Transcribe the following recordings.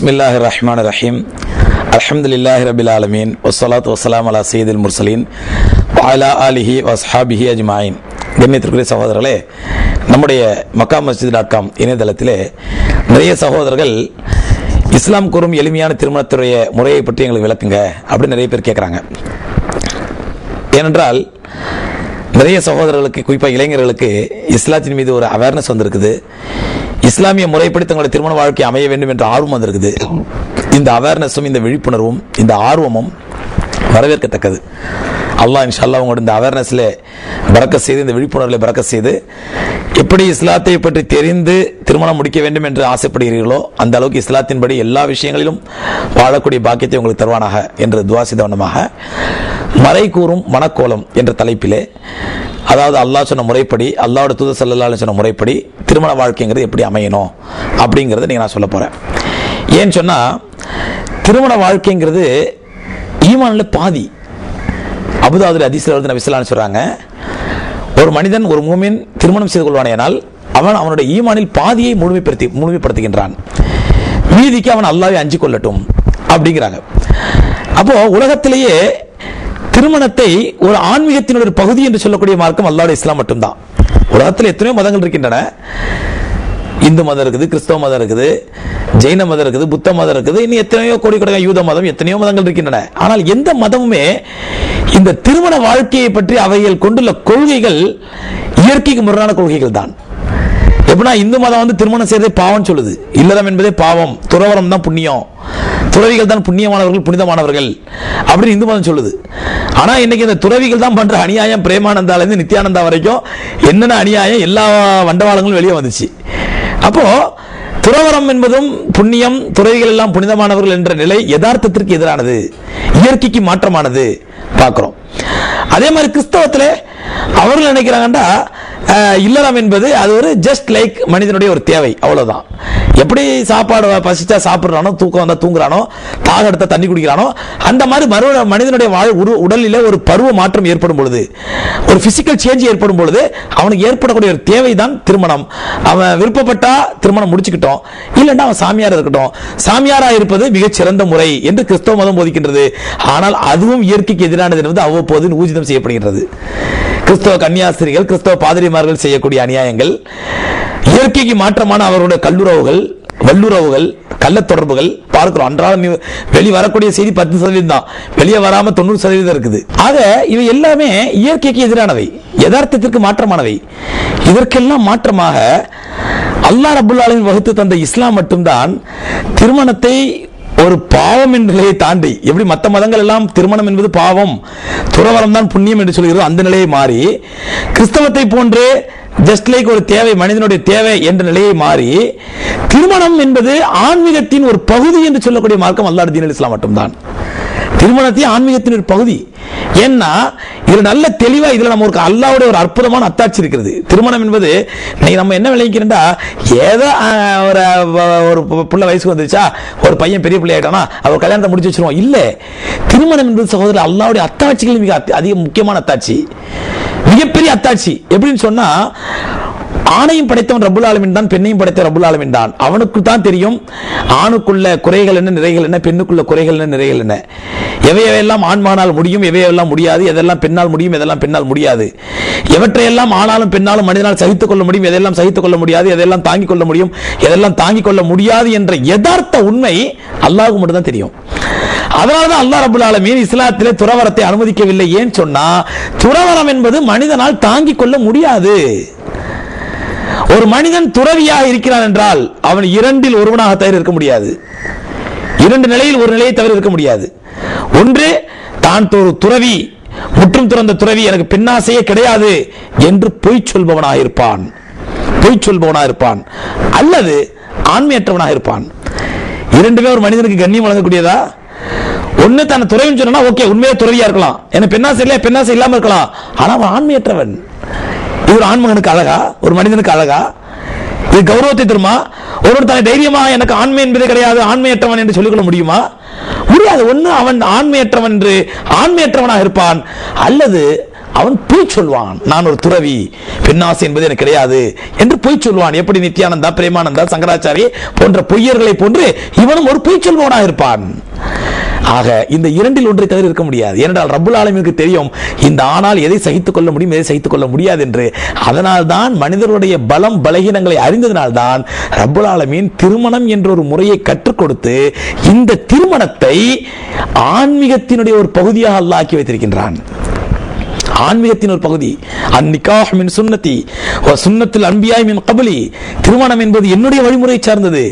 பிஸ்மில்லாஹிர் ரஹ்மானிர் ரஹீம். அல்ஹம்துலில்லாஹி ரப்பில் ஆலமீன். வஸ்ஸலாத்து வஸ்ஸலாமு அலா சய்யிதில் முர்சலீன் வ அலா ஆலிஹி வஸ்ஹாபிஹி அஜ்மாயின். கண்ணியத்திற்குரிய சகோதரர்களே, நம்முடைய மக்காமஸ்ஜித்.com இணையதளத்திலே நிறைய சகோதரர்கள் இஸ்லாம் கூறும் எளிமையான திருமணத்துடைய முறையை பற்றி எங்களுக்கு விளக்குங்க அப்படின்னு நிறைய பேர் கேட்குறாங்க. ஏனென்றால் நிறைய சகோதரர்களுக்கு, குறிப்பாக இளைஞர்களுக்கு இஸ்லாத்தின் மீது ஒரு அவேர்னஸ் வந்திருக்குது. இஸ்லாமிய முறைப்படி தங்களுடைய திருமண வாழ்க்கை அமைய வேண்டும் என்ற ஆர்வம் வந்திருக்குது. இந்த அவேர்னஸும் இந்த விழிப்புணர்வும் இந்த ஆர்வமும் வரவேற்கத்தக்கது. அல்லாஹ் இன்ஷா அல்லாஹ் உங்களோட இந்த அவேர்னஸில் பரக்கத் செய்து, இந்த விழிப்புணர்வில் பரக்கத் செய்து, எப்படி இஸ்லாத்தை பற்றி தெரிந்து திருமணம் முடிக்க வேண்டும் என்று ஆசைப்படுகிறீர்களோ அந்த அளவுக்கு இஸ்லாத்தின்படி எல்லா விஷயங்களிலும் வாழக்கூடிய பாக்கியத்தை உங்களுக்கு தருவானாக என்று துவா செய்த வண்ணமாக மறை கூறும் மனக்கோலம் என்ற தலைப்பிலே, அதாவது அல்லாஹ் சொன்ன முறைப்படி, அல்லாஹ்வுடைய தூதர் ஸல்லல்லாஹு அலைஹி வஸல்லம் முறைப்படி திருமண வாழ்க்கைங்கிறது எப்படி அமையணும் அப்படிங்கிறத நீங்கள் நான் சொல்ல போகிறேன். ஏன்னு சொன்னால், திருமண வாழ்க்கைங்கிறது ஈமானில் பாதி. அபுதாவுதுல் ஹதீஸ்ல வந்து நபி ஸல்லல்லாஹு அலைஹி வஸல்லம் சொல்கிறாங்க, ஒரு மனிதன், ஒரு மூமின் திருமணம் செய்து கொள்வானேனால் அவன் அவனுடைய ஈமானில் பாதியை முழுமைப்படுத்துகின்றான், மீதிக்கு அவன் அல்லாஹ்வை அஞ்சி கொள்ளட்டும் அப்படிங்கிறாங்க. அப்போ உலகத்திலேயே திருமணத்தை ஒரு ஆன்மீகத்தினுடைய ஒரு பகுதி என்று சொல்லக்கூடிய மார்க்கம் அல்லாஹ்வுடைய இஸ்லாம் மட்டும்தான். உலகத்தில் எத்தனையோ மதங்கள் இருக்கின்றன. இந்து மதம் இருக்குது, கிறிஸ்தவ மதம் இருக்குது, ஜெயின மதம் இருக்குது, புத்த மதம் இருக்குது, இன்னும் எத்தனையோ கோடிக்கணக்கான யூத மதம், எத்தனையோ மதங்கள் இருக்கின்றன. ஆனால் எந்த மதமுமே இந்த திருமண வாழ்க்கையை பற்றி அவைகள் கொண்டுள்ள கொள்கைகள் இயற்கைக்கு முரணான கொள்கைகள் தான். எப்படின்னா, இந்து மதம் வந்து திருமணம் செய்வதே பாவம் சொல்லுது. இல்லறம் என்பதே பாவம், துறவரம் தான் புண்ணியம், துறவிகள் தான் புண்ணியமானவர்கள், புனிதமானவர்கள் அப்படின்னு இந்து மதம் சொல்லுது. ஆனா இன்னைக்கு இந்த துறவிகள் தான் பண்ற அநியாயம், பிரேமானந்தால இருந்து நித்யானந்தா வரைக்கும் என்னென்ன அநியாயம், எல்லா வண்டவாளங்களும் வெளியே வந்துச்சு. அப்போ துறவரம் என்பதும் புண்ணியம், துறவிகள் எல்லாம் புனிதமானவர்கள் என்ற நிலை யதார்த்தத்திற்கு எதிரானது, இயற்கைக்கு மாற்றமானது பார்க்கிறோம். அதே மாதிரி கிறிஸ்தவத்தில் அவர்கள் நினைக்கிறாங்கன்னா, இல்லறம் என்பது அது ஒரு ஜஸ்ட் லைக் மனிதனுடைய ஒரு தேவை, அவ்வளவுதான். எப்படி சாப்பாடு பசிச்சா சாப்பிட்றானோ, தூக்கம் வந்தா தூங்குறானோ, தாக எடுத்தா தண்ணி குடிக்கிறானோ, அந்த மாதிரி மனிதனுடைய உடலில் ஒரு பருவ மாற்றம் ஏற்படும் பொழுது, ஒரு பிசிக்கல் சேஞ்ச் ஏற்படும் பொழுது அவனுக்கு ஏற்படக்கூடிய ஒரு தேவை தான் திருமணம். அவன் விருப்பப்பட்டா திருமணம் முடிச்சுக்கிட்டோம், இல்லைன்னா அவன் சாமியார் இருக்கட்டும். சாமியாரா இருப்பது மிகச்சிறந்த முறை என்று கிறிஸ்தவ மதம் போதிக்கின்றது. ஆனால் அதுவும் இயற்கைக்கு எதிரானது என்பது அவ்வப்போது ஊர்ஜிதம் செய்யப்படுகின்றது. கிறிஸ்தவ கன்னியாஸ்திரிகள், கிறிஸ்தவ பாதிரிமார்கள் செய்யக்கூடிய அநியாயங்கள், இயற்கைக்கு மாற்றமான அவருடைய கல்லுறவுகள், வல்லுறவுகள், கள்ள தொடர்புகள் பார்க்கிறோம். அன்றாடம் வெளியே வரக்கூடிய செய்தி 10% தான், வெளியே வராம 90% இருக்குது. ஆக இவை எல்லாமே இயற்கைக்கு எதிரானவை, யதார்த்தத்திற்கு மாற்றமானவை. இதற்கெல்லாம் மாற்றமாக அல்லாஹ் ரப்புல் ஆலமீன் வகுத்து தந்த இஸ்லாம் மட்டும்தான் திருமணத்தை ஒரு பாவம் என்ற நிலையை தாண்டி, எப்படி மற்ற மதங்கள் எல்லாம் திருமணம் என்பது பாவம், துறவரம் தான் புண்ணியம் என்று சொல்கிறோம், அந்த நிலையை மாறி கிறிஸ்தவத்தை போன்று ஜஸ்ட் லைக் ஒரு தேவை, மனிதனுடைய தேவை என்ற நிலையை மாறி திருமணம் என்பது ஆன்மீகத்தின் ஒரு பகுதி என்று சொல்லக்கூடிய மார்க்கம் அல்லாஹ்வுடைய தீனுல் இஸ்லாம் மட்டும்தான். திருமணத்தின் ஆன்மீகத்தின் ஒரு பகுதி. ஏன்னா இது நல்ல தெளிவா இதுல நம்ம ஒரு அல்லாஹ்வுடைய ஒரு அற்புதமான அத்தாட்சி இருக்கிறது. திருமணம் என்பது நம்ம என்ன விளைவிக்கிறோம்டா, ஏதோ ஒரு புள்ள வயசுக்கு வந்துச்சா, ஒரு பையன் பெரிய பிள்ளை ஆயிட்டானா அவர் கல்யாணத்தை முடிச்சு வச்சிருவோம். இல்ல, திருமணம் என்பது சகோதரர் அல்லாஹ்வுடைய அத்தாட்சிகள் மிக அதிக முக்கியமான அத்தாட்சி, மிகப்பெரிய அத்தாட்சி. எப்படின்னு சொன்னா, ஆணையும் படைத்தவன் ரப்புல் ஆலமீன் தான், பெண்ணையும் படைத்த ரப்புல் ஆலமீன் தான். அவனுக்கு தான் தெரியும் ஆணுக்குள்ள குறைகள் என்ன, நிறைகள் என்ன, பெண்ணுக்குள்ள குறைகள் என்ன, நிறைகள் என்ன, எவையெல்லாம் ஆண்மானால் முடியும், எவையெல்லாம் முடியாது, எதெல்லாம் பெண்ணால் முடியும், எதெல்லாம் பெண்ணால் முடியாது, எவற்றையெல்லாம் ஆனாலும் பெண்ணாலும் மனிதனால் சகித்துக் கொள்ள முடியும், எதெல்லாம் சகித்துக் கொள்ள முடியாது, எதெல்லாம் தாங்கிக் கொள்ள முடியும், எதெல்லாம் தாங்கிக் கொள்ள முடியாது என்ற யதார்த்த உண்மை அல்லாஹ்வுக்கு மட்டும் தான் தெரியும். அதனால்தான் அல்லாஹ் ரப்புல் ஆலமீன் இஸ்லாத்திலே துறவரத்தை அனுமதிக்கவில்லை. ஏன் சொன்னா, துறவரம் என்பது மனிதனால் தாங்கிக் கொள்ள முடியாது. ஒரு மனிதன் துறவியாக இருக்கிறான் என்றால் அவன் இரண்டில் ஒருவனாக தவிர இருக்க முடியாது, இரண்டு நிலையில் ஒரு நிலையை தவிர இருக்க முடியாது. ஒன்று, தான் ஒரு துறவி, முற்றும் துறந்த துறவி, எனக்கு பெண்ணாசையே கிடையாது என்று பொய் சொல்பவனாக இருப்பான், அல்லது ஆண்மையற்றவனாக இருப்பான். இரண்டுமே ஒரு மனிதனுக்கு கண்ணியம் வழங்கக்கூடியதா? ஒன்னு தன்னை துறவின்னு சொன்னா ஓகே, உண்மையா துறவியா இருக்கலாம், எனக்கு பெண்ணாசை இல்ல, பெண்ணாசை இல்லாம இருக்கலாம், ஆனா அவன் ஆண்மையற்றவன். இது ஒரு ஆண்மகனுக்கு அழகா? ஒரு மனிதனுக்கு அழகா? இது கௌரவத்தை தருமா? ஒருவர் தன்னை தைரியமா எனக்கு ஆண்மை என்பது கிடையாது, ஆண்மையற்றவன் என்று சொல்லிக்கொள்ள முடியுமா? முடியாது. ஒன்னு அவன் ஆண்மையற்றவன் என்று ஆண்மையற்றவனாக இருப்பான், அல்லது அவன் பொய் சொல்வான். நான் ஒரு துறவி, பெண்ணாசை என்பது எனக்கு கிடையாது என்று பொய் சொல்வான். எப்படி நித்யானந்தா, பிரேமானந்தா, சங்கராச்சாரி போன்ற பொய்யர்களை போன்று இவனும் ஒரு பொய் சொல்பவனாக இருப்பான். ஆக இந்த இரண்டில் ஒன்றை தவிர இருக்க முடியாது. ஏனென்றால் ரப்புல் ஆலமீனுக்கு தெரியும் இந்த ஆணால் எதை சகித்துக் கொள்ள முடியும், எதை சகித்துக் கொள்ள முடியாது என்று. அதனால் தான் மனிதர்களுடைய பலம் பலகீனங்களை அறிந்ததனால்தான் ரப்புல் ஆலமீன் திருமணம் என்ற ஒரு முறையை கற்றுக் கொடுத்து இந்த திருமணத்தை ஆன்மீகத்தினுடைய ஒரு பகுதியாக அல்லாஹ் ஆக்கி வைத்திருக்கின்றான். ஆன்மீகத்தின் ஒரு பகுதி. அந்நிகாஹ் மின் சுன்னதி வ சுன்னத்துல் அன்பியா மின் கப்லி. திருமணம் என்பது என்னுடைய வழிமுறையை சார்ந்தது,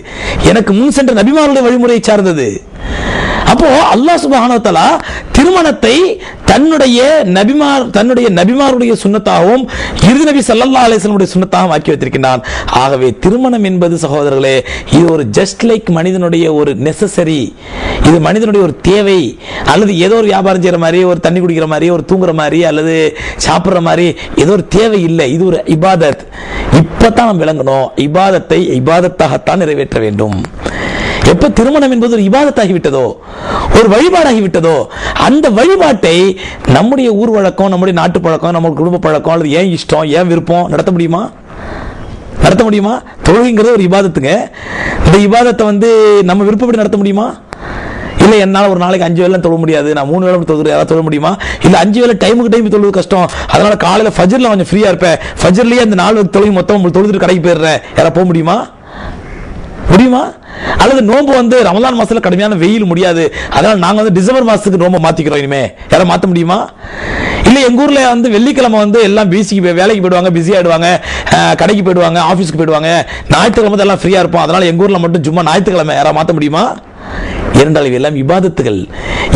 எனக்கு முன் சென்ற நபிமாருடைய வழிமுறையை சார்ந்தது. அப்போ அல்லாஹ் சுப்ஹானஹு வ தஆலா திருமணத்தை தன்னுடைய நபிமாருடைய சுன்னத்தாகவும் இறுதி நபி ஸல்லல்லாஹு அலைஹி வஸல்லம் சுன்னத்தாகவும் ஆக்கி வைத்திருக்கிறான். ஆகவே திருமணம் என்பது சகோதரர்களே, இது ஒரு ஜஸ்ட் லைக் மனிதனுடைய ஒரு நெசசரி, இது மனிதனுடைய ஒரு தேவை. அல்லது ஏதோ ஒரு வியாபாரம் செய்யற மாதிரி, ஒரு தண்ணி குடிக்கிற மாதிரி, ஒரு தூங்குற மாதிரி, அல்லது சாப்பிடுற மாதிரி ஏதோ ஒரு தேவை இல்லை. இது ஒரு இபாதத். இப்பதான் நாம் விளங்கணும், இபாதத்தை இபாதத்தாகத்தான் நிறைவேற்ற வேண்டும். எப்ப திருமணம் என்பது ஒரு இபாதத்தாகிவிட்டதோ, ஒரு வழிபாடாகிவிட்டதோ, அந்த வழிபாட்டை நம்முடைய ஊர் வழக்கம், நம்முடைய நாட்டு பழக்கம், நம்ம குடும்ப பழக்கம், அல்லது ஏன் இஷ்டம், ஏன் விருப்பம் நடத்த முடியுமா? நடத்த முடியுமா? தொழுகைங்கிறது ஒரு இபாதத்துங்க. இந்த இபாதத்தை நம்ம விருப்பப்படி நடத்த முடியுமா? இல்ல என்னால ஒரு நாளைக்கு 5 வேளை தொழ முடியாது, நான் 3 வேளை தொழுது யாராவது தொழ முடியுமா? இல்ல 5 வேளை டைமுக்கு டைம் தொழுவது கஷ்டம், அதனால காலையில ஃபஜ்ர்ல கொஞ்சம் ஃப்ரீயா இருப்பேன், ஃபஜ்ர்லயே அந்த 4 தொழுகை மொத்தம் தொழுதுட்டு கடைக்கு போயிடுறேன், யாரா போக முடியுமா? முடியுமா? அல்லது நோன்பு ரமலான் மாசத்துல கடுமையான வெயில் முடியாது, அதனால நாங்க டிசம்பர் மாசத்துக்கு நோன்பை மாத்திக்கிறோம், இனிமே யாரா மாத்த முடியுமா? இல்ல எங்க ஊர்ல வெள்ளிக்கிழமை எல்லாம் பிசிக்கு வேலைக்கு போயிடுவாங்க, பிஸி ஆயிடுவாங்க, கடைக்கு போயிடுவாங்க, ஆபீஸ்க்கு போயிடுவாங்க, ஞாயிற்றுக்கிழமை எல்லாம் ஃப்ரீயா இருப்போம், அதனால எங்க ஊர்ல மட்டும் சும்மா ஞாயிற்றுக்கிழமை யாரா மாத்த முடியுமா? இரண்டால் இவையெல்லாம் இபாதத்துகள்.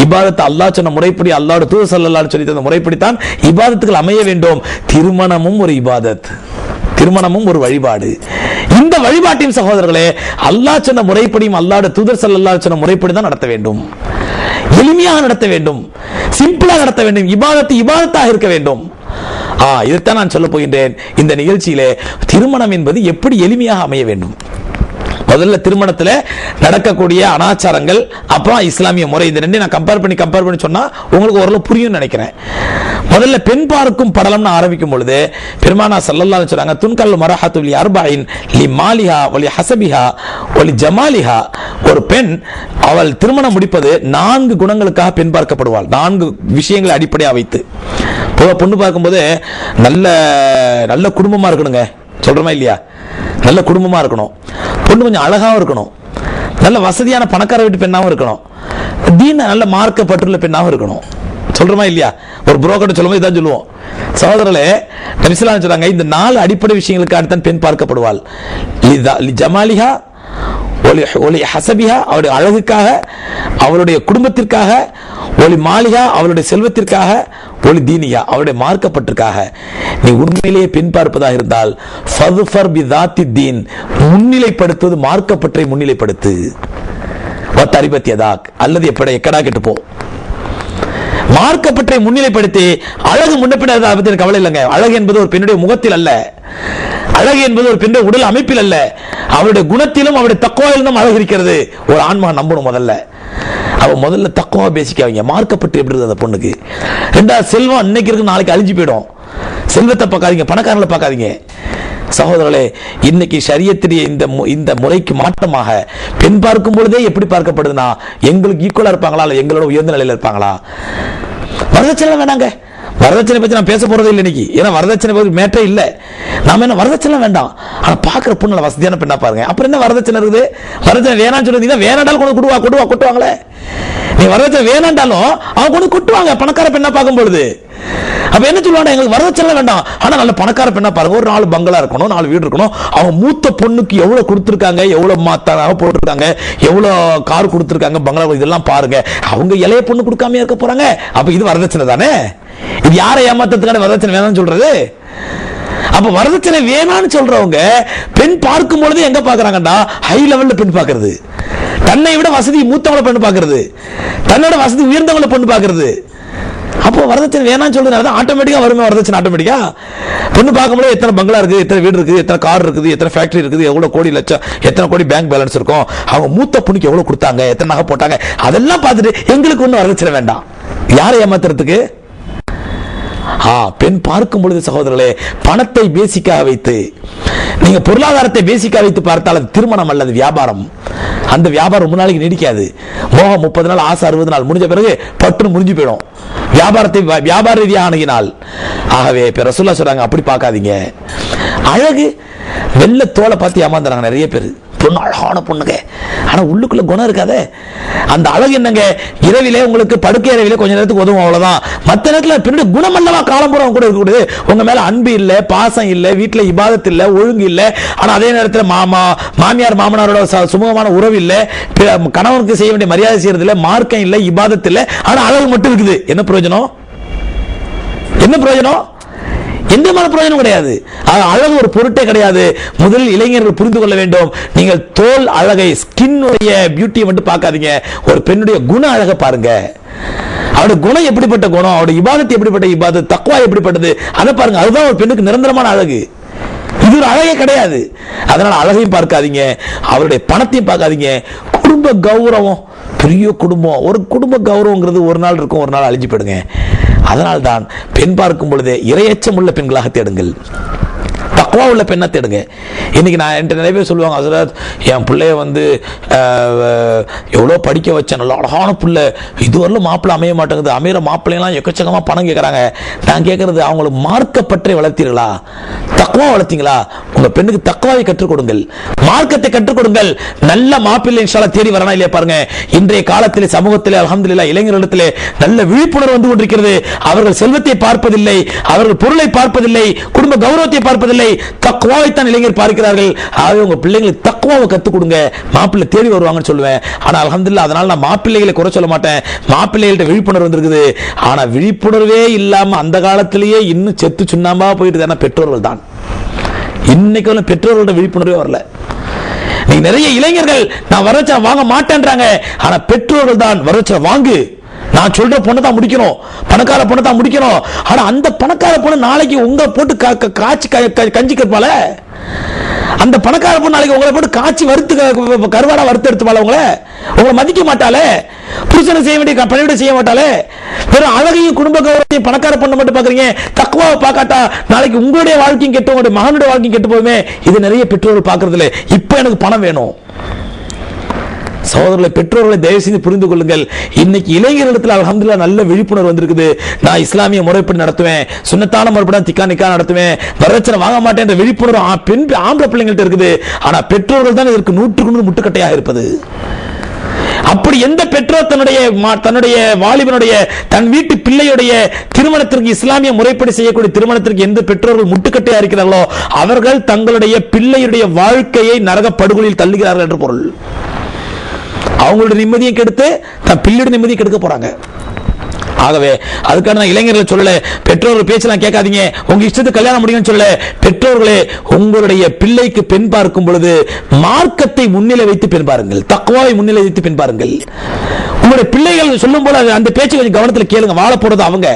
இபாதத்தை அல்லாஹ் சொன்ன முறைப்படி, அல்லாஹ்வுடைய தூதர் ஸல்லல்லாஹு அலைஹி வஸல்லம் சொன்ன முறைப்படித்தான் இபாதத்துகள் அமைய வேண்டும். திருமணமும் ஒரு இபாதத், திருமணமும் ஒரு வழிபாடு. இந்த வழிபாட்டின் சகோதரர்களே அல்லாஹ் சொன்ன முறைப்படியும், அல்லாஹ்வுடைய தூதர் ஸல்லல்லாஹு அலைஹி வஸல்லம் முறைப்படி தான் நடத்த வேண்டும். எளிமையாக நடத்த வேண்டும், சிம்பிளாக நடத்த வேண்டும், இபாதத்தாக இருக்க வேண்டும். இதைத்தான் நான் சொல்ல போகின்றேன் இந்த நிகழ்ச்சியிலே. திருமணம் என்பது எப்படி எளிமையாக அமைய வேண்டும். முதல்ல திருமணத்துல நடக்கக்கூடிய அனாச்சாரங்கள், அப்புறம் இஸ்லாமிய முறை, இந்த ரெண்டையும் நான் கம்பேர் பண்ணி சொன்னா உங்களுக்கு ஓரளவு புரியும் நினைக்கிறேன். முதல்ல பெண் பார்க்கும் படலம்னு ஆரம்பிக்கும் பொழுது பெருமானா ஸல்லல்லாஹு அலைஹி வஸல்லம் துன்கல் மரஹத்து லி அர்பஇன் லி மாலிஹா வ லி ஹஸபிஹா வ லி ஜமாலிஹா. ஒரு பெண் அவள் திருமணம் முடிப்பது 4 குணங்களுக்காக பெண் பார்க்கப்படுவாள். 4 விஷயங்களை அடிப்படையாக வைத்து. பொண்ணு பார்க்கும்போது நல்ல குடும்பமா இருக்கணுங்க, சொல்றோமா இல்லையா? நல்ல குடும்பமா இருக்கணும், பொண்ணு கொஞ்சம் அழகாவும் இருக்கணும், நல்ல வசதியான பணக்கார வீட்டு பெண்ணாவும் இருக்கணும், தீன நல்ல மார்க்கப்பட்டுள்ள பெண்ணாவும் இருக்கணும், சொல்றோமா இல்லையா? ஒரு புரோக்கர் சொல்லும்போது இதான் சொல்லுவோம். சகோதரர்களே, நபி ஸல்லல்லாஹு அலைஹி வஸல்லம் இந்த 4 அடிப்படை விஷயங்களுக்கு அடுத்தான் பெண் பார்க்கப்படுவாள். ஜமாலிஹா ஒலி ஹசபிஹா, அவருடைய அழகுக்காக, அவருடைய குடும்பத்திற்காக, ஒலி மாலிகா, அவருடைய செல்வத்திற்காக, ஒலி தீனியா, அவருடைய மார்க்கப்பட்டிற்காக. நீ உண்மையிலேயே பெண் பார்ப்பதாக இருந்தால் ஃபதுஃபர் பிதாத்தி தீன், முன்னிலைப்படுத்துவது மார்க்கப்பற்றை முன்னிலைப்படுத்து. வத்தரிபத்தியதாக் அல்லது எக்கடா கெட்டு போ. மார்க்கப்பற்றை முன்னிலைப்படுத்தி அழகு முன்னப்பின் பற்றி கவலை இல்லைங்க. அழகு என்பது ஒரு பெண்ணுடைய முகத்தில் அல்ல, அழகு என்பது ஒரு பெண்ணுடைய உடல் அமைப்பில் அல்ல, அவருடைய குணத்திலும் அவருடைய தக்வாவிலும் அழகு இருக்கிறது. ஒரு ஆண்மகன் நம்பணும். முதல்ல தக்வா பேசிக்க வைங்க. மார்க்கப்பட்டு எப்படி இருக்குது அந்த பொண்ணுக்கு. ரெண்டாவது, செல்வம் இன்னைக்கு இருக்கு நாளைக்கு அழிஞ்சு போயிடும். செல்வத்தை பார்க்காதீங்க, பணக்காரங்களை பார்க்காதீங்க. சகோதரர்களே, இன்னைக்கு ஷரியத்துடைய இந்த முறைக்கு மாற்றமாக பெண் பார்க்கும் பொழுதே எப்படி பார்க்கப்படுதுன்னா, எங்களுக்கு ஈக்குவலா இருப்பாங்களா, இல்ல எங்களோட உயர்ந்த நிலையில இருப்பாங்களா? வரதட்சணை வேணாங்க. வரதட்சணை பத்தி நான் பேச போறதே இல்லை இன்னைக்கு. ஏன்னா வரதட்சணை பத்தி மேட்டே இல்லை. நாம என்ன வரதட்சணை வேண்டாம், ஆனா பாக்குற பொண்ணு வசதியான பெண்ணா பாருங்க. அப்புறம் என்ன வரதட்சணை இருக்குது? வரதட்சணை வேணாம்னு சொல்றீங்க, வேணாண்டாலும் கொண்டு கொட்டுவாங்களே. நீ வரதட்சணை வேணாண்டாலும் அவங்க கொண்டு கொட்டுவாங்க பணக்கார பெண்ணா பார்க்கும் பொழுது. அப்ப என்ன சொல்லுவாங்க, எங்களுக்கு வரதட்சணை வேண்டாம், ஆனா நல்ல பணக்கார பெண்ணா பாருங்க, ஒரு 4 பங்களா இருக்கணும், 4 வீடு இருக்கணும். அவங்க மூத்த பொண்ணுக்கு எவ்வளவு கொடுத்திருக்காங்க, எவ்வளவு மாத்தாங்க போட்டிருக்காங்க, எவ்வளவு கார் கொடுத்திருக்காங்க, பங்களா, இதெல்லாம் பாருங்க. அவங்க இளைய பொண்ணு கொடுக்காம இருக்க போறாங்க. அப்ப இது வரதட்சணை தானே? இது யாரை ஏமாத்துறதுக்கான வரதட்சணை வேணாம்னு சொல்றது? அப்ப வரதட்சணை வேணான்னு சொல்றவங்க பெண் பார்க்கும் பொழுது எங்க பாக்குறாங்கடா, ஹை லெவல்ல பெண் பாக்குறது, தன்னை விட வசதி மூத்தவங்களை பெண் பாக்குறது, தன்னோட வசதி உயர்ந்தவங்களை பெண் பாக்குறது. அப்போ வரதட்சணை வேணாம்னு சொல்றது ஆட்டோமேட்டிக்கா வருமே வரதட்சணை. ஆட்டோமேட்டிக்கா பொண்ணு பார்க்கும்போது எத்தனை பங்களா இருக்கு, எத்தனை வீடு இருக்குது, எத்தனை கார் இருக்குது, எத்தனை ஃபேக்டரி இருக்குது, எவ்வளவு கோடி லட்சம், எத்தனை கோடி பேங்க் பேலன்ஸ் இருக்கும், அவங்க மூத்த பொண்ணுக்கு எவ்வளவு கொடுத்தாங்க, எத்தனை நகை போட்டாங்க, அதெல்லாம் பார்த்துட்டு எங்களுக்கு ஒன்றும் வரதட்சணை வேண்டாம். யாரை ஏமாத்துறதுக்கு? பெண் பார்க்கும் பொழுது சகோதரர்களே, பணத்தை பேசிக்காக வைத்து, நீங்க பொருளாதாரத்தை பேசிக்காக வைத்து பார்த்தால் அது திருமணம் அல்லது வியாபாரம். அந்த வியாபாரம் ரொம்ப நாளைக்கு நீடிக்காது. மோகம் 30 நாள், ஆசை 60 நாள், முடிஞ்ச பிறகு பட்டுன்னு முடிஞ்சு போயிடும். வியாபாரத்தை வியாபார ரீதியாக அணுகினால். ஆகவே இப்ப ரசூலுல்லாஹ் சொல்றாங்க, அப்படி பார்க்காதீங்க. அழகு வெள்ளை தோலை பார்த்து ஏமாந்துறாங்க நிறைய பேர். பொண்ணு அழகான பொண்ணுங்க, ஆனா உள்ளுக்குள்ள குணம் இருக்காதே. அந்த அழகு என்னங்க, இரவிலே உங்களுக்கு படுக்கை இரவிலே கொஞ்ச நேரத்துக்கு உதவும், அவ்வளவுதான். மற்ற நேரத்தில் பின்னாடி குணம் அல்லவா காலம்புறம் கூட இருக்கக்கூடாது. உங்க மேல அன்பு இல்லை, பாசம் இல்லை, வீட்டுல இபாதத் இல்லை, ஒழுங்கு இல்லை. ஆனா அதே நேரத்தில் மாமியார் மாமனாரோட சுமூகமான உறவு இல்லை, கணவனுக்கு செய்ய வேண்டிய மரியாதை செய்யறது இல்லை, மார்க்கம் இல்லை, இபாதத் இல்லை. ஆனா அழகு மட்டும் இருக்குது. என்ன பிரயோஜனம்? என்ன பிரயோஜனம்? எந்த மாதிரி பிரயோஜனம் கிடையாது. அழகு ஒரு பொருட்டே கிடையாது. முதலில் இளைஞர்கள் புரிந்து கொள்ள வேண்டும். நீங்கள் தோல் அழகை, ஸ்கின் பியூட்டியை மட்டும் பார்க்காதீங்க. ஒரு பெண்ணுடைய குண அழகை பாருங்க. அவருடைய குணம் எப்படிப்பட்ட குணம், அவருடைய இபாதத் எப்படிப்பட்ட இபாதத், தக்வா எப்படிப்பட்டது, அதை பாருங்க. அதுதான் ஒரு பெண்ணுக்கு நிரந்தரமான அழகு. இது ஒரு அழகே கிடையாது. அதனால அழகையும் பார்க்காதீங்க, அவருடைய பணத்தையும் பார்க்காதீங்க. குடும்ப கௌரவம், பெரிய குடும்பம், ஒரு குடும்ப கௌரவங்கிறது ஒரு நாள் இருக்கும், ஒரு நாள் அழிஞ்சு போயிடுங்க. அதனால்தான் பெண் பார்க்கும் பொழுது இரையச்சம் உள்ள பெண்களாக தேடுங்கள், தக்வா உள்ள பெண்ணை தேடுங்க. இன்னைக்கு நான் என்கிட்ட நிறைய பேர் சொல்லுவாங்க, ஹஸ்ரத் என் பிள்ளைய எவ்வளோ படிக்க வச்சேன், நல்ல அழகான பிள்ளை, இதுவரையிலும் மாப்பிள்ளை அமைய மாட்டேங்குது, அமையிற மாப்பிள்ளைலாம் எக்கச்சக்கமாக பணம் கேட்குறாங்க. நான் கேட்கறது, அவங்களுக்கு மார்க்கப்பற்றை வளர்த்தீர்களா, தக்வா வளர்த்தீங்களா? உங்க பெண்ணுக்கு தக்வாவை கற்றுக் கொடுங்கள், மார்க்கத்தை கற்றுக் கொடுங்கள். நல்ல மாப்பிள்ளை இன்ஷா அல்லாஹ் தேடி வரணும் இல்லையா பாருங்க. இன்றைய காலத்திலே சமூகத்திலே அல்ஹம்துலில்லாஹ் இளைஞர்களிடத்திலே நல்ல விழிப்புணர்வு வந்து கொண்டிருக்கிறது. அவர்கள் செல்வத்தை பார்ப்பதில்லை, அவர்கள் பொருளை பார்ப்பதில்லை, குடும்ப கௌரவத்தை பார்ப்பதில்லை, தக்வாவை தான் இளைஞர் பார்க்கிறார்கள். ஆகவே உங்க பிள்ளைங்களுக்கு தக்வாவை கற்றுக் கொடுங்க, மாப்பிள்ளை தேடி வருவாங்கன்னு சொல்லுவேன். ஆனா அல்ஹம்துலில்லாஹ் அதனால நான் மாப்பிள்ளைகளை குறை சொல்ல மாட்டேன். மாப்பிள்ளைகள்ட்ட விழிப்புணர்வு வந்திருக்குது. ஆனா விழிப்புணர்வே இல்லாம அந்த காலத்திலேயே இன்னும் செத்து சுண்ணாம்பா போயிட்டு பெற்றோர்கள் தான். இன்னைக்கு பெற்றோர்களோட விழிப்புணர்வே வரல. நீங்க நிறைய இளைஞர்கள் நான் வரச்சா வாங்க மாட்டேன்றாங்க. ஆனா பெற்றோர்கள் தான் வரச்சா வாங்கு, நான் சொல்ற பொண்ணை தான் முடிக்கணும், பணக்கார பொண்ணை தான் முடிக்கணும். ஆனா அந்த பணக்கார பொண்ணு நாளைக்கு உங்க போட்டு காய்ச்சி கஞ்சி கற்பால, அந்த பணக்கார பொண்ணு நாளைக்கு உங்களை போட்டு காய்ச்சி வறுத்து கருவாடா வறுத்து எடுத்துப்பால, உங்களை மதிக்க மாட்டாலே, புருஷனை செய்ய வேண்டிய பணிவிட செய்ய மாட்டாலே. வெறும் அழகையும் குடும்ப கௌரவத்தையும் பணக்கார பொண்ணை மட்டும் பாக்குறீங்க, தக்வாவை பார்க்காட்டா நாளைக்கு உங்களுடைய வாழ்க்கையும் கெட்டு, உங்களுடைய மகனுடைய வாழ்க்கையும் கெட்டு போகுமே. இது நிறைய பெற்றோர்கள் பார்க்கறது இல்லை. இப்ப எனக்கு பணம் வேணும். சகோதரர்களை, பெற்றோர்களை தயவு செய்து புரிந்து கொள்ளுங்கள். இன்னைக்கு இளைஞர்களிடத்தில் அல்ஹம்துலில்லாஹ் நல்ல விழிப்புணர்வு வந்திருக்குது. நான் இஸ்லாமிய முறைப்படி நடத்துவேன், சுன்னத்தான முறைப்படி திக்கா நிக்கா நடத்துவேன், வரதட்சணை வாங்க மாட்டேன் என்ற விழிப்புணர்வு பெண் ஆம்பளை பிள்ளைங்கள்ட்ட இருக்குது. ஆனா பெற்றோர்கள் தான் இதற்கு 100% முட்டுக்கட்டையாக இருப்பது. அப்படி எந்த பெற்றோர் தன்னுடைய வாலிபனுடைய தன் வீட்டு பிள்ளையுடைய திருமணத்திற்கு இஸ்லாமிய முறைப்படி செய்யக்கூடிய திருமணத்திற்கு எந்த பெற்றோர்கள் முட்டுக்கட்டையா இருக்கிறார்களோ அவர்கள் தங்களுடைய பிள்ளையுடைய வாழ்க்கையை நரக படுகொலியில் தள்ளுகிறார்கள் என்று பொருள். அவங்களுடைய நிம்மதியை கெடுத்து தன் பிள்ளையுடைய நிம்மதியை கெடுக்க போறாங்க. ஆகவே அதுக்கான நான் இளைஞர்கள் சொல்லல, பெற்றோர்கள் பேச்செல்லாம் கேட்காதீங்க, உங்க இஷ்டத்துக்கு கல்யாணம் முடியும்னு சொல்லல. பெற்றோர்களே, உங்களுடைய பிள்ளைக்கு பெண் பார்க்கும் பொழுது மார்க்கத்தை முன்னிலை வைத்து பெண் பாருங்கள், தக்வாவை முன்னிலை வைத்து பெண் பாருங்கள். உங்களுடைய பிள்ளைகள் சொல்லும் போது அந்த பேச்சு கொஞ்சம் கவனத்தில் கேளுங்க. வாழ போறது அவங்க,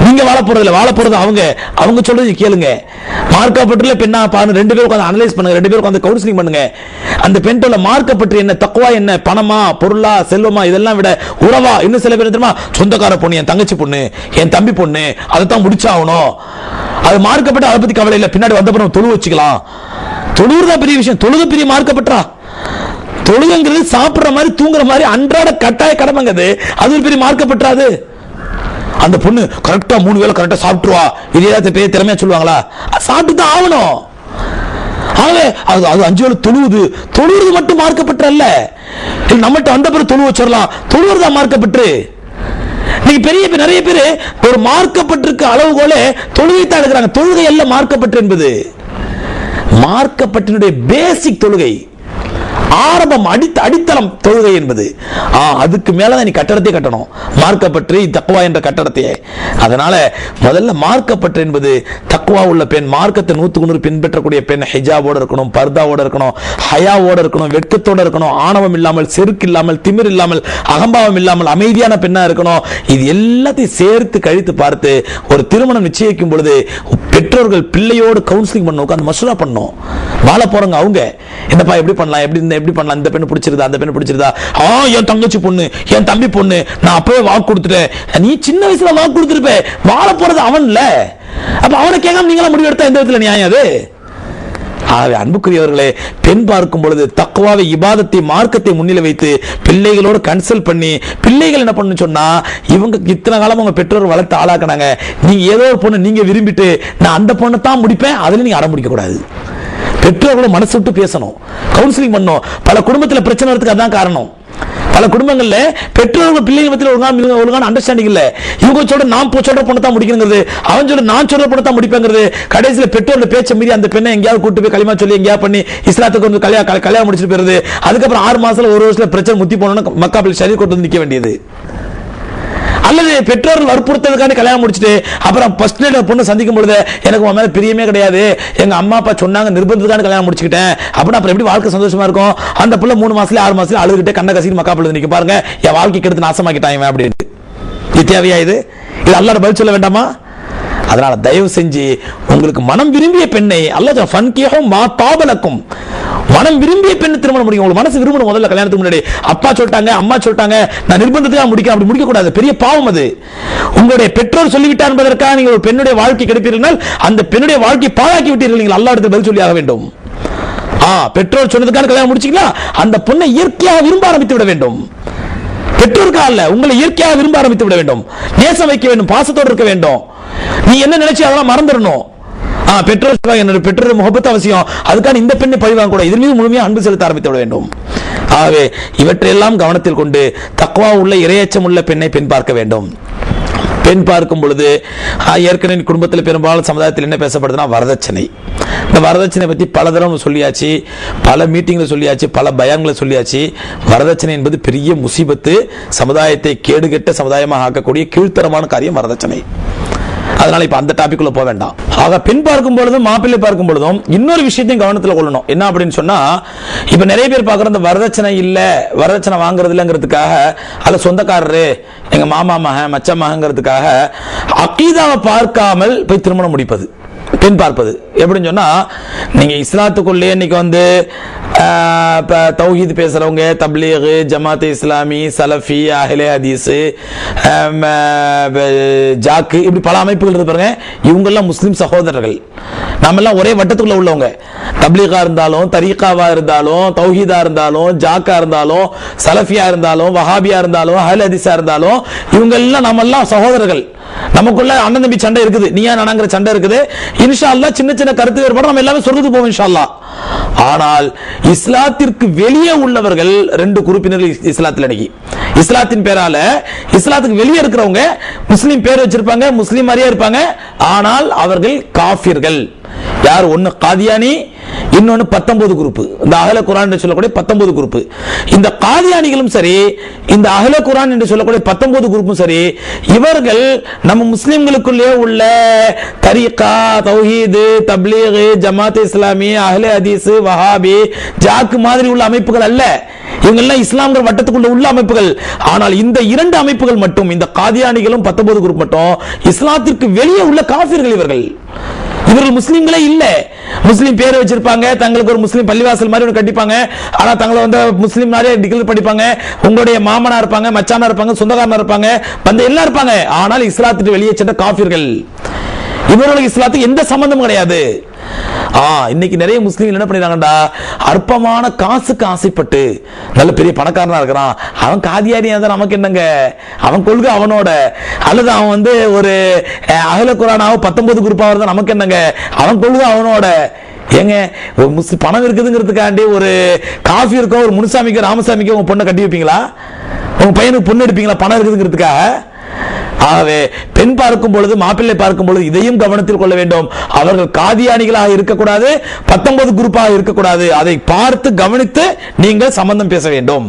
நீங்க வாழ போறது வாழ போறது அவங்க சொல்றது கேளுங்க. மார்க்கப்பட்டுல பெண்ணா பாருங்க, 2 பேரும் உட்கார்ந்து அனலைஸ் பண்ணுங்க, 2 பேரும் உட்கார்ந்து கவுன்சிலிங் பண்ணுங்க. அந்த பெண்ணோட மார்க்கப்பட்டு என்ன, தக்வா என்ன, பணமா பொருளா செல்வமா இதெல்லாம் விட உறவா. இன்னும் சில பேர் தெரியுமா, சொந்தக்கார பொண்ணு, என் தங்கச்சி பொண்ணு, என் தம்பி பொண்ணு, அதைத்தான் முடிச்சாகணும், அது மார்க்கப்பட்டு அதை பத்தி கவலை இல்லை, பின்னாடி வந்த பிறகு தொழு வச்சுக்கலாம். தொழுதான் பெரிய விஷயம், தொழுது பெரிய மார்க்கப்பட்டா. தொழுங்கிறது சாப்பிடுற மாதிரி தூங்குற மாதிரி அன்றாட கட்டாய கடமைங்கிறது, அது ஒரு பெரிய மார்க்கப்பட்டாது. அந்த பொண்ணு கரெக்டா 3 வேளை கரெக்டா சாப்பிட்டுருவா, இது ஏதாவது பெரிய திறமையா சொல்லுவாங்களா? சாப்பிட்டு தான் ஆகணும். அது 5 வேளை தொழுவது மட்டும் மார்க்கப்பட்டல்ல. நம்மகிட்ட வந்த பிறகு தொழு வச்சிடலாம், தொழுவதுதான் மார்க்கப்பட்டு. நீங்க நிறைய பேர் ஒரு மார்க்கப்பட்டிருக்க அளவுகோல தொழுகைத்தான் எடுக்கிறாங்க. தொழுகை அல்ல மார்க்கப்பட்டு என்பது, மார்க்கப்பட்டினுடைய பேசிக் தொழுகை, ஆரம்பம், அடித்தளம் தொழுகை என்பது. அதுக்கு மேலதான் நீ கட்டடத்தை கட்டணும், மார்க்கப்பற்று தக்வா என்ற கட்டடத்தையே. அதனால முதல்ல மார்க்கப்பற்று என்பது தக்வா உள்ள பெண், மார்க்கத்தை 100% பின்பற்றக்கூடிய பெண், ஹிஜாபோட இருக்கணும், பர்தாவோட இருக்கணும், ஹயாவோட இருக்கணும், வெட்கத்தோட இருக்கணும், ஆணவம் இல்லாமல், செருக்கு இல்லாமல், திமிர் இல்லாமல், அகம்பாவம் இல்லாமல் அமைதியான பெண்ணா இருக்கணும். இது எல்லாத்தையும் சேர்த்து கழித்து பார்த்து ஒரு திருமணம் நிச்சயிக்கும் பொழுது பெற்றோர்கள் பிள்ளையோடு கவுன்சிலிங் பண்ண, உட்கார்ந்து மசூரா பண்ணணும். வாழ போறவங்க அவங்க, என்னப்பா எப்படி பண்ணலாம், எப்படி எப்படி பண்ணலாம், இந்த பெண்ணு பிடிச்சிருதா, அந்த பெண்ணு பிடிச்சிருதா, என் தங்கச்சி பொண்ணு, என் தம்பி பொண்ணு, நான் அப்பவே வாக்கு கொடுத்துட்டேன். நீ சின்ன வயசுல வாக்கு கொடுத்துருப்ப, வாழ போறது அவன்ல. அப்ப அவனை கேட்காம நீங்களா முடிவு எடுத்தா எந்த விதத்துல நியாயம் அது? ஆகவே அன்புக்குரியவர்களே, பெண் பார்க்கும் பொழுது தக்வாவை, இபாதத்தை, மார்க்கத்தை முன்னிலை வைத்து பிள்ளைகளோடு கன்சல்ட் பண்ணி, பிள்ளைகள் என்ன பண்ணு சொன்னா, இவங்க இத்தனை காலம் உங்க பெற்றோர் வளர்த்து ஆளாக்குனாங்க, நீங்க ஏதோ ஒரு பொண்ணு நீங்க விரும்பிட்டு நான் அந்த பொண்ணை தான் முடிப்பேன், அதுல நீங்க அடம் பிடிக்க கூடாது. பெற்றோர்களும் மனசு விட்டு பேசணும், கவுன்சிலிங் பண்ணணும். பல குடும்பத்தில் பிரச்சனை வரதுக்கு அதான் காரணம். பல குடும்பங்கள்ல பெற்றோர்கள் பிள்ளைகள் மத்தியில் ஒழுங்கான அண்டர்ஸ்டாண்டிங் இல்ல. இவங்க சொல்ற நான் சொல்ற பொண்ணை தான் முடிக்கணுங்கிறது, அவன் சொல்ற நான் சொல்ற பொண்ணை தான் முடிப்பேங்கிறது. கடைசியில் பெற்றோர்கள் பேச்ச மீறி அந்த பெண்ணை எங்கேயாவது கூட்டு போய் களிமா சொல்லி எங்கேயாவது பண்ணி இஸ்லாத்துக்கு வந்து கல்யாணம் முடிச்சுட்டு போயிருது. அதுக்கப்புறம் 6 மாசத்துல 1 வருஷத்துல பிரச்சனை முத்தி போனோம்னா மக்காப்பில் சரி கொண்டு வந்து நிக்க வேண்டியது. அல்லது பெற்றோர்கள் வற்புறுத்தலுக்கான கல்யாணம் முடிச்சுட்டு அப்புறம் ஃபர்ஸ்ட் நைட் பொண்ணு சந்திக்கும் பொழுது எனக்கு உன் மேல பிரியமே கிடையாது, எங்க அம்மா அப்பா சொன்னாங்க நிர்பந்தத்துக்கான கல்யாணம் முடிச்சுக்கிட்டேன் அப்படின்னா அப்புறம் எப்படி வாழ்க்கை சந்தோஷமா இருக்கும்? அந்த பிள்ளை 3 மாசத்துல 6 மாசத்துல அழுதுகிட்டே கண்ண கசின்னு மக்காப்பில் நிக்க பாருங்க, என் வாழ்க்கைக்கு எடுத்து நாசமாக்கிட்டாங்க அப்படின்னு. இது தேவையா? இது அல்லாஹ் பதில் சொல்ல வேண்டாமா? அதனால தயவு செஞ்சு உங்களுக்கு மனம் விரும்பிய பெண்ணை அல்லாஹ் ஃபன்கிஹும் மா தாபலக்கும், மனம் விரும்பிய பெண்ணை திருமணம் முடியும். உங்களுக்கு மனசு விரும்பணும். முதல்ல கல்யாணத்துக்கு முன்னாடி அப்பா சொல்லிட்டாங்க, அம்மா சொல்லிட்டாங்க, நான் நிர்பந்தத்துக்காக முடிக்க, அப்படி முடிக்க கூடாது. பெரிய பாவம் அது. உங்களுடைய பெற்றோர் சொல்லிவிட்டார் என்பதற்காக நீங்கள் ஒரு பெண்ணுடைய வாழ்க்கை கெடுப்பீர்கள், அந்த பெண்ணுடைய வாழ்க்கை பாழாக்கி விட்டீர்கள். நீங்கள் அல்லாஹ் இடத்தில் பதில் சொல்லி ஆக வேண்டும். பெற்றோர் சொன்னதுக்கான கல்யாணம் முடிச்சீங்களா, அந்த பொண்ணை இயற்கையாக விரும்ப ஆரம்பித்து விட வேண்டும். பெற்றோருக்காக அல்ல, உங்களை இயற்கையாக விரும்ப ஆரம்பித்து விட வேண்டும். நேசம் வைக்க வேண்டும், பாசத்தோடு இருக்க வேண்டும். நீ என்ன நினைச்சு அதெல்லாம் மறந்துடணும். பெற்றோர் என்னோட பெற்றோர் முகப்பத்து அவசியம், அதுக்கான இந்த பெண்ணை பழிவாங்க கூட, இதன் மீது முழுமையாக அன்பு செலுத்த ஆரம்பித்து விட வேண்டும். ஆகவே இவற்றையெல்லாம் கவனத்தில் கொண்டு தக்வா உள்ள, இறையச்சம் உள்ள பெண்ணை பெண் பார்க்க வேண்டும். பெண் பார்க்கும் பொழுது ஏற்கனவே குடும்பத்தில் பெரும்பாலும் சமுதாயத்தில் என்ன பேசப்படுதுன்னா வரதட்சணை. இந்த வரதட்சணை பற்றி பல தடவை சொல்லியாச்சு, பல மீட்டிங்ல சொல்லியாச்சு, பல பயான்களை சொல்லியாச்சு. வரதட்சணை என்பது பெரிய முசீபத்து, சமுதாயத்தை கேடுகெட்ட சமுதாயமாக ஆக்கக்கூடிய கீழ்த்தரமான காரியம் வரதட்சணை. அதனால இப்ப அந்த டாபிக் உள்ள போக வேண்டாம். ஆக பெண் பார்க்கும் பொழுதும் மாப்பிள்ளை பார்க்கும் பொழுதும் இன்னொரு விஷயத்தையும் கவனத்தில் கொள்ளணும். என்ன அப்படின்னு சொன்னா, இப்ப நிறைய பேர் பார்க்குற இந்த வரதட்சணை இல்ல, வரதட்சணை வாங்குறது இல்லைங்கிறதுக்காக, அல்ல சொந்தக்காரரு எங்க மாமா மகன் மச்ச மகங்கிறதுக்காக அகீதாவை பார்க்காமல் போய் திருமணம் முடிப்பது, பெண் பார்ப்பது. எப்படின்னு சொன்னா, நீங்க இஸ்லாத்துக்குள்ளே இன்னைக்கு வந்து தௌஹீத் பேசுறவங்க, தப்லீக், ஜமாத் இஸ்லாமி, சலஃபி, அஹ்லே ஹதீஸ், ஜாக்கு, இப்படி பல அமைப்புகள் இருக்கு பாருங்க. இவங்க எல்லாம் முஸ்லிம் சகோதரர்கள், நாம எல்லாம் ஒரே வட்டத்துக்குள்ள உள்ளவங்க. தப்லீகா இருந்தாலும், தரீகாவா இருந்தாலும், தௌஹீதா இருந்தாலும், ஜாக்கா இருந்தாலும், சலஃபியா இருந்தாலும், வஹாபியா இருந்தாலும், அஹ்லே ஹதீஸா இருந்தாலும், இவங்க எல்லாம் நம்ம எல்லாம் சகோதரர்கள். நமக்குள்ள அண்ணன் தம்பி சண்டை இருக்குது, நீயா நானாங்கிற சண்டை இருக்குது. இன்ஷா அல்லாஹ் சின்ன சின்ன கருத்து வேறுபாடு நம்ம எல்லாமே சொர்க்கத்துக்கு போவோம் இன்ஷா அல்லாஹ். ஆனால் இஸ்லாத்திற்கு வெளியே உள்ளவர்கள் 2 குறிப்பினர்கள் இஸ்லாத்தில் அடங்கி, இஸ்லாத்தின் பேரால இஸ்லாத்துக்கு வெளியே இருக்கிறவங்க முஸ்லீம் பேர் வச்சிருப்பாங்க, முஸ்லீம் மாதிரியே இருப்பாங்க, ஆனால் அவர்கள் காஃபிர்கள். யார்? ஒன்னு காதியானி, இன்னொன்னு 19 குரூப். இந்த அஹ்ல குர்ஆன் என்று சொல்லக்கூடிய 19 குரூப். இந்த காதியானிகளும் சரி, இந்த அஹ்ல குர்ஆன் என்று சொல்லக்கூடிய 19 குரூப்பும் சரி, இவர்கள் நம்ம முஸ்லிம்களுக்குள்ளே உள்ள தரீகா, தௌஹீத், தப்லீக், ஜமாத் இஸ்லாமி, அஹ்லே ஹதீஸ், வஹாபி, ஜாக் மாதிரி உள்ள அமைப்புகள் அல்ல. இவங்க எல்லாம் இஸ்லாம்ங்கிற வட்டத்துக்குள்ள உள்ள அமைப்புகள். ஆனால் இந்த 2 அமைப்புகள் மட்டும், இந்த காதியானிகளும் 19 குரூப் மட்டும் இஸ்லாத்திற்கு வெளியே உள்ள காஃபிர்கள். இவர்கள் முஸ்லிம்களே இல்ல. முஸ்லிம் பேர் வச்சிருப்பாங்க, தங்களுக்கு ஒரு முஸ்லிம் பள்ளிவாசல் மாதிரி ஒன்று கட்டிப்பாங்க, ஆனா தங்களை வந்து முஸ்லிம் மாதிரியே டிகிரி படிப்பாங்க. உங்களுடைய மாமனா இருப்பாங்க, மச்சானா இருப்பாங்க, சொந்தக்காரனா இருப்பாங்க, வந்து எல்லாம் இருப்பாங்க. ஆனால் இஸ்லாத்துக்கு வெளியே சென்ற காஃபிர்கள். இவர்களுக்கு இஸ்லாத்துக்கு எந்த சம்பந்தமும் கிடையாது. இன்னைக்கு நிறைய முஸ்லீம்கள் என்ன பண்ணிடுறாங்கடா, அற்பமான காசுக்கு ஆசைப்பட்டு நல்ல பெரிய பணக்காரனா இருக்கிறான், அவன் காதியாரியா தான் நமக்கு என்னங்க, அவன் கொள்கை அவனோட, அல்லது அவன் வந்து ஒரு அஹ்ல குர்ஆனாவோ 19 குரூப்பாக இருந்தா நமக்கு என்னங்க, அவன் கொள்கை அவனோட. ஏங்க, ஒரு முஸ்லிம் பணம் இருக்குதுங்கிறதுக்காண்டி ஒரு காஃபிருக்கோ ஒரு முனுசாமிக்கோ ராமசாமிக்கோ உங்க பொண்ணை கட்டி வைப்பீங்களா? உங்க பையனுக்கு பொண்ணு எடுப்பீங்களா பணம் இருக்குதுங்கிறதுக்காக? ஆகவே பெண் பார்க்கும் பொழுது, மாப்பிள்ளை பார்க்கும் பொழுது இதையும் கவனத்தில் கொள்ள வேண்டும். அவர்கள் காதியானிகளாக இருக்கக்கூடாது, 19 குரூப்பாக இருக்கக்கூடாது. அதை பார்த்து கவனித்து நீங்கள் சம்பந்தம் பேச வேண்டும்.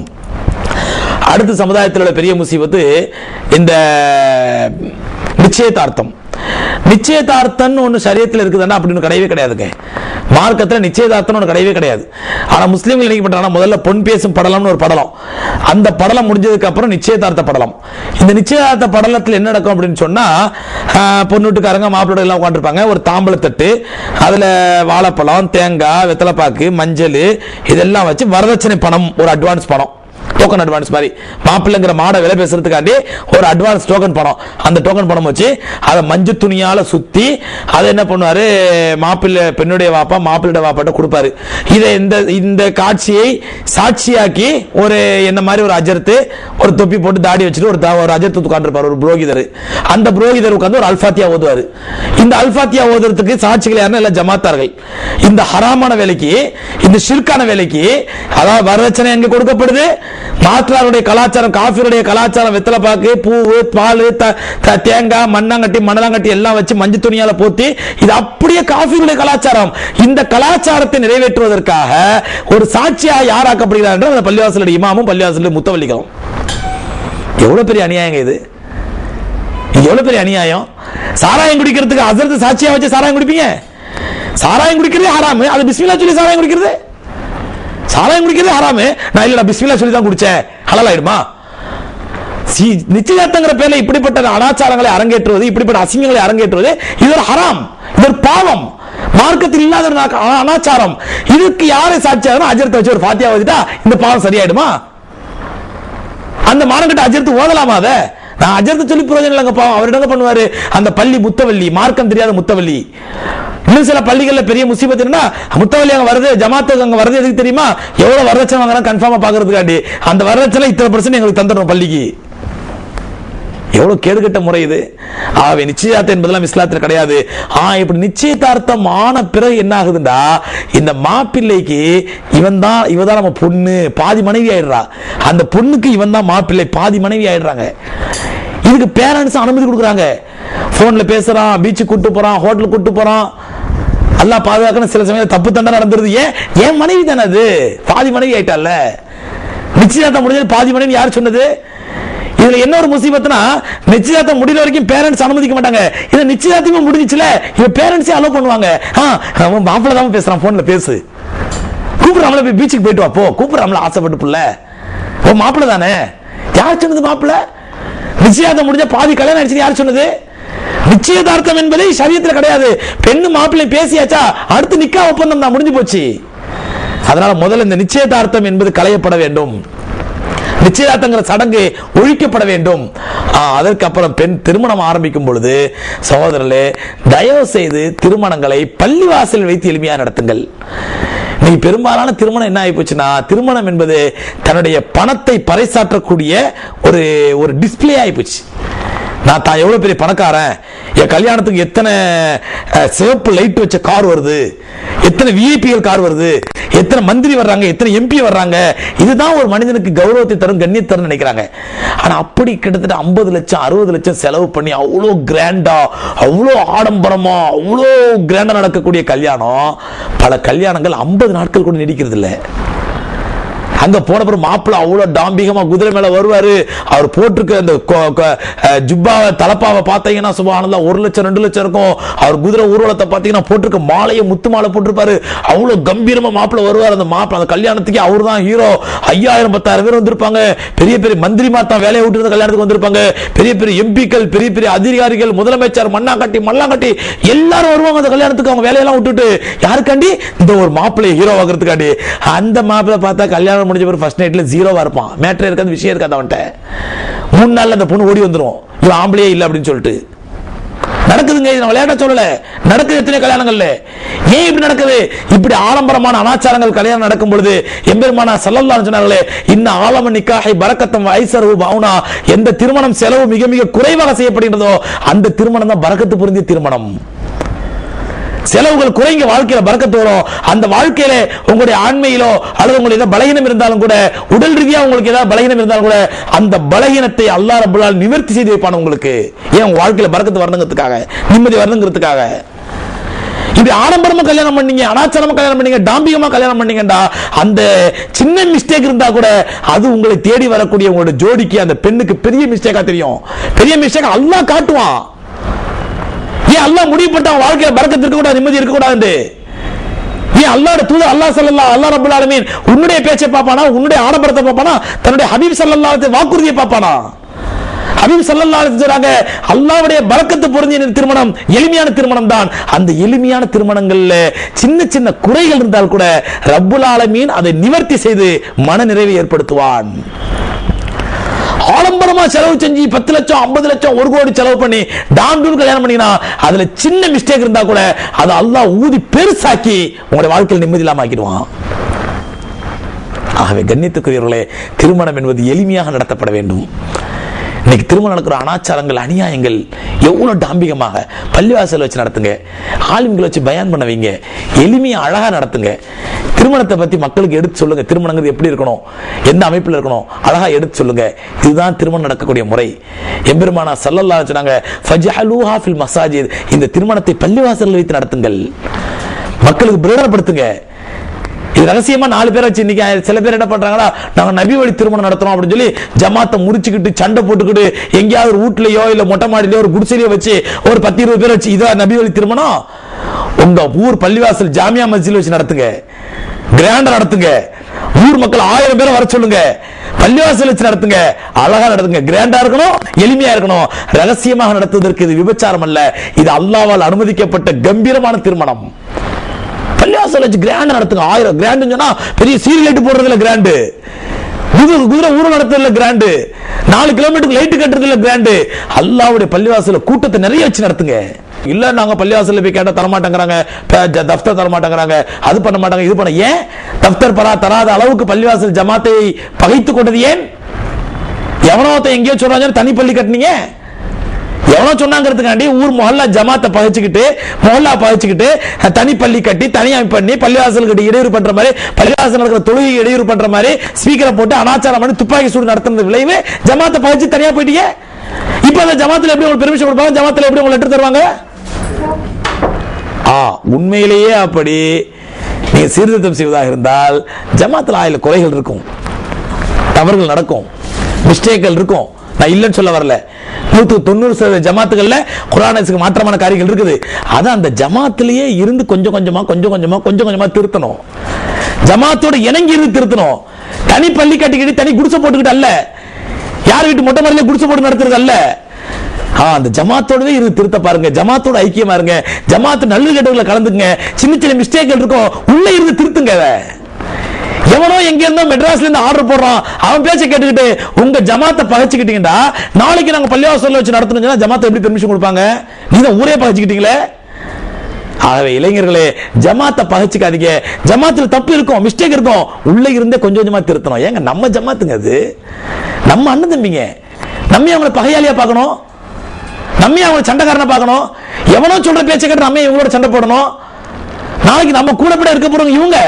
அடுத்த சமுதாயத்தில் உள்ள பெரிய முசீபத்து இந்த நிச்சயதார்த்தம். நிச்சயதார்த்தம் ஒன்று சரியத்தில் இருக்குதுன்னா அப்படின்னு கிடையவே கிடையாதுங்க. மார்க்கத்தில் நிச்சயதார்த்தம் ஒன்று கிடையவே கிடையாது. ஆனா முஸ்லீம்கள் என்ன பண்றாங்கன்னா, முதல்ல பொன் பேசும் படலம்னு ஒரு படலம், அந்த படலம் முடிஞ்சதுக்கு அப்புறம் நிச்சயதார்த்த படலம். இந்த நிச்சயதார்த்த படலத்தில் என்ன நடக்கும் அப்படின்னு சொன்னா, பொண்ணுட்டுக்காரங்க மாப்பிள்ளை எல்லாம் உட்காந்துருப்பாங்க. ஒரு தாம்பளத்தட்டு, அதுல வாழைப்பழம், தேங்காய், வெத்தலைப்பாக்கு, மஞ்சள் இதெல்லாம் வச்சு வரதட்சணை பணம், ஒரு அட்வான்ஸ் பணம், டோக்கன் அட்வான்ஸ் மாதிரி, மாப்பிள்ளைங்கிற மாட விலை பேசுறதுக்காண்டி ஒரு அட்வான்ஸ் டோக்கன் பணம். அந்த டோக்கன் பணம் வச்சு அதை மஞ்சள் துணியால சுத்தி அதை என்ன பண்ணுவாரு, மாப்பிள்ளை பெண்ணுடைய வாப்பா மாப்பிள்ளைய வாப்பாட்ட கொடுப்பாரு. இதை இந்த காட்சியை சாட்சியாக்கி ஒரு என்ன மாதிரி ஒரு அஜர்த்து, ஒரு தொப்பி போட்டு தாடி வச்சுட்டு ஒரு அஜர்த்து உட்கார்ந்துருப்பாரு, ஒரு புரோகிதர். அந்த புரோகிதர் உட்கார்ந்து ஒரு அல்பாத்தியா ஓதுவாரு. இந்த அல்பாத்தியா ஓதுறதுக்கு சாட்சிகள் யாருன்னா எல்லாம் ஜமாத்தார்கள். இந்த ஹராமான வேலைக்கு, இந்த ஷிர்கான வேலைக்கு, அதாவது வரதட்சணை எங்க கொடுக்கப்படுது, மாற்றாருடைய கலாச்சாரம், காஃபிருடைய கலாச்சாரம், வெத்தலைப்பாக்கு, பூவு, பால், தேங்காய், மண்ணாங்கட்டி, மணலாங்கட்டி எல்லாம் வச்சு மஞ்சள் துணியால போத்தி, இது அப்படியே காஃபிருடைய கலாச்சாரம். இந்த கலாச்சாரத்தை நிறைவேற்றுவதற்காக ஒரு சாட்சியாக யாராக்கப்படுகிறார் என்ற அந்த பள்ளிவாசலுடைய இமாமும் பள்ளிவாசலுடைய முத்தவல்லிகளும். எவ்வளவு பெரிய அநியாயம் இது, எவ்வளவு பெரிய அநியாயம். சாராயம் குடிக்கிறதுக்கு ஹஸரத் சாட்சியா வச்சு சாராயம் குடிப்பீங்க? சாராயம் குடிக்கிறதே ஹராம், அது பிஸ்மில்லா சொல்லி சாராயம் குடிக்கிறது, சாராயம் குடிக்கிறது ஹராமு. நான் இல்ல பிஸ்மில்லா சொல்லி தான் குடிச்சேன், ஹலால் ஆயிடுமா? நிச்சயதார்த்தங்கிற பேர்ல இப்படிப்பட்ட அனாச்சாரங்களை அரங்கேற்றுவது, இப்படிப்பட்ட அசிங்கங்களை அரங்கேற்றுவது, இது ஒரு ஹராம், இது ஒரு பாவம், மார்க்கத்தில் இல்லாத ஒரு அனாச்சாரம். இதுக்கு யாரை சாட்சியாக அஜர்த்தை வச்சு ஒரு ஃபாத்தியா ஓதிட்டா இந்த பாவம் சரியாயிடுமா? அந்த மானங்கிட்ட அஜர்த்து ஓதலாமா? அதை நான் அஜர்த்து சொல்லி பிரயோஜனம் இல்லைங்க. பாவம் அவர் என்ன பண்ணுவாரு, அந்த பள்ளி முத்தவல்லி, மார்க்கம் தெரியாத முத்தவல்லி. இன்னும் சில பள்ளிகள்ல பெரிய முசீபத் என்ன, முத்தவல்லி அங்க வருது, ஜமாத்துக்கு அங்க வருது, எதுக்கு தெரியுமா? எவ்வளவு வரதட்சணை வாங்குறாங்க கன்ஃபார்மா பாக்குறதுக்காண்டி. அந்த வரதட்சணை இத்தனை % எங்களுக்கு தந்துடும் பள்ளிக்கு. எவ்வளவு கேடுகட்ட முறை இது. ஆகவே நிச்சயதார்த்தம் என்பதெல்லாம் இஸ்லாத்தில் கிடையாது. இப்படி நிச்சயதார்த்தம் ஆன பிறகு என்ன ஆகுதுண்டா, இந்த மாப்பிள்ளைக்கு இவதான் நம்ம பொண்ணு, பாதி மனைவி ஆயிடுறா. அந்த பொண்ணுக்கு இவன் தான் மாப்பிள்ளை, பாதி மனைவி ஆயிடுறாங்க. இதுக்கு பேரண்ட்ஸ் அனுமதி கொடுக்குறாங்க. போன்ல பேசுறான், பீச்சுக்கு கூட்டு போறான், ஹோட்டலுக்கு கூட்டு போறான். அல்லாஹ் பாதுகாக்கணும், சில சமயம் தப்பு தண்டனை நடந்துருது. ஏன் மனைவி தானே அது, பாதி மனைவி ஆயிட்டால. நிச்சயதார்த்தம் முடிஞ்சது பாதி மனைவி யார் சொன்னது? இதுல என்ன ஒரு முசீபத்னா, நிச்சயதார்த்தம் முடிகிற வரைக்கும் பேரண்ட்ஸ் அனுமதிக்க மாட்டாங்க. இது நிச்சயதார்த்தமே முடிஞ்சிச்சுல, இவ பேரண்ட்ஸே அலோ பண்ணுவாங்க. மாப்பிள்ள தான் பேசுறான், போன்ல பேசு, கூப்பிடுறாமல போய் பீச்சுக்கு போயிட்டு வா, போ கூப்பிடுறாமல ஆசைப்பட்டு புள்ள, ஓ மாப்பிள்ள தானே. யார் சொன்னது மாப்பிள்ள? நிச்சயதார்த்தம் முடிஞ்ச பாதி கல்யாணம் ஆயிடுச்சு யார் சொன்னது? நிச்சயதார்த்தம் என்பதை ஷரியத்துல கிடையாது. பெண்ணு மாப்பிள்ளை பேசியாச்சா, அடுத்து நிக்கா ஒப்பந்தம் தான், முடிஞ்சு போச்சு. அதனால முதல்ல இந்த நிச்சயதார்த்தம் என்பது களையப்பட வேண்டும், நிச்சயதார்த்தங்கிற சடங்கு ஒழிக்கப்பட வேண்டும். அதற்கு அப்புறம் பெண் திருமணம் ஆரம்பிக்கும் பொழுது சகோதரர்களே, தயவு செய்து திருமணங்களை பள்ளிவாசல் வைத்து எளிமையாக நடத்துங்கள். நீ பெரும்பாலான திருமணம் என்ன ஆகி போச்சுன்னா, திருமணம் என்பது தன்னுடைய பணத்தை பறைசாற்றக்கூடிய ஒரு டிஸ்பிளே ஆகி போச்சு. நான் தான் எவ்வளவு பெரிய பணக்காரன், என் கல்யாணத்துக்கு எத்தனை சிவப்பு லைட் வச்ச கார் வருது, எத்தனை விஐபிஎல் கார் வருது, எத்தனை மந்திரி வர்றாங்க, எத்தனை எம்பி வர்றாங்க, இதுதான் ஒரு மனிதனுக்கு கௌரவத்தை தரும், கண்ணியத்தை தரும் நினைக்கிறாங்க. ஆனா அப்படி கிட்டத்தட்ட 50 லட்சம் 60 லட்சம் செலவு பண்ணி அவ்வளோ கிராண்டா, அவ்வளோ ஆடம்பரமா, அவ்வளோ கிராண்டா நடக்கக்கூடிய கல்யாணம், பல கல்யாணங்கள் 50 நாட்கள் கூட நீடிக்கிறது இல்லை. அங்க போன பிறகு மாப்பிள்ள அவ்வளவு டாம்பிகமா குதிரை மேல வருவாரு. அவர் போட்டிருக்க அந்த ஜுப்பாவை தலப்பாவை பார்த்தீங்கன்னா சுபஹானல்லாஹ் 1 லட்சம் 2 லட்சம் இருக்கும். அவர் குதிரை ஊர்வலத்தை பார்த்தீங்கன்னா போட்டிருக்க மாலையை முத்து மாலை போட்டிருப்பாரு. அவ்வளவு கம்பீரமா மாப்பிள்ள வருவார். அந்த கல்யாணத்துக்கு அவர் தான் ஹீரோ. 5000 10,000 பேர் வந்திருப்பாங்க. பெரிய பெரிய மந்திரி மாத்தான் வேலையை விட்டு கல்யாணத்துக்கு வந்திருப்பாங்க. பெரிய பெரிய எம்பிக்கள், பெரிய பெரிய அதிகாரிகள், முதலமைச்சர், மண்ணாங்கட்டி எல்லாரும் வருவாங்க அந்த கல்யாணத்துக்கு. அவங்க வேலையெல்லாம் விட்டுட்டு யாருக்காண்டி? இந்த ஒரு மாப்பிள்ளை ஹீரோ ஆகிறதுக்காண்டி. அந்த மாப்பிள்ளை பார்த்தா கல்யாணம் முடிஞ்ச பிறகு ஃபர்ஸ்ட் நைட்ல ஜீரோவா இருப்பான். மேட்டர் இருக்காது, விஷயம் இருக்காது அவன்கிட்ட. 3 நாள்ல அந்த பொண்ணு ஓடி வந்துரும், இவன் ஆம்பளையே இல்லை அப்படின்னு சொல்லிட்டு. நடக்குதுங்க, இது விளையாட்ட சொல்லல, நடக்குது எத்தனை கல்யாணங்கள்ல. ஏன் இப்படி நடக்குது? இப்படி ஆடம்பரமான அனாச்சாரங்கள் கல்யாணம் நடக்கும் பொழுது எம்பெருமானா ஸல்லல்லாஹு அலைஹி சொன்னார்களே, இன்ன ஆலம நிக்காஹி பரக்கத்தும் ஐஸரு பௌனா, எந்த திருமணம் செலவு மிக மிக குறைவாக செய்யப்படுகிறதோ அந்த திருமணம் தான் பரக்கத்து பொருந்திய திருமணம். செலவுகள் குறைங்க, வாழ்க்கையில பரக்கத்து வரும். அந்த வாழ்க்கையில உங்களுடைய ஆண்மையிலோ அல்லது உங்களுக்கு ஏதாவது பலகீனம் இருந்தாலும் கூட, உடல் ரீதியா உங்களுக்கு ஏதாவது பலகீனம் இருந்தாலும் கூட, அந்த பலகீனத்தை அல்லாஹ் ரப்பல் ஆலமீன் நிவர்த்தி செய்து வைப்பான் உங்களுக்கு. ஏன்? உங்க வாழ்க்கையில பரக்கத்து வரணுங்கிறதுக்காக, நிம்மதி வரணுங்கிறதுக்காக. இப்படி ஆடம்பரமா கல்யாணம் பண்ணீங்க, அனாச்சாரமா கல்யாணம் பண்ணீங்க, டாம்பிகமா கல்யாணம் பண்ணீங்கடா, அந்த சின்ன மிஸ்டேக் இருந்தா கூட அது உங்களை தேடி வரக்கூடிய உங்களோட ஜோடிக்கு, அந்த பெண்ணுக்கு பெரிய மிஸ்டேக்கா தெரியும். பெரிய மிஸ்டேக் அல்லாஹ் காட்டுவான். ஏன் அல்லாஹ் முடிவு பண்ணிட்டான் வாழ்க்கையில பரக்கத்து இருக்க கூடாது, நிம்மதி இருக்க கூடாது? ஏன் அல்லாஹ்வுடைய தூதர் அல்லாஹ் ரப்பல் ஆலமீன் உன்னுடைய பேச்சை பார்ப்பானா, உன்னுடைய ஆடம்பரத்தை பார்ப்பானா, தன்னுடைய ஹபீப் ஸல்லல்லாஹு அலைஹி வாக்குறுதியை பார்ப்பானா? ஹபீப் ஸல்லல்லாஹு அலைஹி சொல்றாங்க, அல்லாஹ்வுடைய பரக்கத்து பொருந்திய திருமணம் எளிமையான திருமணம் தான். அந்த எளிமையான திருமணங்கள்ல சின்ன சின்ன குறைகள் இருந்தால் கூட ரப்புல் ஆலமீன் அதை நிவர்த்தி செய்து மன நிறைவை ஏற்படுத்துவான். ஆடம்பரமா செலவு செஞ்சு 10 லட்சம் 50 லட்சம் 1 கோடி செலவு பண்ணி டாண்டூர் கல்யாணம் பண்ணினா அதுல சின்ன மிஸ்டேக் இருந்தா கூட அதை அல்லாஹ் ஊதி பெருசாக்கி உங்களுடைய வாழ்க்கையில் நிம்மதி இல்லாம ஆக்கிடுவான். ஆகவே கண்ணியத்துக்குரியவர்களே, திருமணம் என்பது எளிமையாக நடத்தப்பட வேண்டும். இன்னைக்கு திருமணம் நடக்கிற அனாச்சாரங்கள், அநியாயங்கள் எவ்வளவு டாம்பிகமாக பள்ளிவாசல் வச்சு நடத்துங்க, ஆலிம்களை வச்சு பயான் பண்ண வைங்க, எளிமையா அழகா நடத்துங்க. திருமணத்தை பத்தி மக்களுக்கு எடுத்து சொல்லுங்க. திருமணங்கிறது எப்படி இருக்கணும், எந்த அமைப்பில் இருக்கணும், அழகா எடுத்து சொல்லுங்க. இதுதான் திருமணம் நடக்கக்கூடிய முறை. எம்பெருமானா ஸல்லல்லாஹு அலைஹி சொன்னாங்க, ஃபஜ்அலூஹா ஃபில் மஸாஜித், இந்த திருமணத்தை பள்ளிவாசல்ல வைத்து நடத்துங்கள், மக்களுக்கு பிரகடனப்படுத்துங்க. இது ரகசியமா 4 பேரை வச்சு இன்னைக்கு சில பேர் என்ன பண்றாங்களா, நாங்க நபி வழி திருமணம் நடத்துறோம் அப்படின்னு சொல்லி ஜமாத்தை முறிச்சுக்கிட்டு சண்டை போட்டுக்கிட்டு எங்கேயாவது ஒரு வீட்லயோ இல்ல மொட்டை மாடியிலயோ ஒரு குடிசையிலயோ வச்சு ஒரு 10-20 பேர் வச்சு இதான் நபி வழி திருமணம். உங்க ஊர் பள்ளிவாசல் ஜாமியா மஸ்ஜித்ல வச்சு நடத்துங்க, கிராண்டா நடத்துங்க. ஊர் மக்கள் 1000 பேரை வர சொல்லுங்க, பள்ளிவாசல் வச்சு நடத்துங்க, அழகா நடத்துங்க. கிராண்டா இருக்கணும், எளிமையா இருக்கணும். ரகசியமாக நடத்துவதற்கு இது விபச்சாரம் அல்ல, இது அல்லாஹ்வால் அனுமதிக்கப்பட்ட கம்பீரமான திருமணம். பள்ளிவாசல் வச்சு கிராண்ட் நடத்துங்க. 1000 கிராண்ட் சொன்னா பெரிய சீரியல் லைட் போடுறதுல கிராண்டு, குதிரை ஊரம் நடத்துறதுல கிராண்டு, 4 கிலோமீட்டருக்கு லைட் கட்டுறதுல கிராண்டு. அல்லாஹ்வுடைய பள்ளிவாசல கூட்டத்தை நிறைய வச்சு நடத்துங்க. இல்ல நாங்க பள்ளிவாசல்ல போய் கேட்டா தரமாட்டேங்கிறாங்க, தஃப்தர் தரமாட்டேங்கிறாங்க, அது பண்ண மாட்டாங்க, இது பண்ண. ஏன் தஃப்தர் தராத அளவுக்கு பள்ளிவாசல் ஜமாத்தை பகைத்துக் கொண்டது ஏன்? எவனோ எங்கேயோ சொல்றாங்க தனி பள்ளி கட்டினீங்க, எவனோ சொன்னாங்கிறதுக்காண்டி ஊர் மொஹல்லா ஜமாத்தை பகைச்சுக்கிட்டு மொஹல்லா பகைச்சுக்கிட்டு தனி பள்ளி கட்டி தனியாக பண்ணி பள்ளிவாசலுக்கு இடையூறு பண்ற மாதிரி, பள்ளிவாசல் நடக்கிற தொழுகை இடையூறு பண்ற மாதிரி ஸ்பீக்கரை போட்டு அனாச்சாரம் பண்ணி துப்பாக்கி சூடு நடத்துறது விளைவு ஜமாத்தை பகைச்சு தனியா போயிட்டீங்க. இப்ப அந்த ஜமாத்துல எப்படி உங்களுக்கு பெர்மிஷன் கொடுப்பாங்க, ஜமாத்துல எப்படி உங்களுக்கு லெட்டர் தருவாங்க? உண்மையிலேயே அப்படி நீங்க சீர்திருத்தம் செய்வதாக இருந்தால் ஜமாத்துல 1000 குறைகள் இருக்கும், தவறுகள் நடக்கும், மிஸ்டேக்கள் இருக்கும். நான் இல்லைன்னு சொல்ல வரல. 190% ஜமாத்துகள்ல குர்ஆனுக்கு மாற்றமான காரியங்கள் இருக்குது. அதான் அந்த ஜமாத்திலேயே இருந்து கொஞ்சம் கொஞ்சமா திருத்தணும். ஜமாத்தோட இணங்கி இருந்து திருத்தணும். தனி பள்ளி கட்டிக்கிட்டு தனி குடிசை போட்டுக்கிட்டு அல்ல, யார் வீட்டு மொட்டை மாடியில குடிசை போட்டு நடத்துறது அல்ல. அந்த ஜமாத்தோடவே இருந்து திருத்த பாருங்க, ஜமாத்தோட ஐக்கியமா இருங்க, ஜமாத்து நல்ல கெட்டவர்களை கலந்துங்க. சின்ன மிஸ்டேக்கள் இருக்கும், உள்ள இருந்து திருத்துங்க. எவனோ எங்க இருந்தோ மெட்ராஸ்ல இருந்து ஆர்டர் போடுறான், அவன் பேச்ச கேட்டுக்கிட்டு உங்க ஜமாத்தை பகைச்சுக்கிட்டீங்கன்னா நாளைக்கு நாங்க பள்ளிவாசல்ல வச்சு நடத்தணும்னா ஜமாத்தை எப்படி பெர்மிஷன் கொடுப்பாங்க? நீங்க ஊரே பகைச்சுக்கிட்டீங்களே. ஆகவே இளைஞர்களே, ஜமாத்தை பகைச்சுக்காதீங்க. ஜமாத்துல தப்பு இருக்கும், மிஸ்டேக் இருக்கும், உள்ள இருந்தே கொஞ்சமா திருத்தணும். ஏங்க நம்ம ஜமாத்துங்க, அது நம்ம அண்ணன் தம்பிங்க, நம்ம அவங்களை பகையாளியா பார்க்கணும், நம்ம அவங்களை சண்டைக்காரனை பார்க்கணும். எவனோ சொல்ற பேச்ச கேட்டு நம்ம இவங்களோட சண்டை போடணும். நாளைக்கு நம்ம கூட இருக்க போறோம் இவங்க.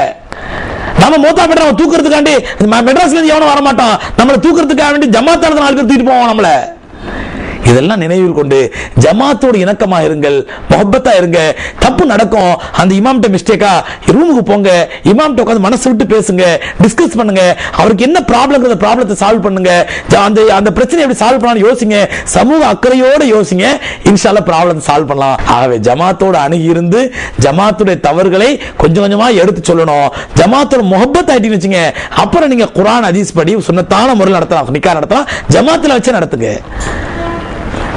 நம்ம மூத்தா பெற்ற தூக்குறதுக்காண்டி மெட்ராஸ்ல இருந்து எவனும் வர மாட்டான், நம்மளை தூக்குறதுக்காக வேண்டி ஜமாத்தான 4 பேர் தூக்கிட்டு போவோம் நம்மள. இதெல்லாம் நினைவில் கொண்டு ஜமாத்தோடு இணக்கமா இருங்கள், முஹப்பத்தா இருங்க. தப்பு நடக்கும், அந்த இமாம்கிட்ட மிஸ்டேக்கா ரூமுக்கு போங்க, இமாம்கிட்ட உட்கார்ந்து மனசு விட்டு பேசுங்க, டிஸ்கஸ் பண்ணுங்க. அவருக்கு என்ன ப்ராப்ளம், ப்ராப்ளத்தை சால்வ் பண்ணுங்க. அந்த பிரச்சனை எப்படி சால்வ் பண்ணலாம் யோசிங்க, சமூக அக்கறையோட யோசிங்க. இன்ஷால்லா ப்ராப்ளத்தை சால்வ் பண்ணலாம். ஆகவே ஜமாத்தோட அணுகி இருந்து ஜமாத்துடைய தவறுகளை கொஞ்சமா எடுத்து சொல்லணும். ஜமாத்தோட முஹப்பத் ஆயிட்டீங்கன்னு வச்சுங்க, அப்புறம் நீங்க குர்ஆன் ஹதீஸ் படி சுன்னத்தான முறையில் நடத்தலாம், நிக்காஹ் நடத்தலாம், ஜமாத்துல வச்சு நடத்துங்க.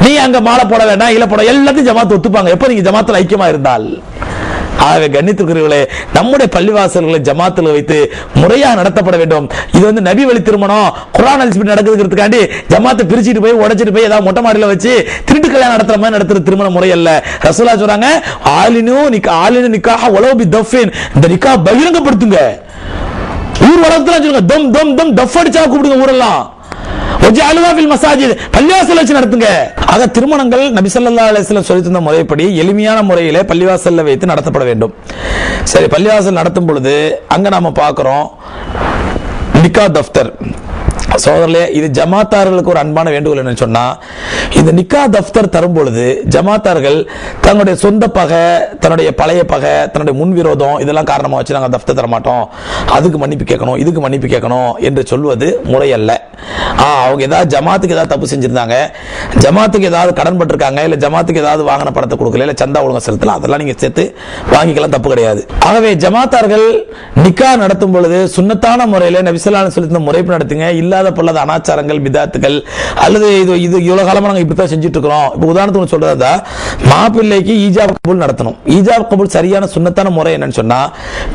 நீ அங்க மாலை போட வேண்டாம், இல போட, எல்லாத்தையும் ஜமாத்து ஒத்துப்பாங்க எப்ப நீங்க ஜமாத்துல ஐக்கியமா இருந்தால். ஆகவே கண்ணியத்திற்குரியவர்களே, நம்முடைய பள்ளிவாசல்களை ஜமாத்துல வைத்து முறையாக நடத்தப்பட வேண்டும். இது நபி வழி திருமணம் குர்ஆன் ஹதீஸ் படி நடக்குதுங்கிறதுக்காண்டி ஜமாத்தை பிரிச்சுட்டு போய் உடைச்சிட்டு போய் ஏதாவது மொட்டை மாடியில வச்சு திருட்டு கல்யாணம் நடத்துற மாதிரி நடத்துற திருமண முறை அல்ல. ரசூலுல்லாஹ் சொல்றாங்க, ஆலினு நிக்காஹ் வலவ் பி தஃபின், இந்த நிக்காஹ் பகிரங்கப்படுத்துங்க. ஊர் வளத்துல சொல்லுங்க, தம் தம் தம் தஃப் அடிச்சா கூப்பிடுங்க ஊரெல்லாம். பள்ளிவாசல் வச்சு நடத்துங்க. ஆக திருமணங்கள் நபி ஸல்லல்லாஹு அலைஹி வஸல்லம் சொல்லி தந்த முறைப்படி எளிமையான முறையிலே பள்ளிவாசல்ல வைத்து நடத்தப்பட வேண்டும். சரி, பள்ளிவாசல் நடத்தும் பொழுது அங்க நாம பார்க்கிறோம் நிக்கா தஃப்தர், சோதரர்களே, இது ஜமாத்தார்களுக்கு ஒரு அன்பான வேண்டுகோள் என்னன்னு சொன்னா, இந்த நிக்கா தஃப்தர் தரும் பொழுது ஜமாத்தார்கள் தங்களுடைய சொந்த பகை, தன்னுடைய பழைய பகை, தன்னுடைய முன்விரோதம் இதெல்லாம் காரணமா வச்சு நாங்கள் தஃப்தர் தர மாட்டோம், அதுக்கு மன்னிப்பு கேட்கணும், இதுக்கு மன்னிப்பு கேட்கணும் என்று சொல்வது முறையல்ல. அவங்க ஏதாவது ஜமாத்துக்கு ஏதாவது தப்பு செஞ்சிருந்தாங்க, ஜமாத்துக்கு ஏதாவது கடன் பட்டிருக்காங்க, இல்ல ஜமாத்துக்கு ஏதாவது வாகன பணத்தை கொடுக்கல, இல்ல சந்தா ஒழுங்கா செலுத்தலாம், அதெல்லாம் நீங்க சேர்த்து வாங்கிக்கலாம், தப்பு கிடையாது. ஆகவே ஜமாத்தார்கள் நிக்கா நடத்தும் பொழுது சுன்னத்தான முறையில் நபி ஸல்லல்லாஹு அலைஹி வஸல்லம் முறைப்பு நடத்துங்க. இல்லாத பொல்லாத அனாச்சாரங்கள், பிதாத்துகள் அல்லது இது இவ்வளவு காலமா நாங்க இப்படித்தான் செஞ்சுட்டு இருக்கிறோம். இப்போ உதாரணத்துக்கு சொல்றதா, மாப்பிள்ளைக்கு ஈஜாப் கபூல் நடத்தணும். ஈஜாப் கபூல் சரியான சுன்னத்தான முறை என்னன்னு சொன்னா,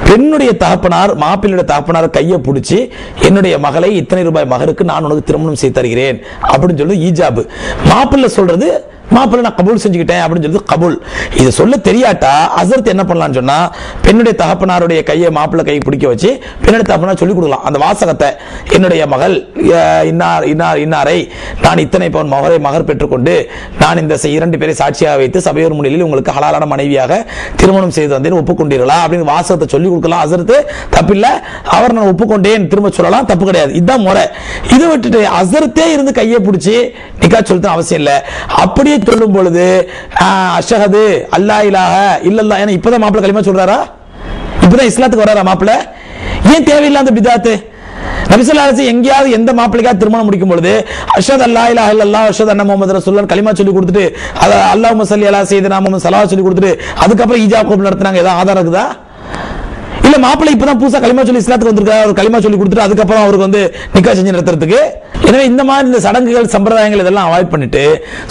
பெண்ணுடைய தகப்பனார் மாப்பிள்ளையுடைய தகப்பனார் கையை பிடிச்சி என்னுடைய மகளை இத்தனை ரூபாய் மகருக்கு நான் உனக்கு திருமணம் செய்து தருகிறேன் அப்படின்னு சொல்லி ஈஜாப். மாப்பிள்ளை சொல்றது மாப்பிள்ளை நான் கபூல் செஞ்சுக்கிட்டேன் அப்படின்னு சொல்லி கபூல். இது சொல்ல தெரியாட்டா ஹஸரத் என்ன பண்ணலாம்னு சொன்னா, பெண்ணுடைய தகப்பனாருடைய கையை மாப்பிள்ளை கை பிடிக்க வச்சு பெண்ணுடைய தகப்பனார் சொல்லி கொடுக்கலாம் அந்த வாசகத்தை. என்னுடைய மகள் இன்னாரை நான் இத்தனை பவுன் மகர் பெற்றுக்கொண்டு நான் இந்த 2 பேரை சாட்சியாக வைத்து சபையோர் முன்னிலையில் உங்களுக்கு ஹலாலான மனைவியாக திருமணம் செய்து வந்தேன், ஒப்புக்கொண்டீர்களா அப்படின்னு வாசகத்தை சொல்லி கொடுக்கலாம். ஹஸரத் தப்பில்லை, அவர் நான் ஒப்புக்கொண்டேன் திரும்ப சொல்லலாம், தப்பு கிடையாது. இதுதான் முறை. இதை விட்டுட்டு ஹஸரத்தே இருந்து கையை பிடிச்சி நிக்கா சொல்றது அவசியம் இல்லை. அப்படியே சொல்லும் பொழுது அஷ்ஹது அல்லா இலாஹ இல்லல்லாஹ், ஏன்னா இப்பதான் மாப்பிள்ளை கலிமா சொல்றாரா, இப்பதான் இஸ்லாத்துக்கு வராரா மாப்பிள்ளை, ஏன் தேவையில்லாத பிதாத்து? நபி ஸல்லல்லாஹு அலைஹி வஸல்லம் எங்கேயாவது எந்த மாப்பிள்ளைக்காக திருமணம் முடிக்கும் பொழுது அஷ்ஹது அல்லா இலாஹ இல்லல்லாஹ் அஷ்ஹது அன்ன முஹம்மது ரசூலுல்லாஹ் கலிமா சொல்லி கொடுத்துட்டு அல்லாஹும்ம ஸல்லி அலா சய்யிதினா முஹம்மது ஸலவாத் சொல்லி கொடுத்துட்டு அதுக்கப்புறம் ஈஜாப் கபூல் நடத்துனாங்க, ஏதாவது ஆதாரம் இருக்குதா? இல்ல மாப்பிள்ளை இப்பதான் புதுசா களிமா சொல்லி இஸ்லாத்துக்கு வந்திருக்காரு, அவர் களிமா சொல்லி கொடுத்துட்டு அதுக்கப்புறம் அவருக்கு வந்து நிக்கா செஞ்சு நடத்துறதுக்கு. எனவே இந்த மாதிரி இந்த சடங்குகள் சம்பிரதாயங்கள் இதெல்லாம் அவாய்ட் பண்ணிட்டு